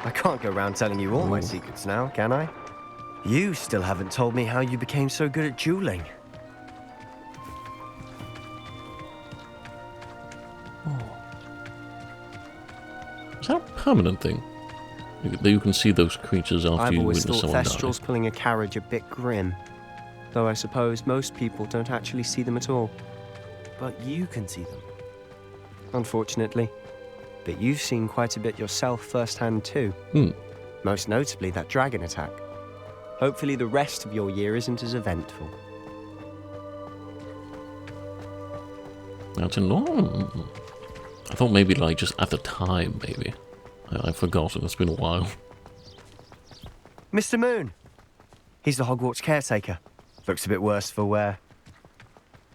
I can't go around telling you all my secrets now, can I? You still haven't told me how you became so good at dueling. Is that a permanent thing? You can see those creatures after I've you always witness thought someone die. Thestrals pulling a carriage a bit grim. Though I suppose most people don't actually see them at all. But you can see them. Unfortunately. But you've seen quite a bit yourself firsthand too. Most notably that dragon attack. Hopefully the rest of your year isn't as eventful. That's enormous. I thought maybe like just at the time, maybe. I've forgotten, it's been a while. Mr. Moon! He's the Hogwarts caretaker. Looks a bit worse for wear.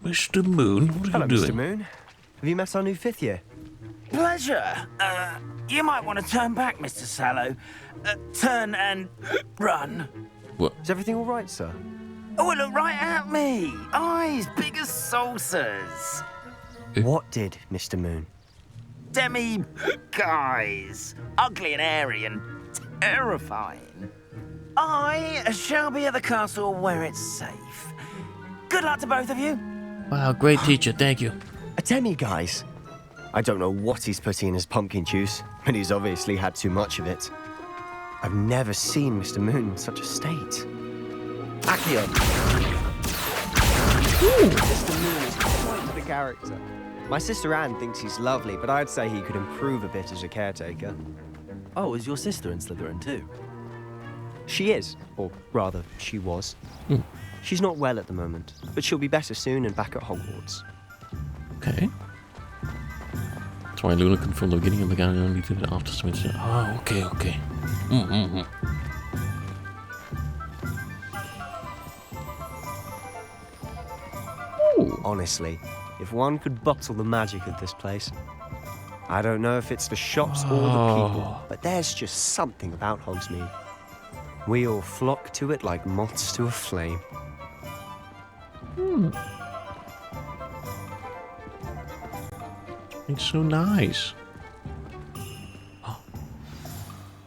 Mr. Moon, what are Hello, you doing? Mr. Moon. Have you met our new 5th year? Pleasure. You might want to turn back, Mr. Sallow. Turn and run. What? Is everything all right, sir? Oh, look right at me. Eyes big as saucers. What did, Mr. Moon? Guys. Ugly and airy and terrifying. I shall be at the castle where it's safe. Good luck to both of you. Wow, great teacher, thank you. A demi-guise? I don't know what he's putting in his pumpkin juice, but he's obviously had too much of it. I've never seen Mr. Moon in such a state. Accio! Mr. Moon is quite the character. My sister Anne thinks he's lovely, but I'd say he could improve a bit as a caretaker. Oh, is your sister in Slytherin too? She is, or rather, she was. She's not well at the moment, but she'll be better soon and back at Hogwarts. Okay. That's why Luna can from the beginning of the game only did it after something. Oh, okay, okay. Honestly, if one could bottle the magic of this place. I don't know if it's the shops or the people, but there's just something about Hogsmeade. We all flock to it like moths to a flame. It's so nice.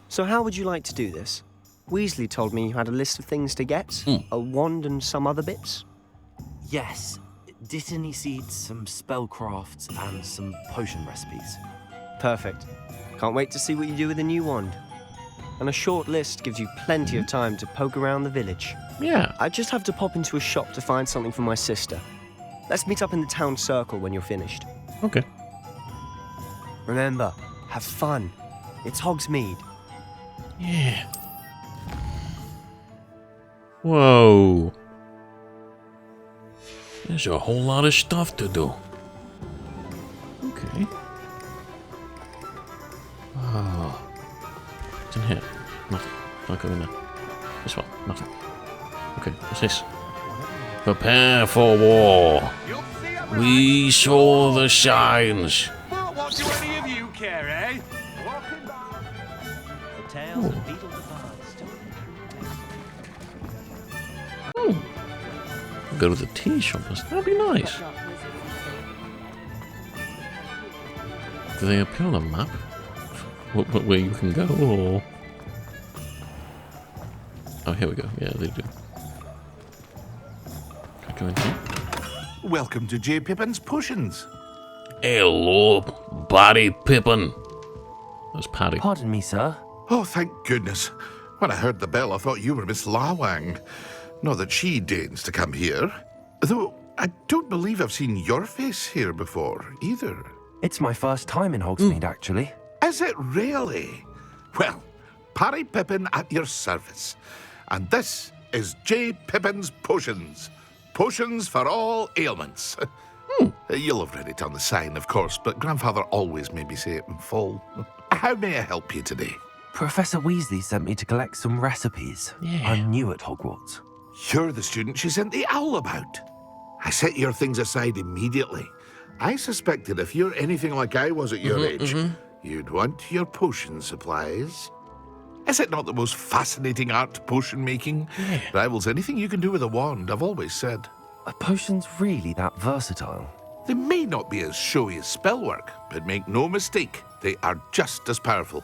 So how would you like to do this? Weasley told me you had a list of things to get, a wand and some other bits. Yes. Dittany seeds, some spellcrafts, and some potion recipes. Perfect. Can't wait to see what you do with the new wand. And a short list gives you plenty of time to poke around the village. Yeah. I just have to pop into a shop to find something for my sister. Let's meet up in the town circle when you're finished. Okay. Remember, have fun. It's Hogsmeade. Yeah. Whoa. There's a whole lot of stuff to do. Okay. Oh. What's in here? Nothing. Not going there. This one. Nothing. Okay, what's this? Prepare for war. We saw the signs. Well, what do any of you care, eh? The tales of Beetle the Bard. Go to the tea shop. That'd be nice. Do they appear on the map? Where you can go, or... Oh, here we go. Yeah, they do. Can I go in here? welcome to J. Pippin's Potions. Hello, Barry Pippin. That's Paddy. Pardon me, sir. Oh, thank goodness. When I heard the bell, I thought you were Miss Lawang. Not that she deigns to come here. Though I don't believe I've seen your face here before, either. It's my first time in Hogsmeade, actually. Is it really? Well, Parry Pippin at your service. And this is J. Pippin's Potions. Potions for all ailments. You'll have read it on the sign, of course, but Grandfather always made me say it in full. How may I help you today? Professor Weasley sent me to collect some recipes. I'm new at Hogwarts. You're the student she sent the owl about. I set your things aside immediately. I suspected if you're anything like I was at your age, you'd want your potion supplies. Is it not the most fascinating art, potion making? Rivals anything you can do with a wand, I've always said. Are potions really that versatile? They may not be as showy as spellwork, but make no mistake, they are just as powerful.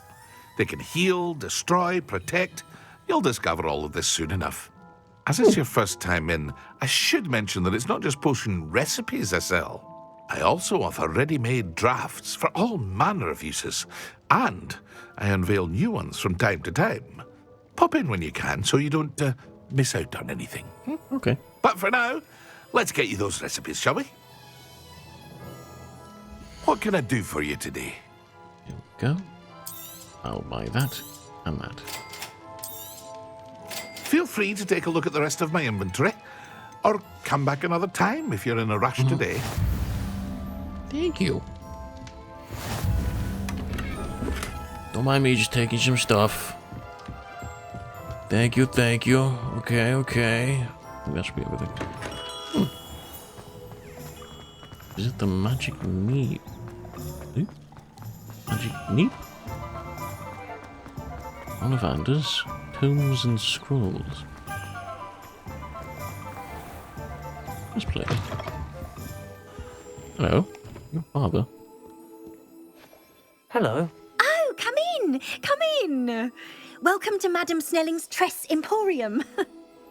They can heal, destroy, protect. You'll discover all of this soon enough. As it's your first time in, I should mention that it's not just potion recipes I sell. I also offer ready-made drafts for all manner of uses, and I unveil new ones from time to time. Pop in when you can so you don't miss out on anything. Okay. But for now, let's get you those recipes, shall we? What can I do for you today? Here we go. I'll buy that and that. Feel free to take a look at the rest of my inventory, or come back another time if you're in a rush today. Thank you. Don't mind me just taking some stuff. Thank you, thank you. Okay, okay. I think that should be everything. Is it the magic meat? Magic meat? Ollivanders, tomes and scrolls. Let's play. Hello, your father. Hello. Oh, come in, come in. Welcome to Madame Snelling's Tress Emporium.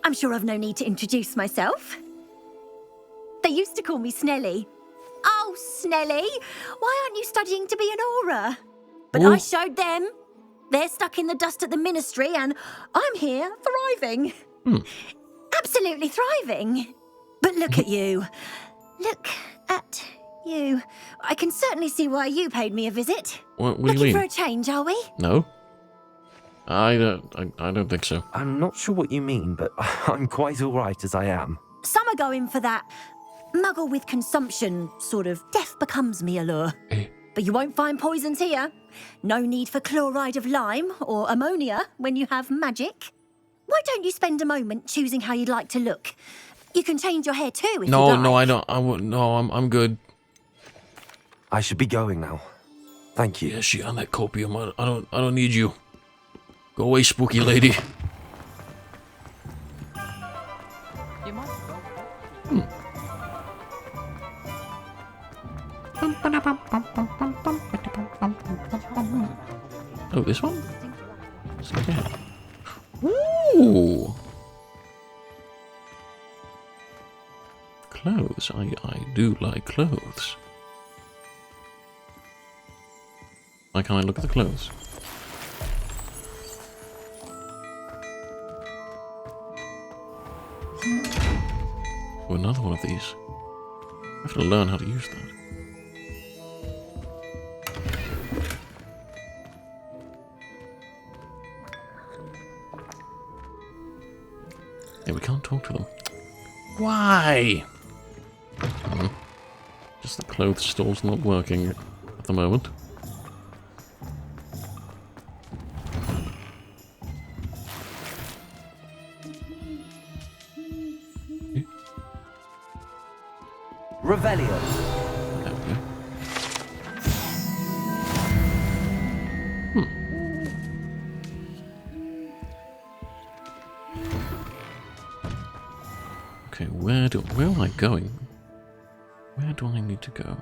I'm sure I've no need to introduce myself. They used to call me Snelly. Oh, Snelly, why aren't you studying to be an aura? But I showed them. They're stuck in the dust at the ministry, and I'm here thriving. Absolutely thriving. But look at you. Look at you. I can certainly see why you paid me a visit. What do you mean? Looking for a change, are we? No. I don't think so. I'm not sure what you mean, but I'm quite all right as I am. Some are going for that muggle with consumption, sort of death becomes me allure. But you won't find poisons here. No need for chloride of lime or ammonia when you have magic. Why don't you spend a moment choosing how you'd like to look? You can change your hair too if you'd like. No, I don't. I wouldn't. No, I'm good. I should be going now. Thank you. Yeah, shit on that copium. I don't need you. Go away, spooky lady. You might Oh, this one? Okay. Ooh! Clothes. I do like clothes. Why can't I look at the clothes? Oh, another one of these. I have to learn how to use that. Yeah, we can't talk to them. Why? Just the clothes store's not working at the moment. Revelio. There we go. Okay, where am I going? Where do I need to go?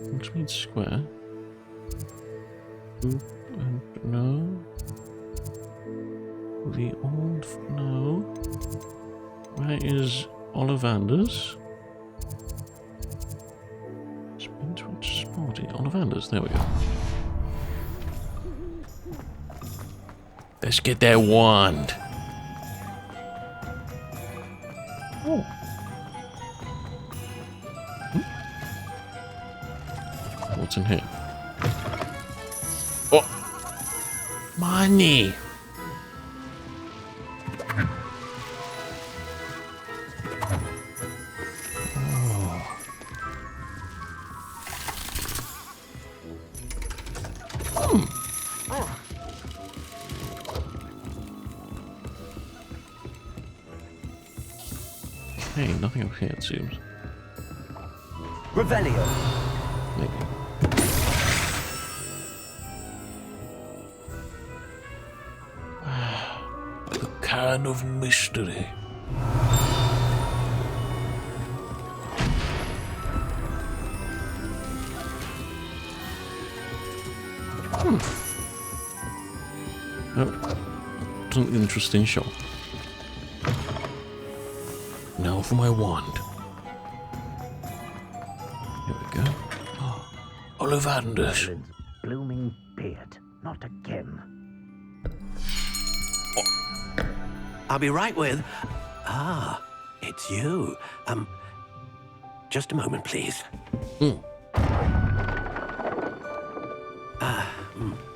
Hogsmeade Square. No. the old... No. Where is Ollivander's? Sporty. Ollivander's, there we go. Let's get that wand. Oh. What's in here? Oh! Money! Hey, nothing up here, it seems. Revelio. Maybe. The can of mystery. Oh, it's an interesting shot. Now for my wand. Here we go. Oh, Ollivander's. Blooming beard. Not again. I'll be right with... Ah, it's you. Just a moment, please.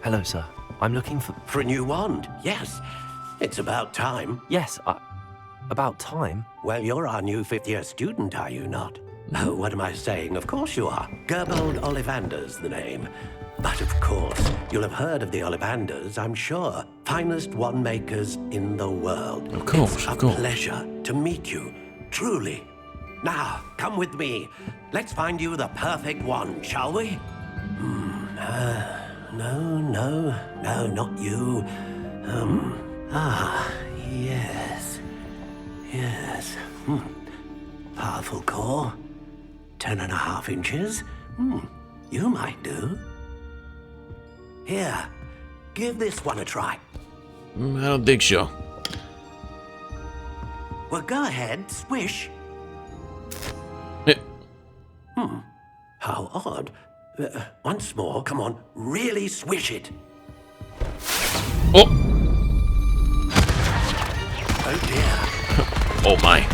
Hello, sir. I'm looking for... For a new wand, yes. It's about time. Yes, about time? Well, you're our new fifth-year student, are you not? Oh, what am I saying? Of course you are. Gerbold Ollivander's the name. But of course, you'll have heard of the Ollivanders, I'm sure. Finest wand makers in the world. Of course, it's a pleasure to meet you, truly. Now, come with me. Let's find you the perfect wand, shall we? No, not you. Yes. Powerful core. 10.5 inches. You might do. Here, give this one a try. I don't think so. Well, go ahead, swish. How odd. Once more, come on, really swish it. Oh! Oh dear. Oh my.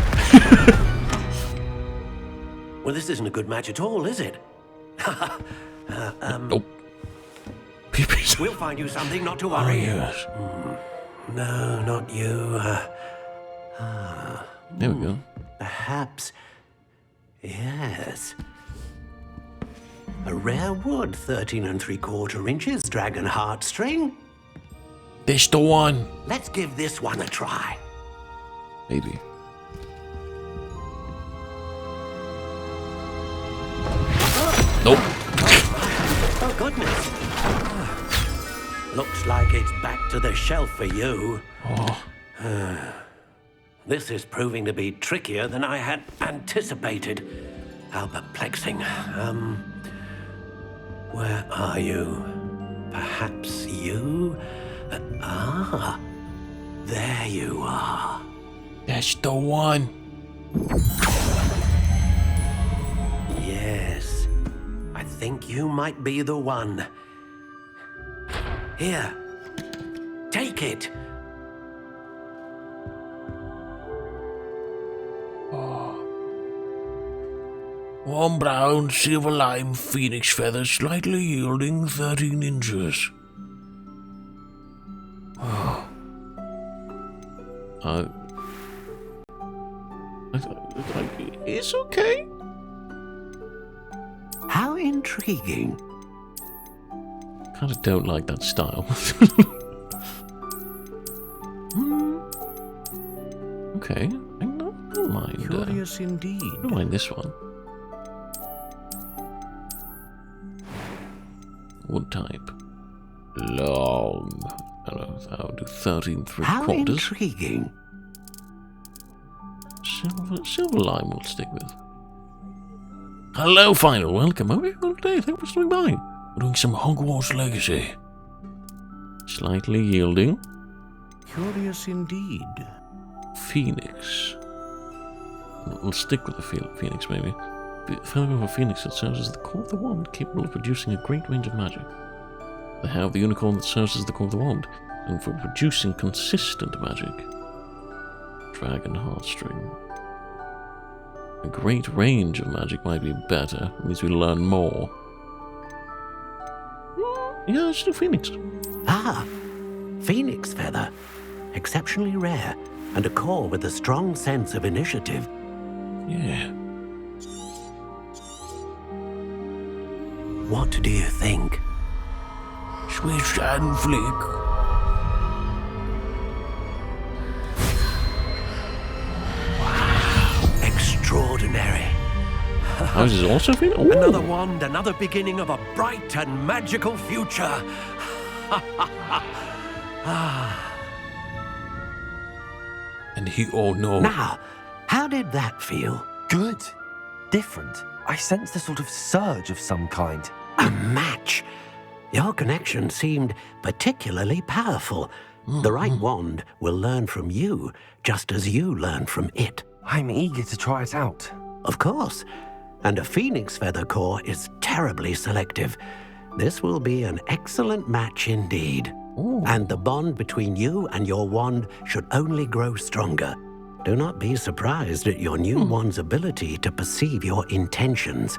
Well, this isn't a good match at all, is it? Nope. We'll find you something, not to worry. Oh, yes. No, not you. There we go. Perhaps. Yes. A rare wood, 13 3/4 inches, dragon heartstring. This the one. Let's give this one a try. Maybe. Nope. Oh, goodness. Looks like it's back to the shelf for you. This is proving to be trickier than I had anticipated. How perplexing. Where are you? Perhaps you? There you are. That's the one. Yes. I think you might be the one. Here. Take it. Warm brown, silver lime, phoenix feather, slightly yielding, 13 inches. It's okay. How intriguing. Kind of don't like that style. Okay, I don't mind. Curious indeed. I don't mind this one. Wood type. Long. I'll do 13 3/4. How intriguing. Silver lime we'll stick with. Hello, Final. Welcome. How are you all day? Thanks for stopping by. We're doing some Hogwarts Legacy. Slightly yielding. Curious indeed. Phoenix. Let's stick with the Phoenix, maybe. The feather of a phoenix that serves as the core of the wand, capable of producing a great range of magic. The hair of the unicorn that serves as the core of the wand, and for producing consistent magic. Dragon heartstring. A great range of magic might be better. It means we learn more. Yeah, let's do Phoenix. Ah, Phoenix feather. Exceptionally rare, and a core with a strong sense of initiative. Yeah. What do you think? Swish and flick. Extraordinary. Oh, this is also Phoenix? Ooh. Another wand, another beginning of a bright and magical future. And oh no. Now, how did that feel? Good. Different. I sensed a sort of surge of some kind. A match. Your connection seemed particularly powerful. The right wand will learn from you, just as you learn from it. I'm eager to try it out. Of course. And a phoenix feather core is terribly selective. This will be an excellent match indeed. Ooh. And the bond between you and your wand should only grow stronger. Do not be surprised at your new wand's ability to perceive your intentions,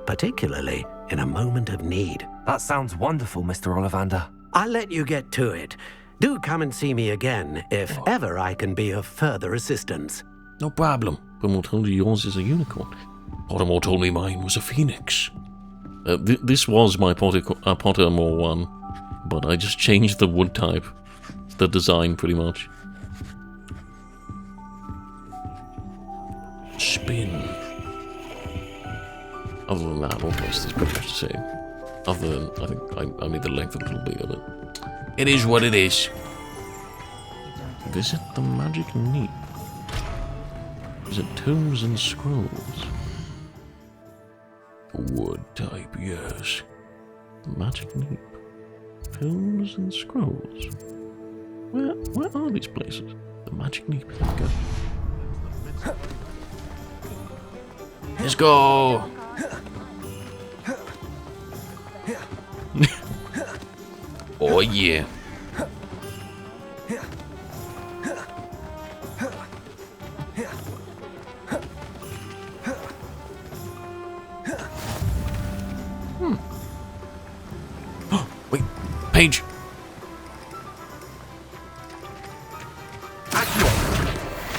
particularly in a moment of need. That sounds wonderful, Mr. Ollivander. I'll let you get to it. Do come and see me again if ever I can be of further assistance. No problem. Pottermore told you yours is a unicorn. Pottermore told me mine was a phoenix. This was my Pottermore one, but I just changed the wood type, the design pretty much. Spin. Other than that, all the rest is pretty much the same. Other than, I think I made the length a little bigger, but it is what it is. Visit the Magic Neep. Visit Tomes and Scrolls. Wood type, yes. Magic Neep. Tomes and Scrolls. Where are these places? The Magic Neep, there we go. Let's go! Oh yeah. Wait, Paige.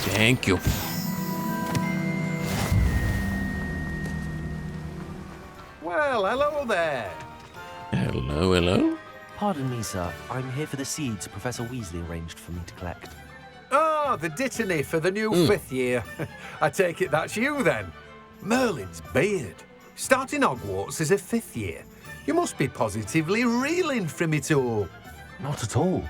Thank you. Well, hello there. Hello, hello. Pardon me, sir. I'm here for the seeds Professor Weasley arranged for me to collect. Oh, the dittany for the new 5th year. I take it that's you then. Merlin's beard. Starting Hogwarts as a 5th year. You must be positively reeling from it all. Not at all.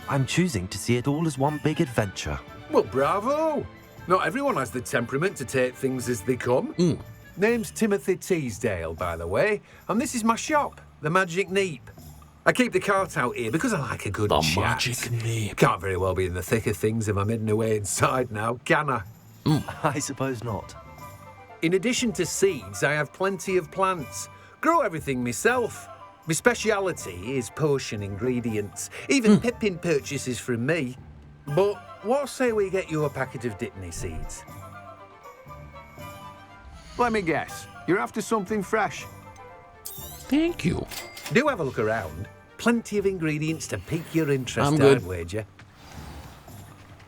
I'm choosing to see it all as one big adventure. Well, bravo. Not everyone has the temperament to take things as they come. Name's Timothy Teasdale, by the way, and this is my shop, the Magic Neep. I keep the cart out here because I like a good chat. The Magic Neep. Can't very well be in the thick of things if I'm hidden away inside now, can I? I suppose not. In addition to seeds, I have plenty of plants. Grow everything myself. My speciality is potion ingredients. Even Pippin purchases from me. But what say we get you a packet of Dittany seeds? Let me guess. You're after something fresh. Thank you. Do have a look around. Plenty of ingredients to pique your interest, I'm good. I'd wager.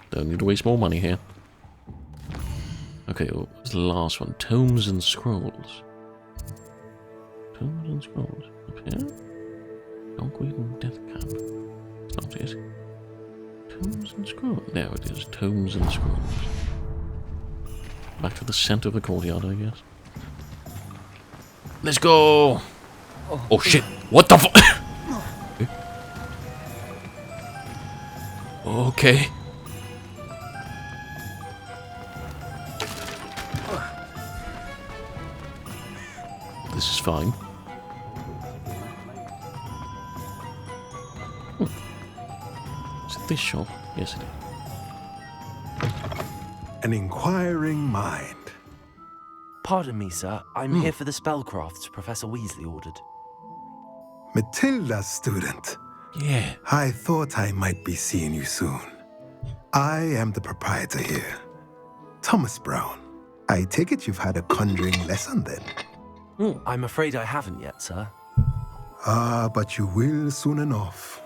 Don't need to waste more money here. Okay, what's the last one? Tomes and Scrolls. Tomes and Scrolls. Up here? Dogweed and Death Camp. It's not it. Tomes and Scrolls. There it is. Tomes and Scrolls. Back to the centre of the courtyard, I guess. Let's go! Oh shit! What the fuck? Okay. This is fine. Is it this shop? Yes, it is. An inquiring mind. Pardon me, sir. I'm here for the spellcrafts Professor Weasley ordered. Matilda's student. Yeah. I thought I might be seeing you soon. I am the proprietor here, Thomas Brown. I take it you've had a conjuring lesson then? I'm afraid I haven't yet, sir. Ah, but you will soon enough.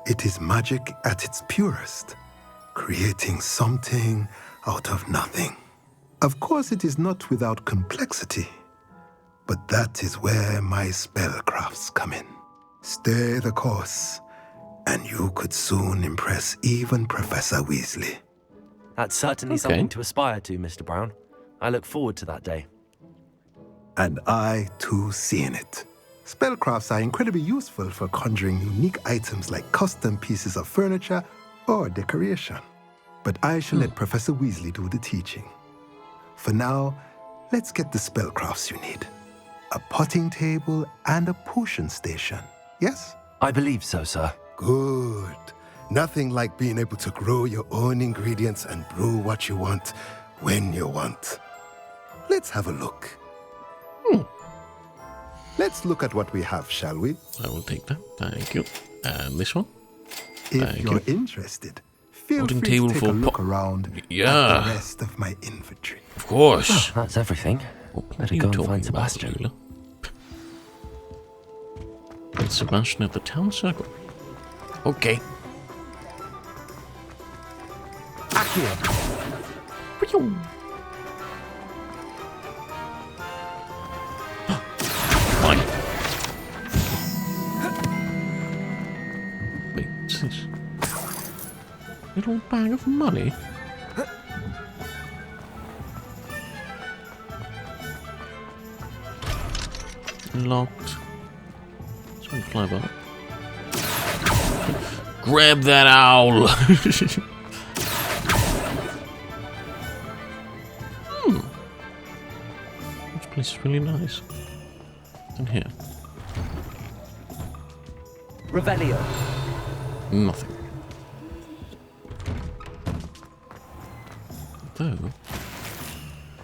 It is magic at its purest, creating something out of nothing. Of course, it is not without complexity, but that is where my spellcrafts come in. Stay the course, and you could soon impress even Professor Weasley. That's certainly something to aspire to, Mr. Brown. I look forward to that day. And I, too, see in it. Spellcrafts are incredibly useful for conjuring unique items like custom pieces of furniture or decoration. But I shall let Professor Weasley do the teaching. For now, let's get the spellcrafts you need. A potting table and a potion station, yes? I believe so, sir. Good. Nothing like being able to grow your own ingredients and brew what you want when you want. Let's have a look. Let's look at what we have, shall we? I will take that. Thank you. And this one? If you're interested, feel free to take a look around at the rest of my inventory. Of course. Oh, that's everything. Better go and find Sebastian. And Sebastian at the town circle. Okay. Fine. Wait, what's this? Little bag of money? Locked. Someone fly by. Grab that owl! This place is really nice. And here. Revelio. Nothing. Though.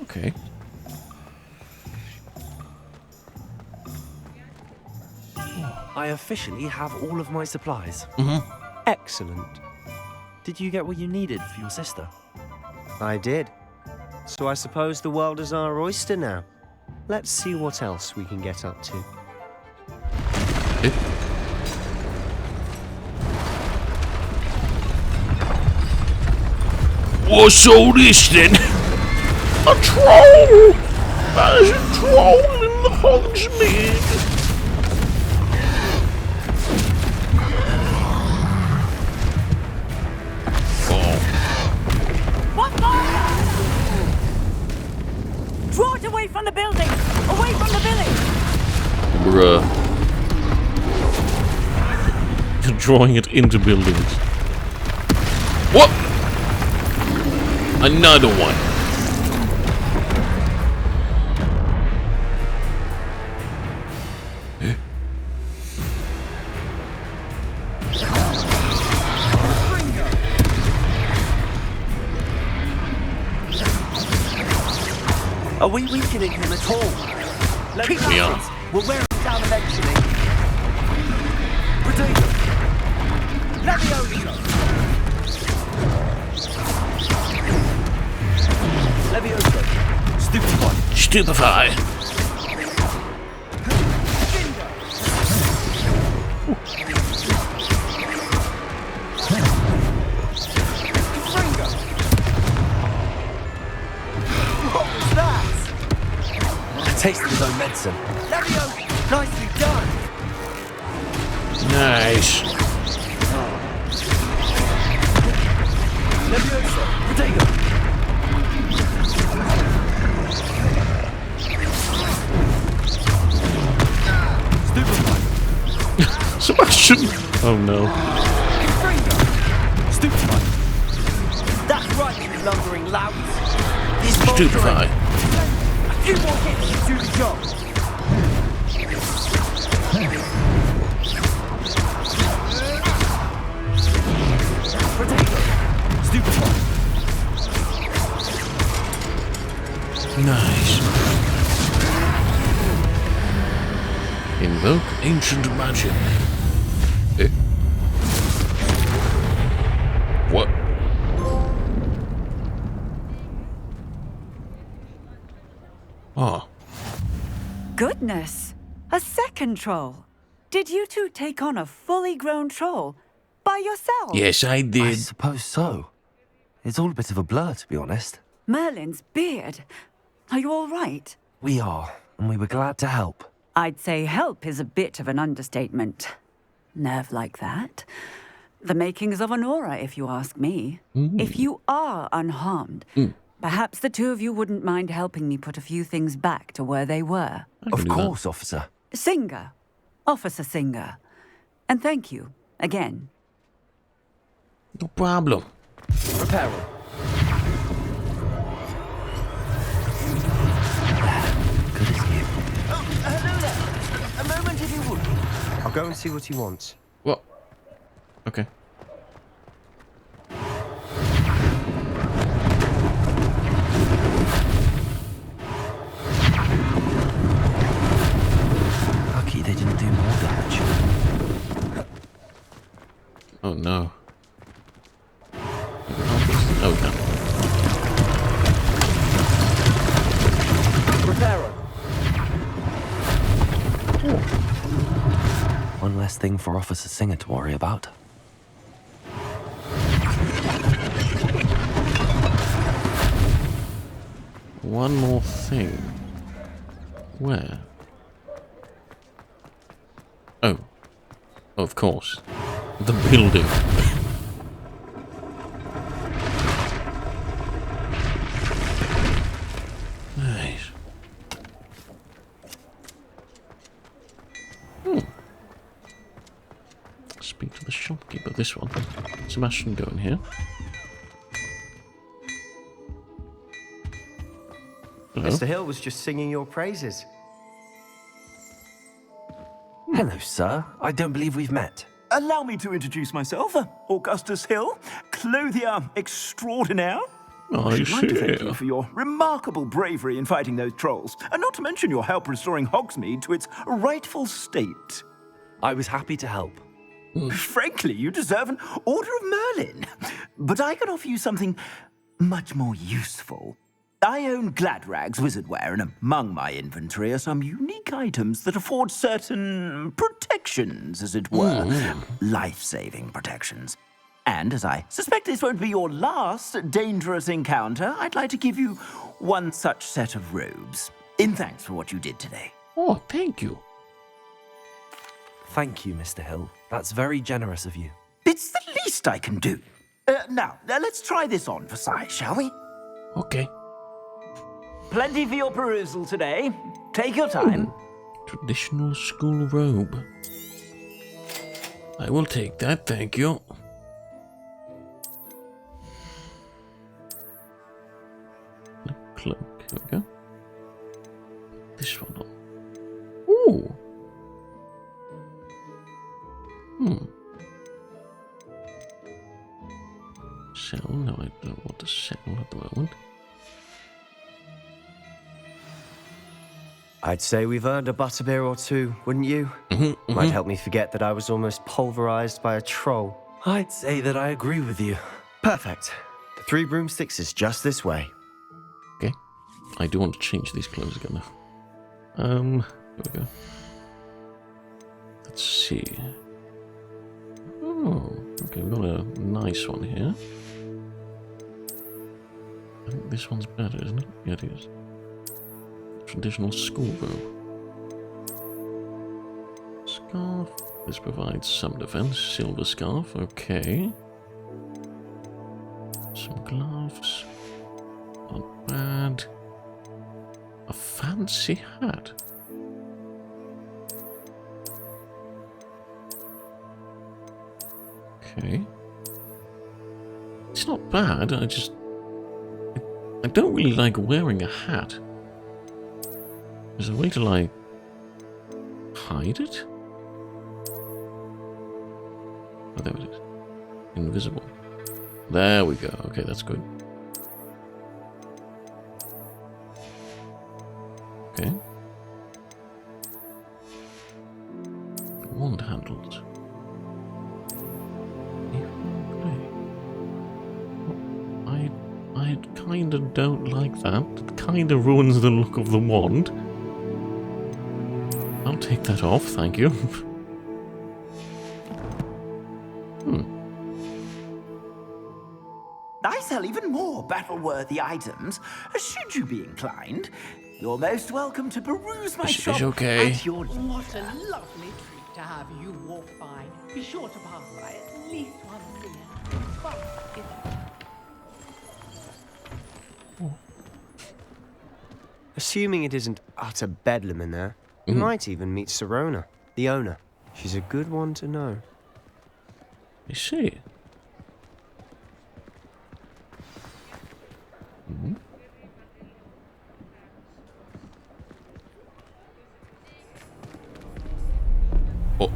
Okay. I officially have all of my supplies. Excellent. Did you get what you needed for your sister? I did. So I suppose the world is our oyster now. Let's see what else we can get up to. What's all this then? A troll! There's a troll in the Hogsmeade! Draw it away from the building! Away from the village! Bruh. You're drawing it into buildings. What? Another one. Are we weakening him at all? Keep me on. We'll wear him down eventually. Potato! Leviosa! Leviosa! Stupefy! Stupefy! Taste of his own medicine. Leviosa! Nicely done! Nice. Leviosa! Potato! Stupefy! Sebastian! Oh no. Stupefy! That's right, you lumbering lout! Stupefy! A few more hits to do the job! Nice. Invoke ancient magic. Eh? What? Oh. Goodness! A second troll. Did you two take on a fully grown troll by yourself? Yes, I did. I suppose so. It's all a bit of a blur, to be honest. Merlin's beard. Are you all right? We are, and we were glad to help. I'd say help is a bit of an understatement. Nerve like that. The makings of an aura, if you ask me. If you are unharmed, perhaps the two of you wouldn't mind helping me put a few things back to where they were. Of course, officer. Singer. Officer Singer. And thank you, again. No problem. Reparo. Good as new. Oh, hello there. A moment if you would. I'll go and see what he wants. What? Okay. Lucky they didn't do more damage. Oh no. Oh no. Reparo. One less thing for Officer Singer to worry about. One more thing. Where? Oh. Of course. The building. Nice. Speak to the shopkeeper. This one. Sebastian, go in here. Hello? Mr. Hill was just singing your praises. Hello, sir. I don't believe we've met. Allow me to introduce myself, Augustus Hill, clothier extraordinaire. I should like to thank you for your remarkable bravery in fighting those trolls, and not to mention your help restoring Hogsmeade to its rightful state. I was happy to help. Frankly, you deserve an Order of Merlin. But I can offer you something much more useful. I own Gladrag's wizardware, and among my inventory are some unique items that afford certain protections, as it were. Life-saving protections. And as I suspect this won't be your last dangerous encounter, I'd like to give you one such set of robes, in thanks for what you did today. Oh, thank you. Thank you, Mr. Hill. That's very generous of you. It's the least I can do. Now, let's try this on for size, shall we? Okay. Plenty for your perusal today. Take your time. Traditional school robe. I will take that, thank you. The cloak, here we go. This one on. Ooh. Sell? No, I don't want to sell at the moment. I'd say we've earned a butterbeer or two, wouldn't you? Might help me forget that I was almost pulverized by a troll. I'd say that I agree with you. Perfect. The 3 broomsticks is just this way. Okay. I do want to change these clothes again now. There we go. Let's see. Oh, okay, we've got a nice one here. I think this one's better, isn't it? Yeah, it is. Traditional school robe. Scarf. This provides some defense. Silver scarf. Okay. Some gloves. Not bad. A fancy hat. Okay. It's not bad. I don't really like wearing a hat. Is there a way to, like, hide it? Oh, there it is. Invisible. There we go. Okay, that's good. Okay. Wand handles. I kinda don't like that. It kinda ruins the look of the wand. I'll take that off, thank you. I sell even more battle-worthy items. Should you be inclined, you're most welcome to peruse my shop okay. at your leisure. What a lovely treat to have you walk by. Be sure to pass by at least once a year. But if Assuming it isn't utter bedlam in there, you might even meet Sirona, the owner. She's a good one to know. Is she? Oh.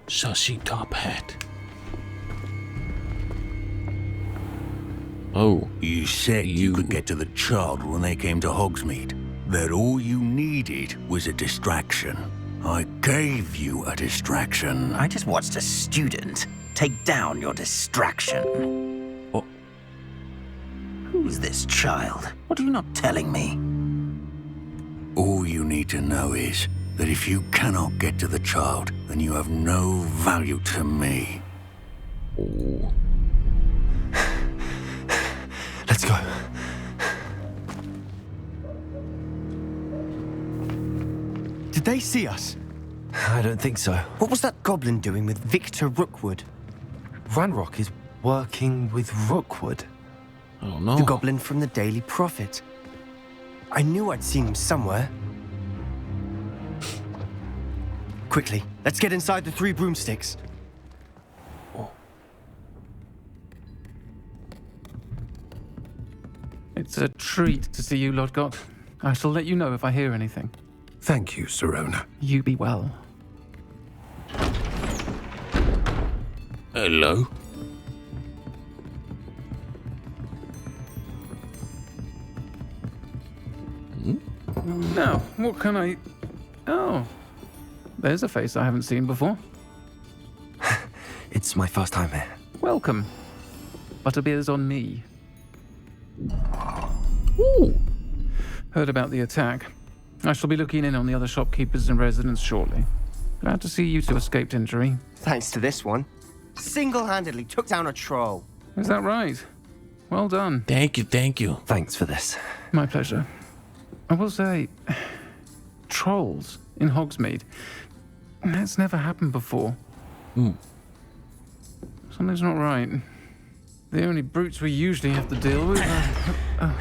Sussy top hat. Oh. You said you could get to the child when they came to Hogsmeade. That all you needed was a distraction. I gave you a distraction. I just watched a student take down your distraction. Oh. Who's this child? What are you not telling me? All you need to know is that if you cannot get to the child, then you have no value to me. Oh. Let's go. Did they see us? I don't think so. What was that goblin doing with Victor Rookwood? Ranrock is working with Rookwood. Oh no. The goblin from the Daily Prophet. I knew I'd seen him somewhere. Quickly, let's get inside the 3 broomsticks. It's a treat to see you, Lodgott. I shall let you know if I hear anything. Thank you, Sirona. You be well. Hello. Now, what can I... Oh, there's a face I haven't seen before. It's my first time here. Welcome. Butterbeer's on me. Ooh. Heard about the attack. I shall be looking in on the other shopkeepers and residents shortly. Glad to see you two escaped injury. Thanks to this one. Single-handedly took down a troll. Is that right? Well done. Thank you, thank you. Thanks for this. My pleasure. I will say, trolls in Hogsmeade. That's never happened before. Something's not right. The only brutes we usually have to deal with are...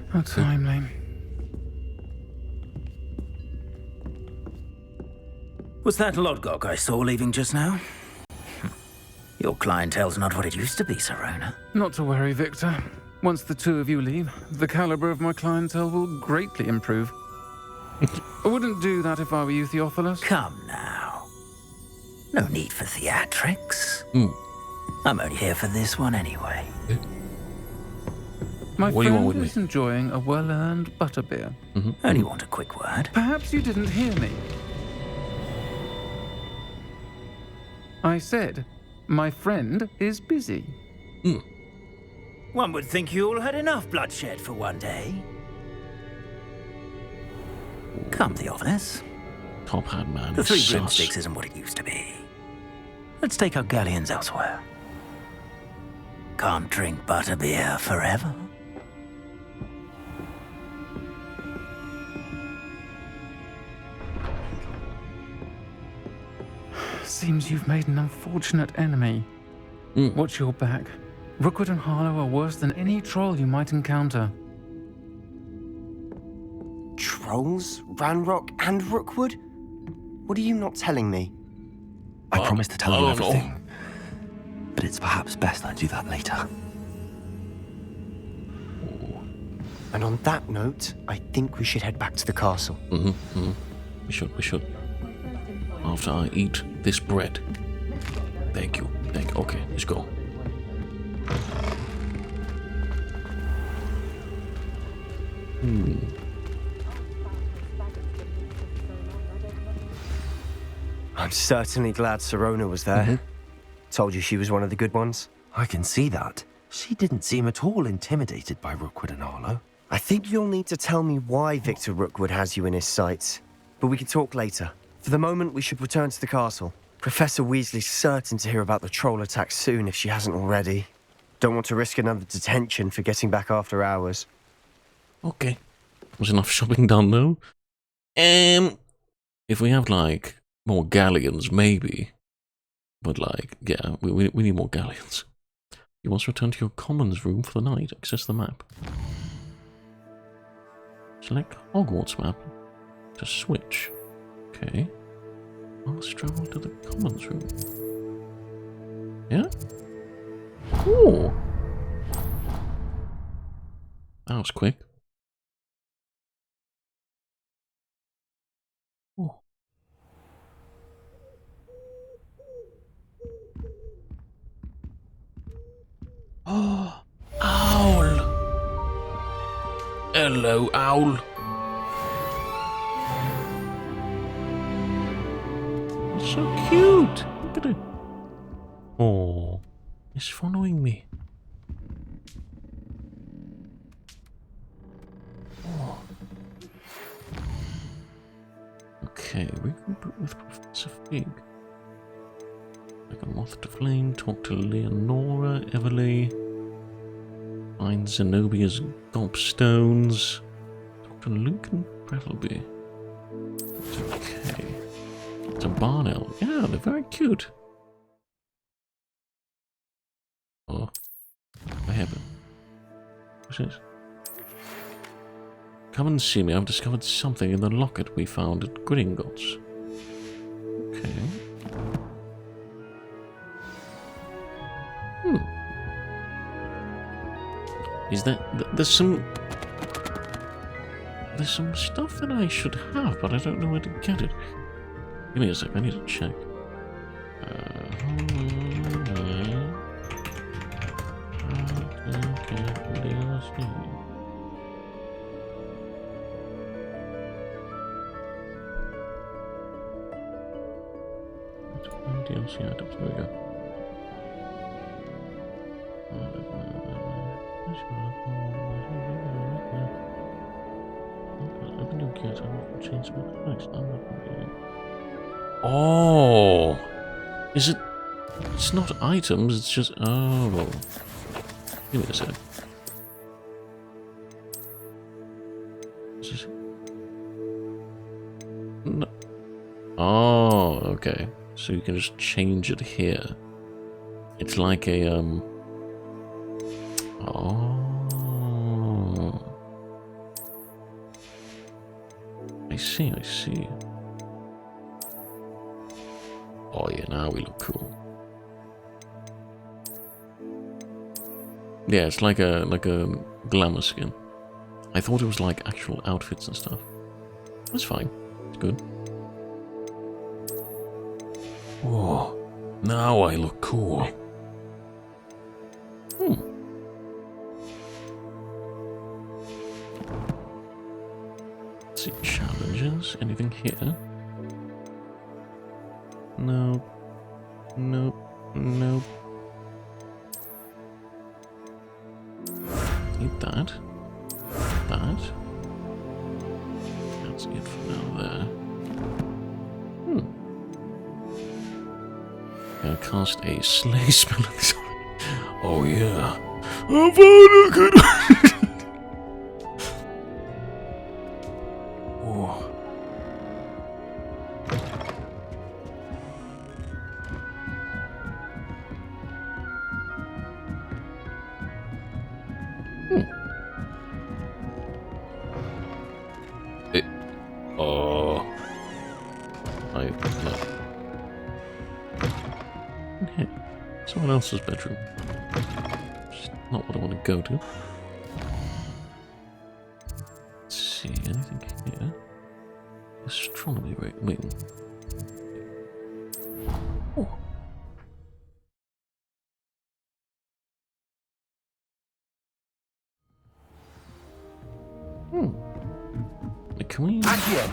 How timely. Was that Lodgok I saw leaving just now? Your clientele's not what it used to be, Sirona. Not to worry, Victor. Once the two of you leave, the caliber of my clientele will greatly improve. I wouldn't do that if I were you, Theophilus. Come now. No need for theatrics. I'm only here for this one anyway. My What do you want friend with is enjoying a well-earned butterbeer. Only want a quick word. Perhaps you didn't hear me. I said, my friend is busy. One would think you all had enough bloodshed for one day. Come, Theophilus. Top hat man. The 3 sus. broomsticks isn't what it used to be. Let's take our galleons elsewhere. Can't drink butterbeer forever. Seems you've made an unfortunate enemy. Watch your back. Rookwood and Harlow are worse than any troll you might encounter. Trolls? Ranrock and Rookwood? What are you not telling me? I promise to tell you no. everything. But it's perhaps best I do that later. And on that note, I think we should head back to the castle. We should. After I eat this bread. Thank you. Okay, let's go. I'm certainly glad Sirona was there. Told you she was one of the good ones. I can see that. She didn't seem at all intimidated by Rookwood and Arlo. I think you'll need to tell me why Victor Rookwood has you in his sights. But we can talk later. For the moment, we should return to the castle. Professor Weasley's certain to hear about the troll attack soon if she hasn't already. Don't want to risk another detention for getting back after hours. Okay. Was enough shopping done, though? If we have, like, more galleons, maybe. But, like, yeah, we need more galleons. You must return to your commons room for the night. Access the map. Select Hogwarts map to switch. Okay. Let's travel to the commons room. Yeah? Ooh! That was quick. Oh. Oh! Owl! Hello, owl. It's so cute. Look at it. Oh, it's following me. Oh. Okay, regroup with Professor Fig. Like a moth to flame. Talk to Leonora, Everly. Find Zenobia's gobstones. Talk to Luke and Brattleby. It's okay. It's a barn owl. Yeah, they're very cute. Oh, I haven't. What's this? Come and see me. I've discovered something in the locket we found at Gringotts. Okay. Is that... There's some stuff that I should have, but I don't know where to get it. Give me a sec, I need to check. DLC items, there we go. Oh, is it? It's not items. It's just. Oh, well. Give me a sec. No. Oh, okay. So you can just change it here. It's like a Oh. I see, I see. Oh yeah, now we look cool. Yeah, it's like a glamour skin. I thought it was like actual outfits and stuff. That's fine. It's good. Oh, now I look cool. Let's see, challenges. Anything here? Nope. Nope. Nope. Need that. That. That's it for now there. Gonna cast a slay spell on this. Oh yeah. I found a good one. Oh. Oh. Okay. Someone else's bedroom. Just not what I want to go to. Let's see, anything here? Astronomy wing. Oh. Hmm. can we... Accio.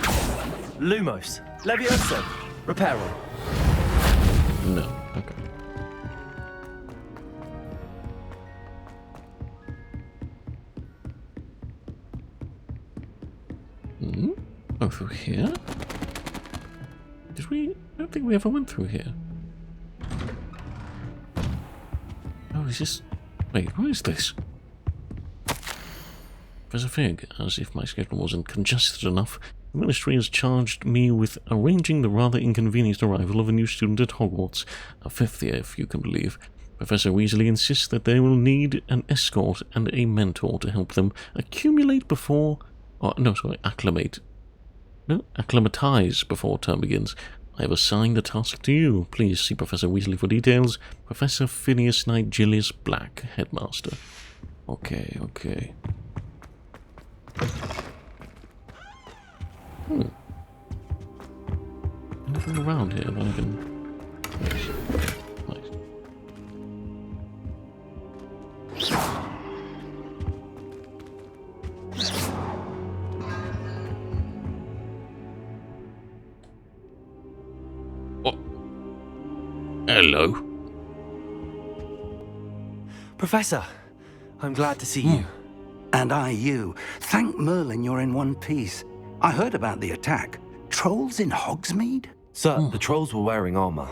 Lumos. Levioso. Reparo. No, okay. Go through here? Did we... I don't think we ever went through here. Oh, is this... Wait, what is this? Professor Fig, as if my schedule wasn't congested enough, the Ministry has charged me with arranging the rather inconvenient arrival of a new student at Hogwarts, a fifth year if you can believe. Professor Weasley insists that they will need an escort and a mentor to help them accumulate before... acclimate. No, acclimatize before term begins. I have assigned the task to you. Please see Professor Weasley for details. Professor Phineas Knight Julius Black, Headmaster. Okay. Anything around here that I can... Nice. Oh. Hello. Professor, I'm glad to see you. And I you. Thank Merlin you're in one piece. I heard about the attack. Trolls in Hogsmeade? Sir, the trolls were wearing armor.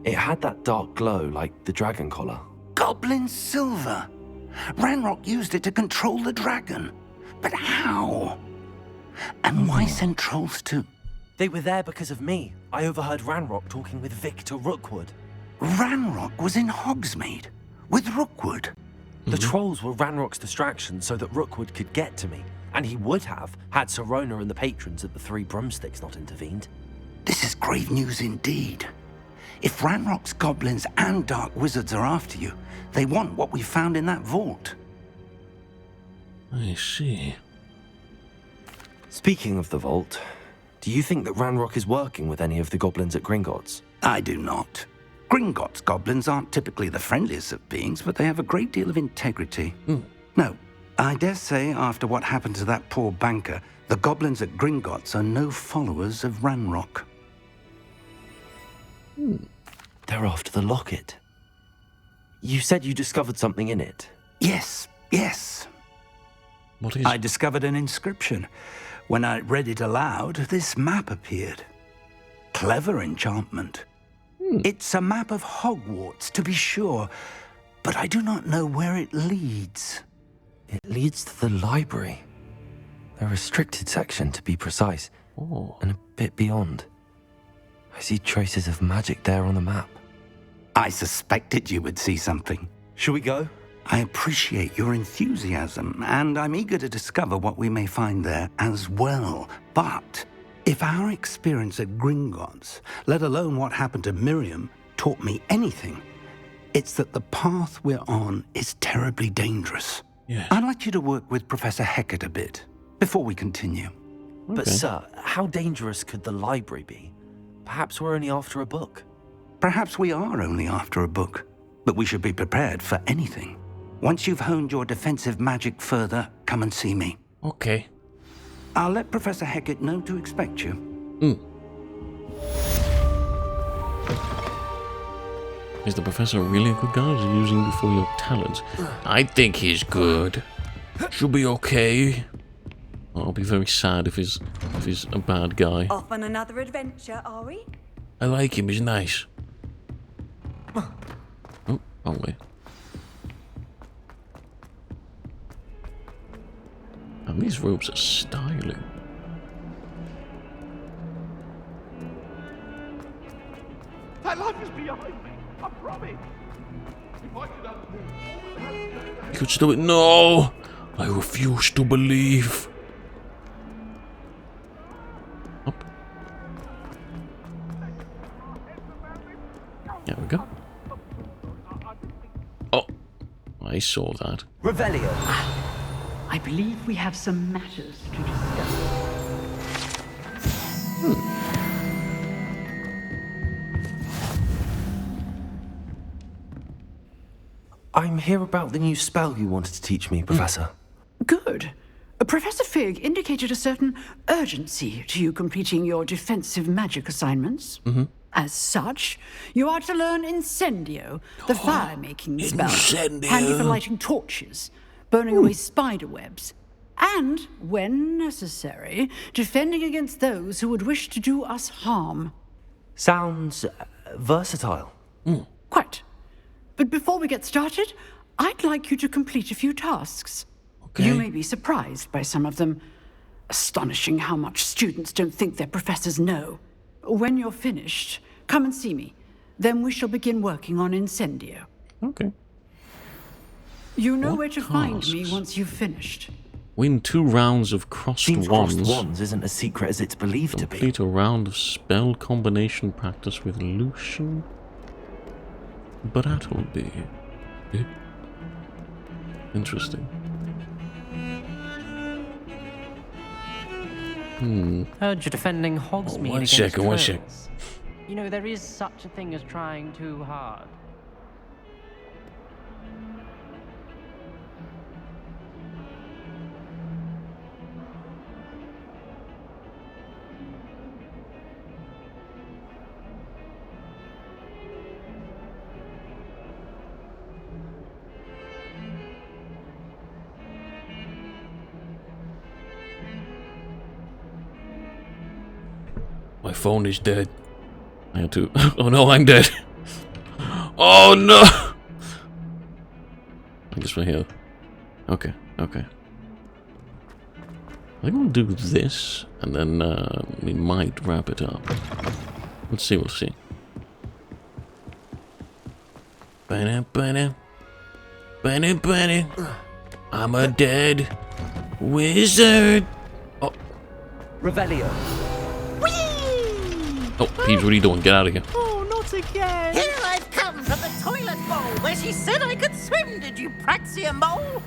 It had that dark glow like the dragon collar. Goblin silver. Ranrock used it to control the dragon. But how? And why send trolls to... They were there because of me. I overheard Ranrock talking with Victor Rookwood. Ranrock was in Hogsmeade? With Rookwood? The trolls were Ranrock's distraction so that Rookwood could get to me. And he would have, had Sirona and the patrons at the Three Broomsticks not intervened. This is grave news indeed. If Ranrock's goblins and dark wizards are after you, they want what we found in that vault. I see. Speaking of the vault, do you think that Ranrock is working with any of the goblins at Gringotts? I do not. Gringotts goblins aren't typically the friendliest of beings, but they have a great deal of integrity. No, I dare say after what happened to that poor banker, the goblins at Gringotts are no followers of Ranrock. They're after the locket. You said you discovered something in it. Yes. What is... I discovered an inscription. When I read it aloud, this map appeared. Clever enchantment. It's a map of Hogwarts, to be sure, but I do not know where it leads. It leads to the library. A restricted section, to be precise. And a bit beyond. I see traces of magic there on the map. I suspected you would see something. Shall we go? I appreciate your enthusiasm, and I'm eager to discover what we may find there as well. But if our experience at Gringotts, let alone what happened to Miriam, taught me anything, it's that the path we're on is terribly dangerous. Yes. I'd like you to work with Professor Hecat a bit before we continue. But sir, how dangerous could the library be? Perhaps we're only after a book. Perhaps we are only after a book, but we should be prepared for anything. Once you've honed your defensive magic further, come and see me. Okay. I'll let Professor Hecat know to expect you. Is the professor really a good guy, or is he using you for your talents? I think he's good. Should be okay. I'll be very sad if he's a bad guy. Off on another adventure, are we? I like him, he's nice. Oh, wrong way. And these robes are styling. That life is behind me, I promise. If I could have... You could still... No! I refuse to believe. Up. There we go. Oh, I saw that. Revelio. I believe we have some matters to discuss. I'm here about the new spell you wanted to teach me, Professor. Good. Professor Fig indicated a certain urgency to you completing your defensive magic assignments. As such, you are to learn Incendio, the fire-making spell, handy for lighting torches, burning away spider webs, and, when necessary, defending against those who would wish to do us harm. Sounds versatile. Quite. But before we get started, I'd like you to complete a few tasks. You may be surprised by some of them. Astonishing how much students don't think their professors know. When you're finished, come and see me. Then we shall begin working on Incendio. Okay. You know where to find me once you've finished. Win 2 rounds of crossed wands. Crossed wands isn't as secret as it's believed to be. Complete a round of spell combination practice with Lucian. Brattleby. Interesting. Heard you're defending Hogsmeade one against second. trolls. You know, there is such a thing as trying too hard. My phone is dead. I had to. Oh no, I'm dead. Oh no! I guess we're here. Okay. I think we'll do this, and then we might wrap it up. We'll see. I'm a dead wizard. Oh. Revelio. Oh, Peeves, what are you doing? Get out of here. Oh, not again! Here I've come from the toilet bowl where she said I could swim, did you praxia mole?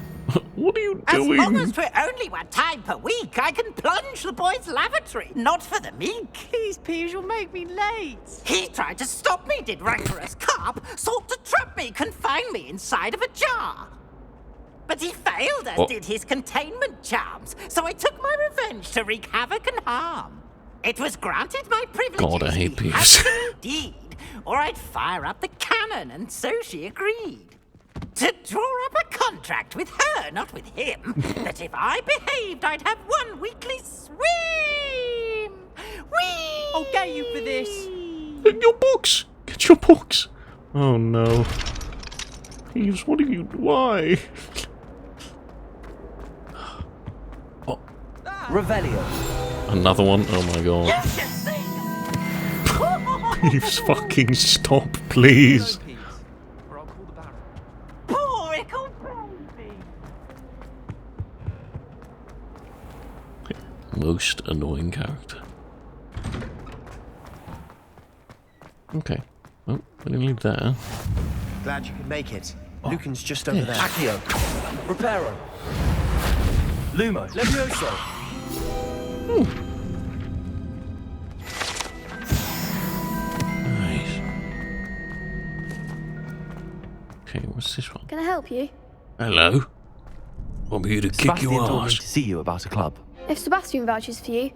What are you doing? As long as we're only 1 time per week, I can plunge the boys' lavatory, not for the meek. Please, Peeves, you'll make me late. He tried to stop me, did rancorous carp, sought to trap me, confine me inside of a jar. But he failed, as did his containment charms, so I took my revenge to wreak havoc and harm. It was granted my privileges. God, I hate Peeves. Indeed, or I'd fire up the cannon, and so she agreed. To draw up a contract with her, not with him, that if I behaved, I'd have 1 weekly swim. Whee! I'll get you for this. Get your books. Get your books. Oh no. Peeves, what are you? Why? Revelio. Another one? Oh my god. Peeves, fucking stop, please. Poor ickle baby. Most annoying character. Okay. Well, we didn't leave there. Glad you could make it. Lucan's just over there. Accio. Reparo. Lumo. Levioso. Nice. Okay, what's this one? Can I help you? Hello. I'm here to kick your told me ass. to see you about a club. If Sebastian vouches for you,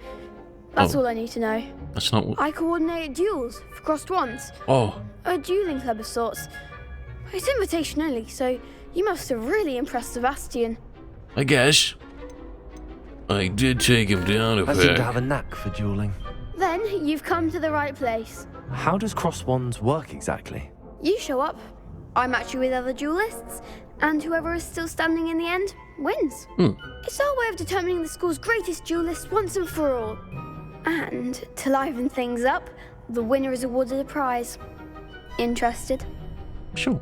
that's all I need to know. That's not what. I coordinate duels for crossed wands. Oh. A dueling club of sorts. It's invitation only, so you must have really impressed Sebastian. I guess. I did take him down a I seem pair. to have a knack for dueling. Then you've come to the right place. How does cross wands work exactly? You show up, I match you with other duelists, and whoever is still standing in the end wins. It's our way of determining the school's greatest duelist once and for all. And to liven things up, the winner is awarded a prize. Interested? Sure.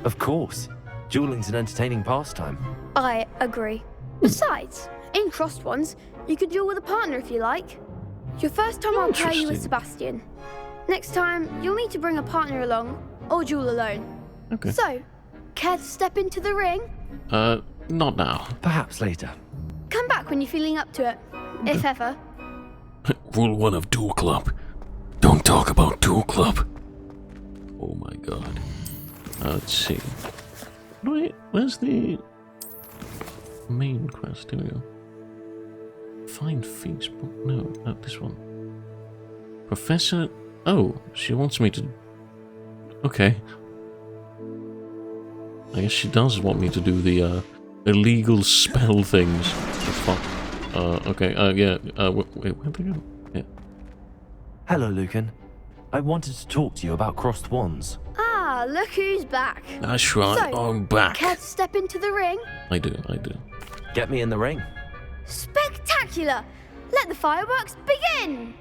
Of course. Dueling's an entertaining pastime. I agree. Besides, in crossed ones, you could duel with a partner if you like. Your first time I'll pair you with Sebastian. Next time, you'll need to bring a partner along, or duel alone. Okay. So, care to step into the ring? Not now. Perhaps later. Come back when you're feeling up to it, if ever. Rule 1 of Duel Club. Don't talk about Duel Club. Oh my god. Let's see. Wait, where's the... main quest. Here we go. Find feast. No, this one. Professor. Oh, she wants me to. Okay. I guess she does want me to do the illegal spell things. Fuck. Okay. Yeah. Wait. Where'd they go? Yeah. Hello, Lucan. I wanted to talk to you about crossed wands. Ah, look who's back. That's right. So, I'm back. Care to step into the ring? I do. Get me in the ring. Spectacular! Let the fireworks begin!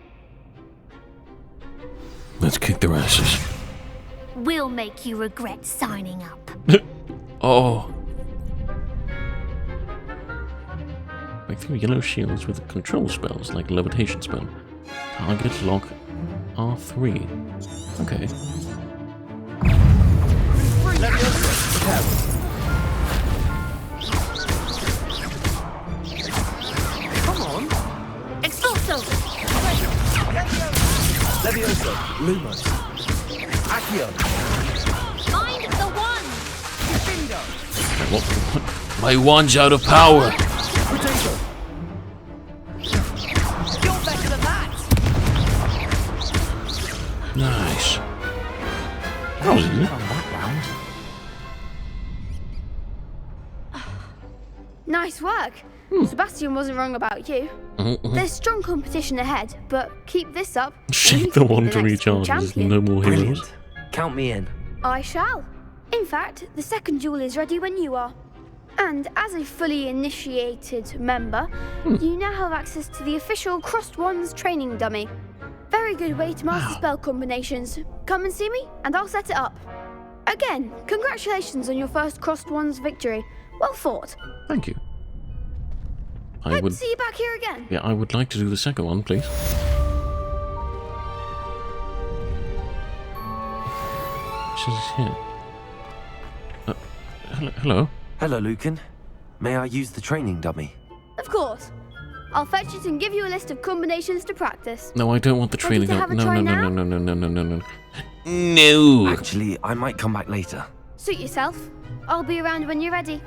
Let's kick their asses. We'll make you regret signing up. Oh. Break through yellow shields with control spells like levitation spell. Target lock R3. Okay. Come on. Expulso! Levioso. Lumos. Accio. Find the one! What? My wand's out of power. Potato. You're better than that. Nice. That was easy. Nice work. Sebastian wasn't wrong about you. There's strong competition ahead, but keep this up. Shake the wand to recharge. There's no more heroes. Brilliant. Count me in. I shall. In fact, the second duel is ready when you are. And as a fully initiated member, you now have access to the official Crossed Wands training dummy. Very good way to master spell combinations. Come and see me, and I'll set it up. Again, congratulations on your first Crossed Wands victory. Well fought. Thank you. Hope to see you back here again. Yeah, I would like to do the second one, please. It says it's here. Hello? Hello, Lucan. May I use the training dummy? Of course. I'll fetch it and give you a list of combinations to practice. No, I don't want the Ready training. to have a No. try now? No. Actually, I might come back later. Suit yourself. I'll be around when you're ready.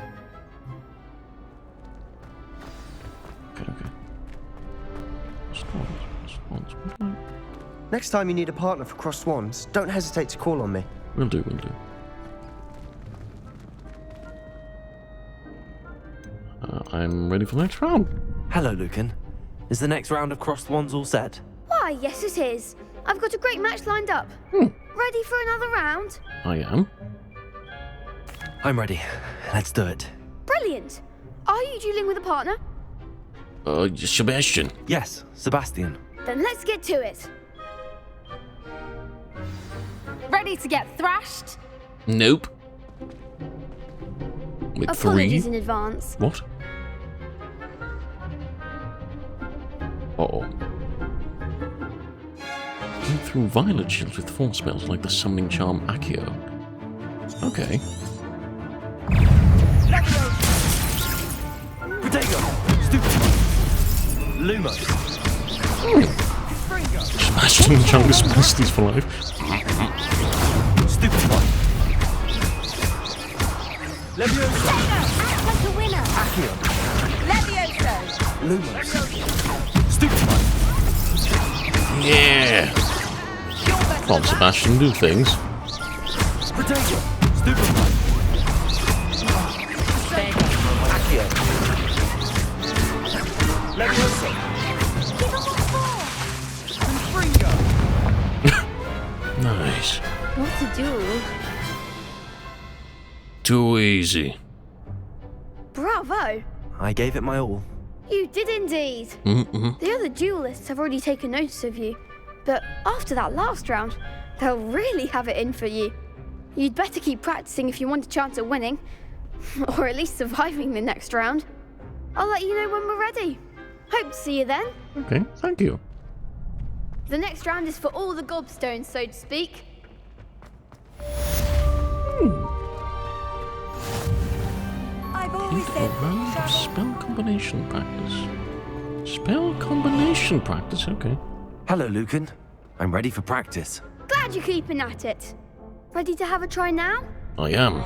Okay. Swans. Next time you need a partner for crossed wands, don't hesitate to call on me. Will do. I'm ready for the next round. Hello, Lucan. Is the next round of crossed wands all set? Why, yes it is. I've got a great match lined up. Ready for another round? I am. I'm ready. Let's do it. Brilliant. Are you dueling with a partner? Sebastian. Yes, Sebastian. Then let's get to it. Ready to get thrashed? Nope. With Apologies 3. in advance. What? Uh-oh. Going through violet shields with 4 spells like the summoning charm Accio. Okay. Potato! Stupid! Lumo! Smashing Chungus Besties for life. Stupid one! Levioso! Act like a winner! Accio! Levioso! Lumos! Stupid one! Yeah! Come on, Sebastian, do things. Potato! Stupid one! Accio! Levioso! Nice. What to do? Too easy. Bravo. I gave it my all. You did indeed. The other duelists have already taken notice of you. But after that last round, they'll really have it in for you. You'd better keep practicing if you want a chance at winning. Or at least surviving the next round. I'll let you know when we're ready. Hope to see you then. Okay, thank you. The next round is for all the gobstones, so to speak. I've always A round of spell combination practice. Spell combination practice, okay. Hello, Lucan. I'm ready for practice. Glad you're keeping at it. Ready to have a try now? I am.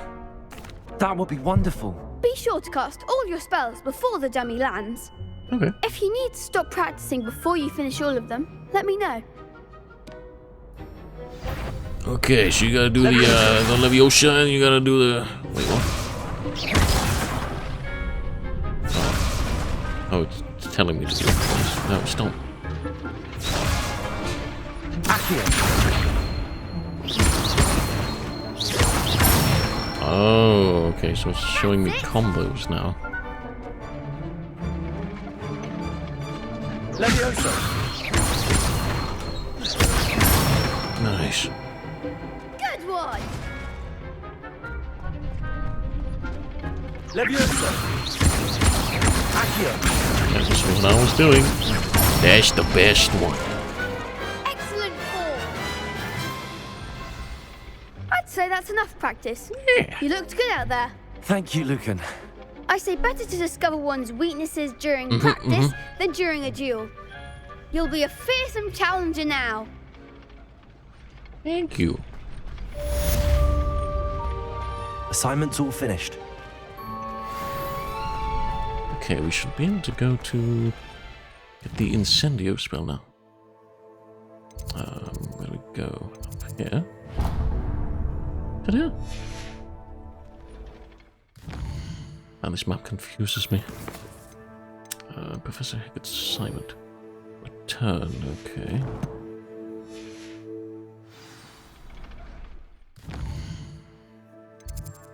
That would be wonderful. Be sure to cast all your spells before the dummy lands. Okay. If you need to stop practicing before you finish all of them, let me know. Okay, so you gotta do the Leviosa, and you gotta do the... Wait, what? Oh, it's telling me to do it twice. No, stop. Oh, okay, so it's showing me combos now. Leviosa. Nice. Good one! Leviosa. That's what I was doing. That's the best one. Excellent form! I'd say that's enough practice. Yeah. You looked good out there. Thank you, Lucan. I say better to discover one's weaknesses during practice than during a duel. You'll be a fearsome challenger now. Thank you. Assignment's all finished. Okay, we should be able to go to get the Incendio spell now. Where do we go? Up here. Ta-da! And this map confuses me. Professor Hackett's assignment. Return, okay.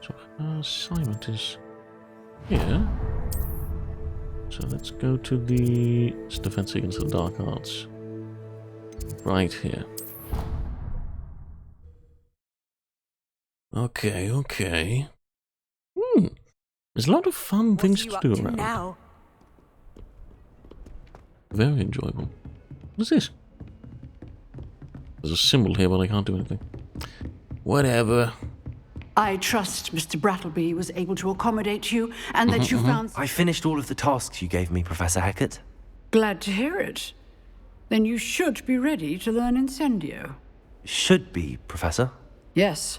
So our assignment is here. So let's go to the defense against the dark arts. Right here. Okay, okay. There's a lot of fun things to do around. Now? Very enjoyable. What is this? There's a symbol here, but I can't do anything. Whatever. I trust Mr. Brattleby was able to accommodate you and that you found... I finished all of the tasks you gave me, Professor Hackett. Glad to hear it. Then you should be ready to learn Incendio. Should be, Professor. Yes.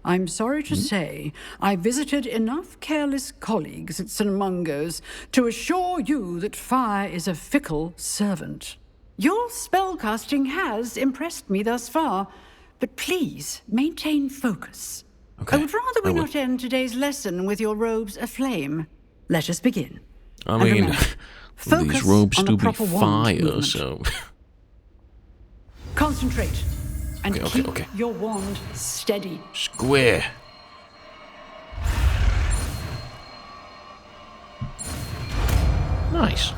I'm sorry to say, I visited enough careless colleagues at St. Mungo's to assure you that fire is a fickle servant. Your spellcasting has impressed me thus far, but please maintain focus. Okay, I would rather we not end today's lesson with your robes aflame. Let us begin. I And mean, remember, these robes focus on do the be proper wand fire, movement. so... Concentrate. And Okay, keep your wand steady. Square. Nice.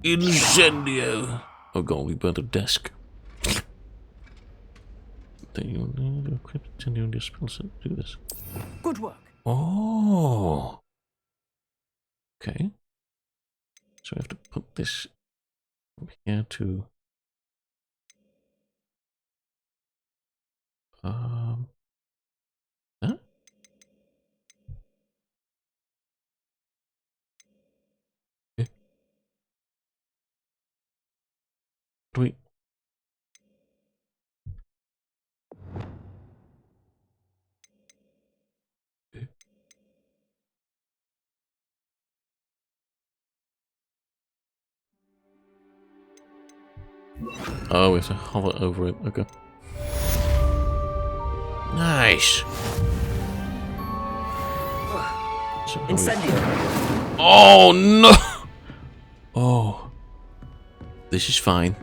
Incendio. Oh god, we burnt a desk. Then you'll need to equip Incendio on your spell set to do this. Good work. Oh. Okay. So we have to put this from here to that? Okay. Wait. Okay. Oh, we have to hover over it. Okay. Nice. So Incendio. Oh no! Oh, this is fine.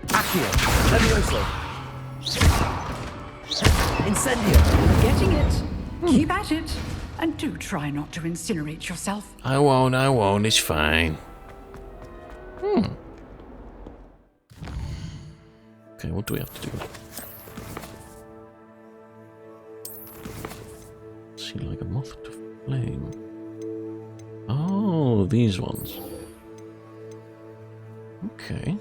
Accio. Levioso. Incendio. Getting it. Keep at it. And do try not to incinerate yourself. I won't, it's fine. Okay, what do we have to do? See, like a moth to flame. Oh, these ones. Okay.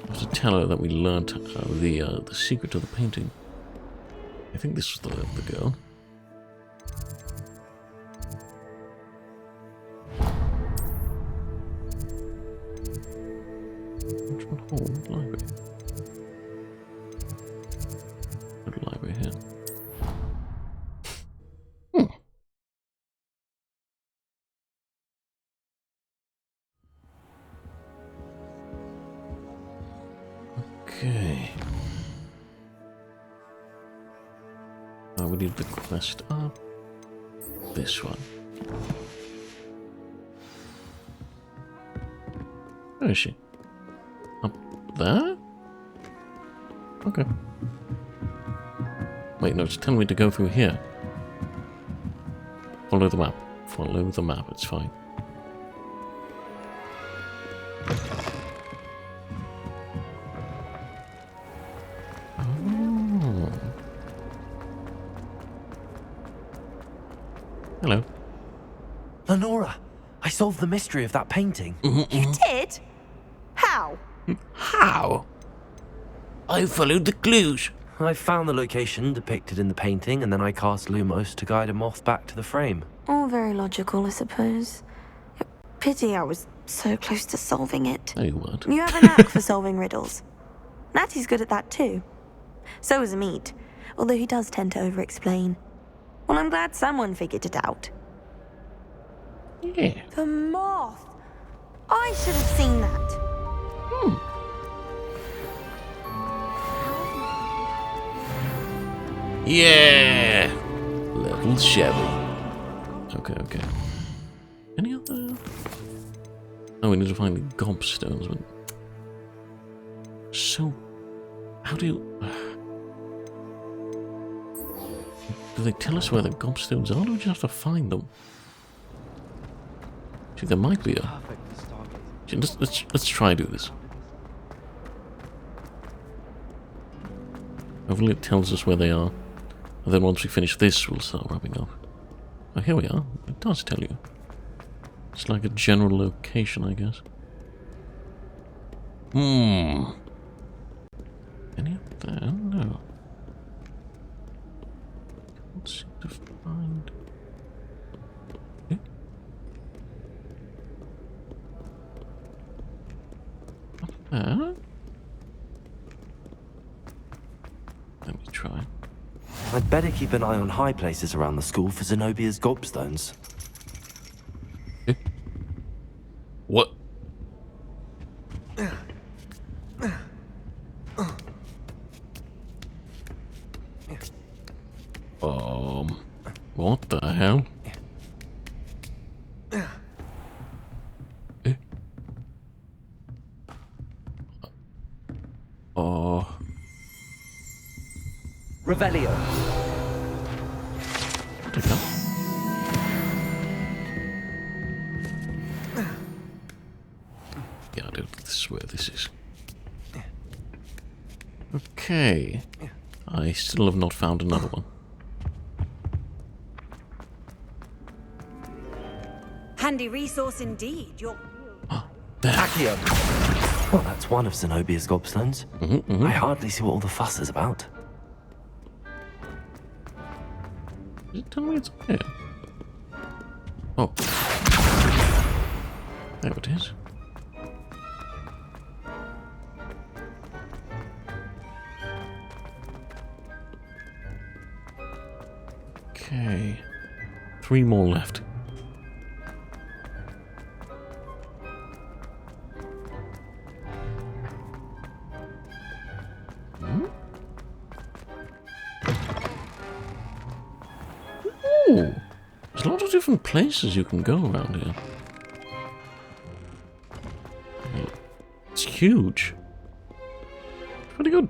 I have to tell her that we learnt the secret to the painting. I think this was the girl. Which one? Library. Okay. Oh, we need the quest up. This one. Where is she? Up there? Okay. Wait, no, it's telling me to go through here. Follow the map. Follow the map, it's fine. Oh. Hello. Lenora, I solved the mystery of that painting. You did? How? How? I followed the clues. I found the location depicted in the painting, and then I cast Lumos to guide a moth back to the frame. All very logical, I suppose. Pity I was so close to solving it. No, you weren't. You have a knack for solving riddles. Natty's good at that too. So is Amit, although he does tend to over-explain. Well, I'm glad someone figured it out. Yeah. The moth! I should have seen that. Yeah! Level 7. Okay, okay. Any other... Oh, we need to find the gobstones. But... So... How do you... Do they tell us where the gobstones are, or do we just have to find them? See, there might be a... See, let's try do this. Hopefully it tells us where they are. And then once we finish this, we'll start wrapping up. Oh, here we are. It does tell you. It's like a general location, I guess. Any up there? No. Can't seem to find... Eh? Up there? Let me try. I'd better keep an eye on high places around the school for Zenobia's gobstones. Eh? What? What the hell? Eh? Oh. Revelio. What the hell? Yeah, I don't swear this is. Okay. I still have not found another one. Handy resource indeed. You're... Accio. Well, that's one of Zenobia's gobstones. I hardly see what all the fuss is about. Did it tell me it's here? Oh. There it is. Okay. 3 more left. Ooh, there's a lot of different places you can go around here. It's huge. Pretty good.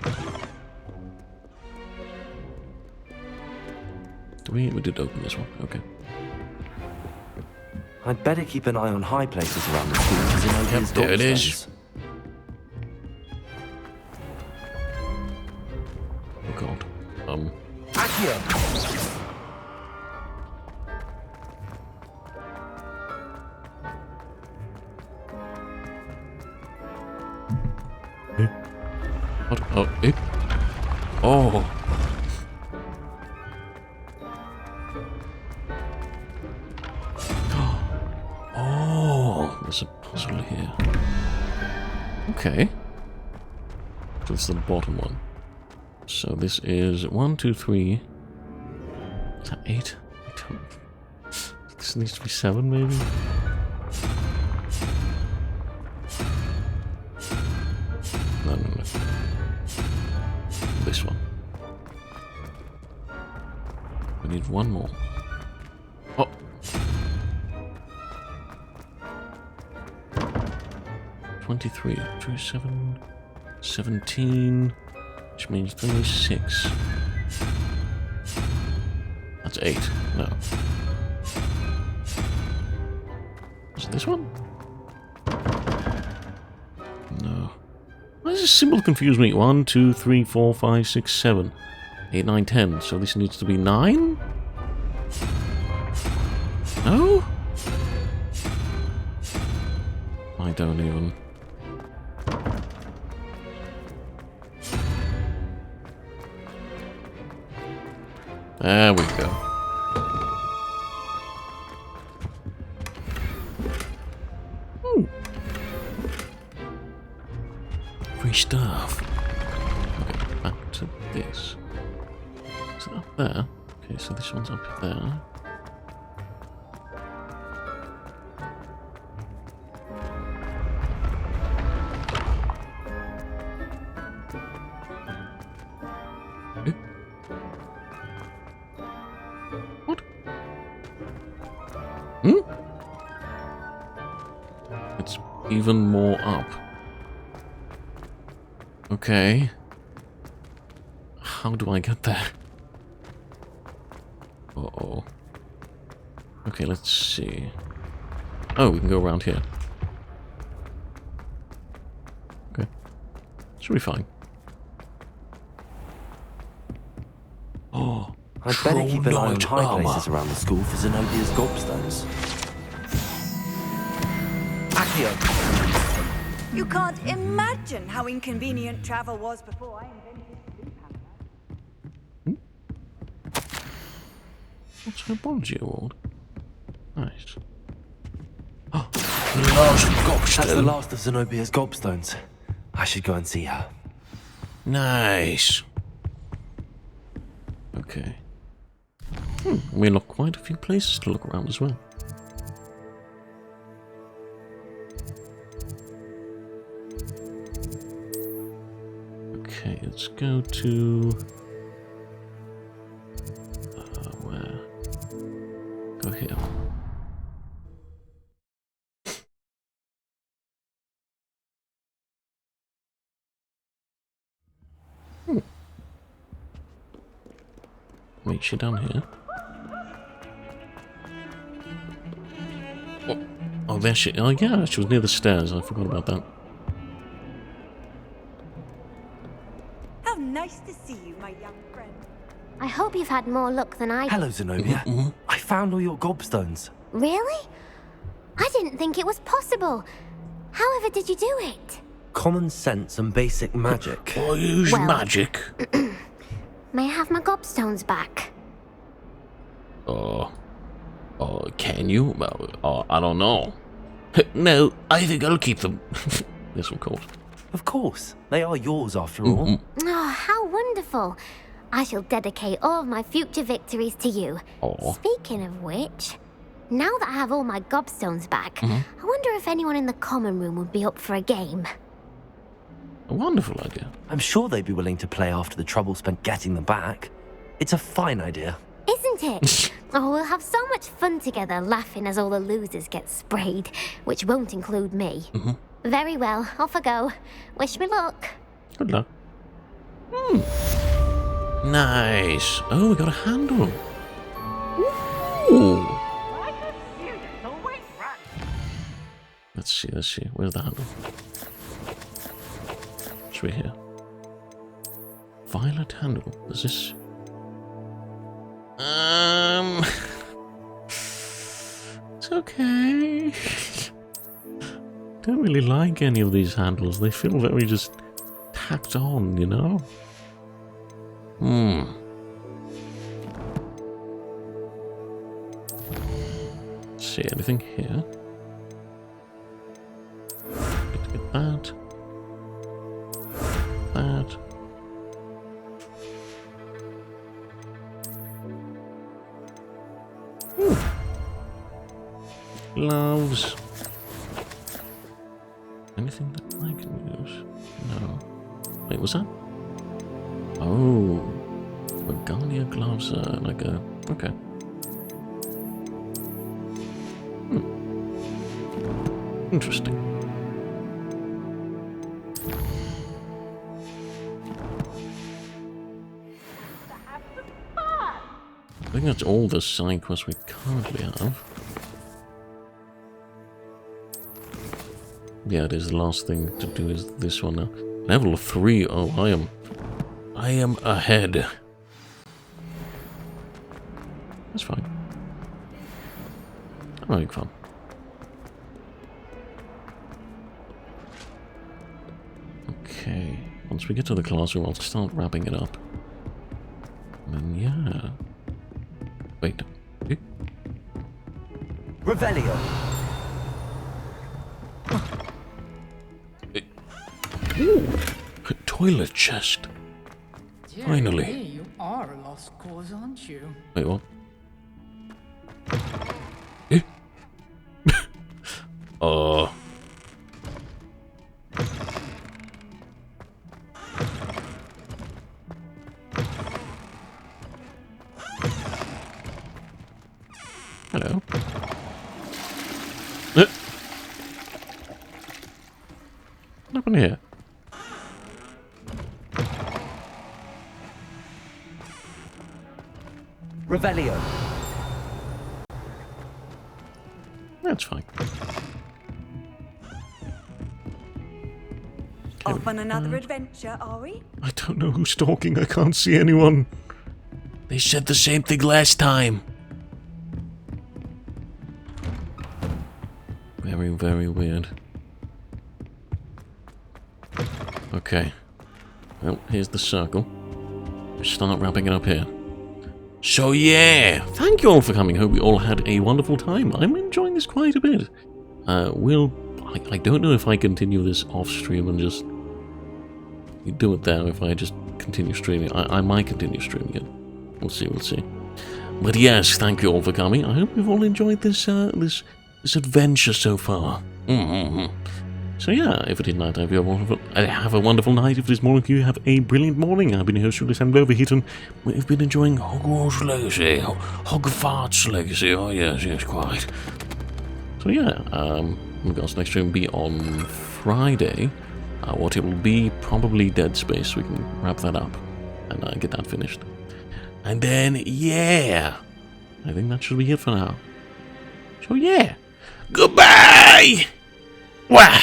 We did open this one, okay. I'd better keep an eye on high places around the school for Zenobia's Yep, there it is. gobstones. Oh god. Accio. What? Oh, it. Oh. Oh, there's a puzzle here. Okay. So it's the bottom one. So this is 1, 2, 3. Is that 8? I don't... This needs to be 7, maybe? No. this one. We need one more. Oh! 23, 27, 17, which means 26. That's 8. No. Is it this one? No. Why does this symbol confuse me? 1, 2, 3, 4, 5, 6, 7, 8, 9, 10. So this needs to be 9? No? I don't even. There we go. Free stuff. Okay, back to this. Is it up there? Okay, so this one's up there. It's even more up. Okay. How do I get there? Uh-oh. Okay, let's see. Oh, we can go around here. Okay. Should be fine. Oh. I'd better keep an eye on high places around the school for Zenobia's gobstones. Accio! You can't imagine how inconvenient travel was before I invented sleep apparatus. What's her Bonji award? Nice. Oh, the last gobstone. That's the last of Zenobia's gobstones. I should go and see her. Nice. Okay. We unlocked quite a few places to look around as well. Okay, let's go to... where? Go here. Wait, she down here? Oh, there she... Oh, yeah, she was near the stairs. I forgot about that. How nice to see you, my young friend. I hope you've had more luck than I did. Hello, Zenobia. I found all your gobstones. Really? I didn't think it was possible. However did you do it? Common sense and basic magic. Or use magic. May I have my gobstones back? Can you? I don't know. No, I think I'll keep them. This one called. Of course. They are yours after all. Oh, how wonderful. I shall dedicate all of my future victories to you. Speaking of which, now that I have all my gobstones back, I wonder if anyone in the common room would be up for a game. A wonderful idea. I'm sure they'd be willing to play after the trouble spent getting them back. It's a fine idea. Isn't it? Oh, we'll have so much fun together laughing as all the losers get sprayed, which won't include me. Very well, off I go. Wish me luck. Good luck. Nice. Oh, we got a handle. Ooh. Let's see. Where's the handle? It's right here. Violet handle. Is this... It's okay. Don't really like any of these handles. They feel very just tacked on, you know? See anything here? Get that. That. Gloves. Anything that I can use? No. Wait, was that? Oh, Regalia gloves are like a... Okay. Interesting. I think that's all the side quests we currently have. Yeah, it is the last thing to do is this one now. Level 3. Oh, I am ahead. That's fine. I'm having fun. Okay. Once we get to the classroom, I'll start wrapping it up. And then, yeah. Wait. Revelio. Ooh, a toilet chest. Finally. Hey, you are a lost cause, aren't you? Wait, what? Eh? Hello. What happened here? Revelio. That's fine. Off on another adventure, are we? I don't know who's talking. I can't see anyone. They said the same thing last time. Very, very weird. Okay. Well, here's the circle. We'll start wrapping it up here. So yeah, thank you all for coming. Hope we all had a wonderful time. I'm enjoying this quite a bit. I don't know if I continue this off stream and just do it there. If I just continue streaming, I might continue streaming it. We'll see. But yes, thank you all for coming. I hope you've all enjoyed this this adventure so far. So yeah, if it is night, have a wonderful night. If it is morning, you have a brilliant morning. I've been your host, Julius, and Overheat, and we've been enjoying Hogwarts Legacy. Hogwarts Legacy, oh yes, quite. So yeah, regards next stream will be on Friday. What it will be, probably Dead Space. We can wrap that up and get that finished. And then, yeah, I think that should be it for now. So yeah, goodbye! Wah!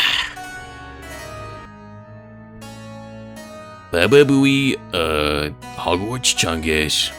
Bye-bye, Hogwarts Chungus.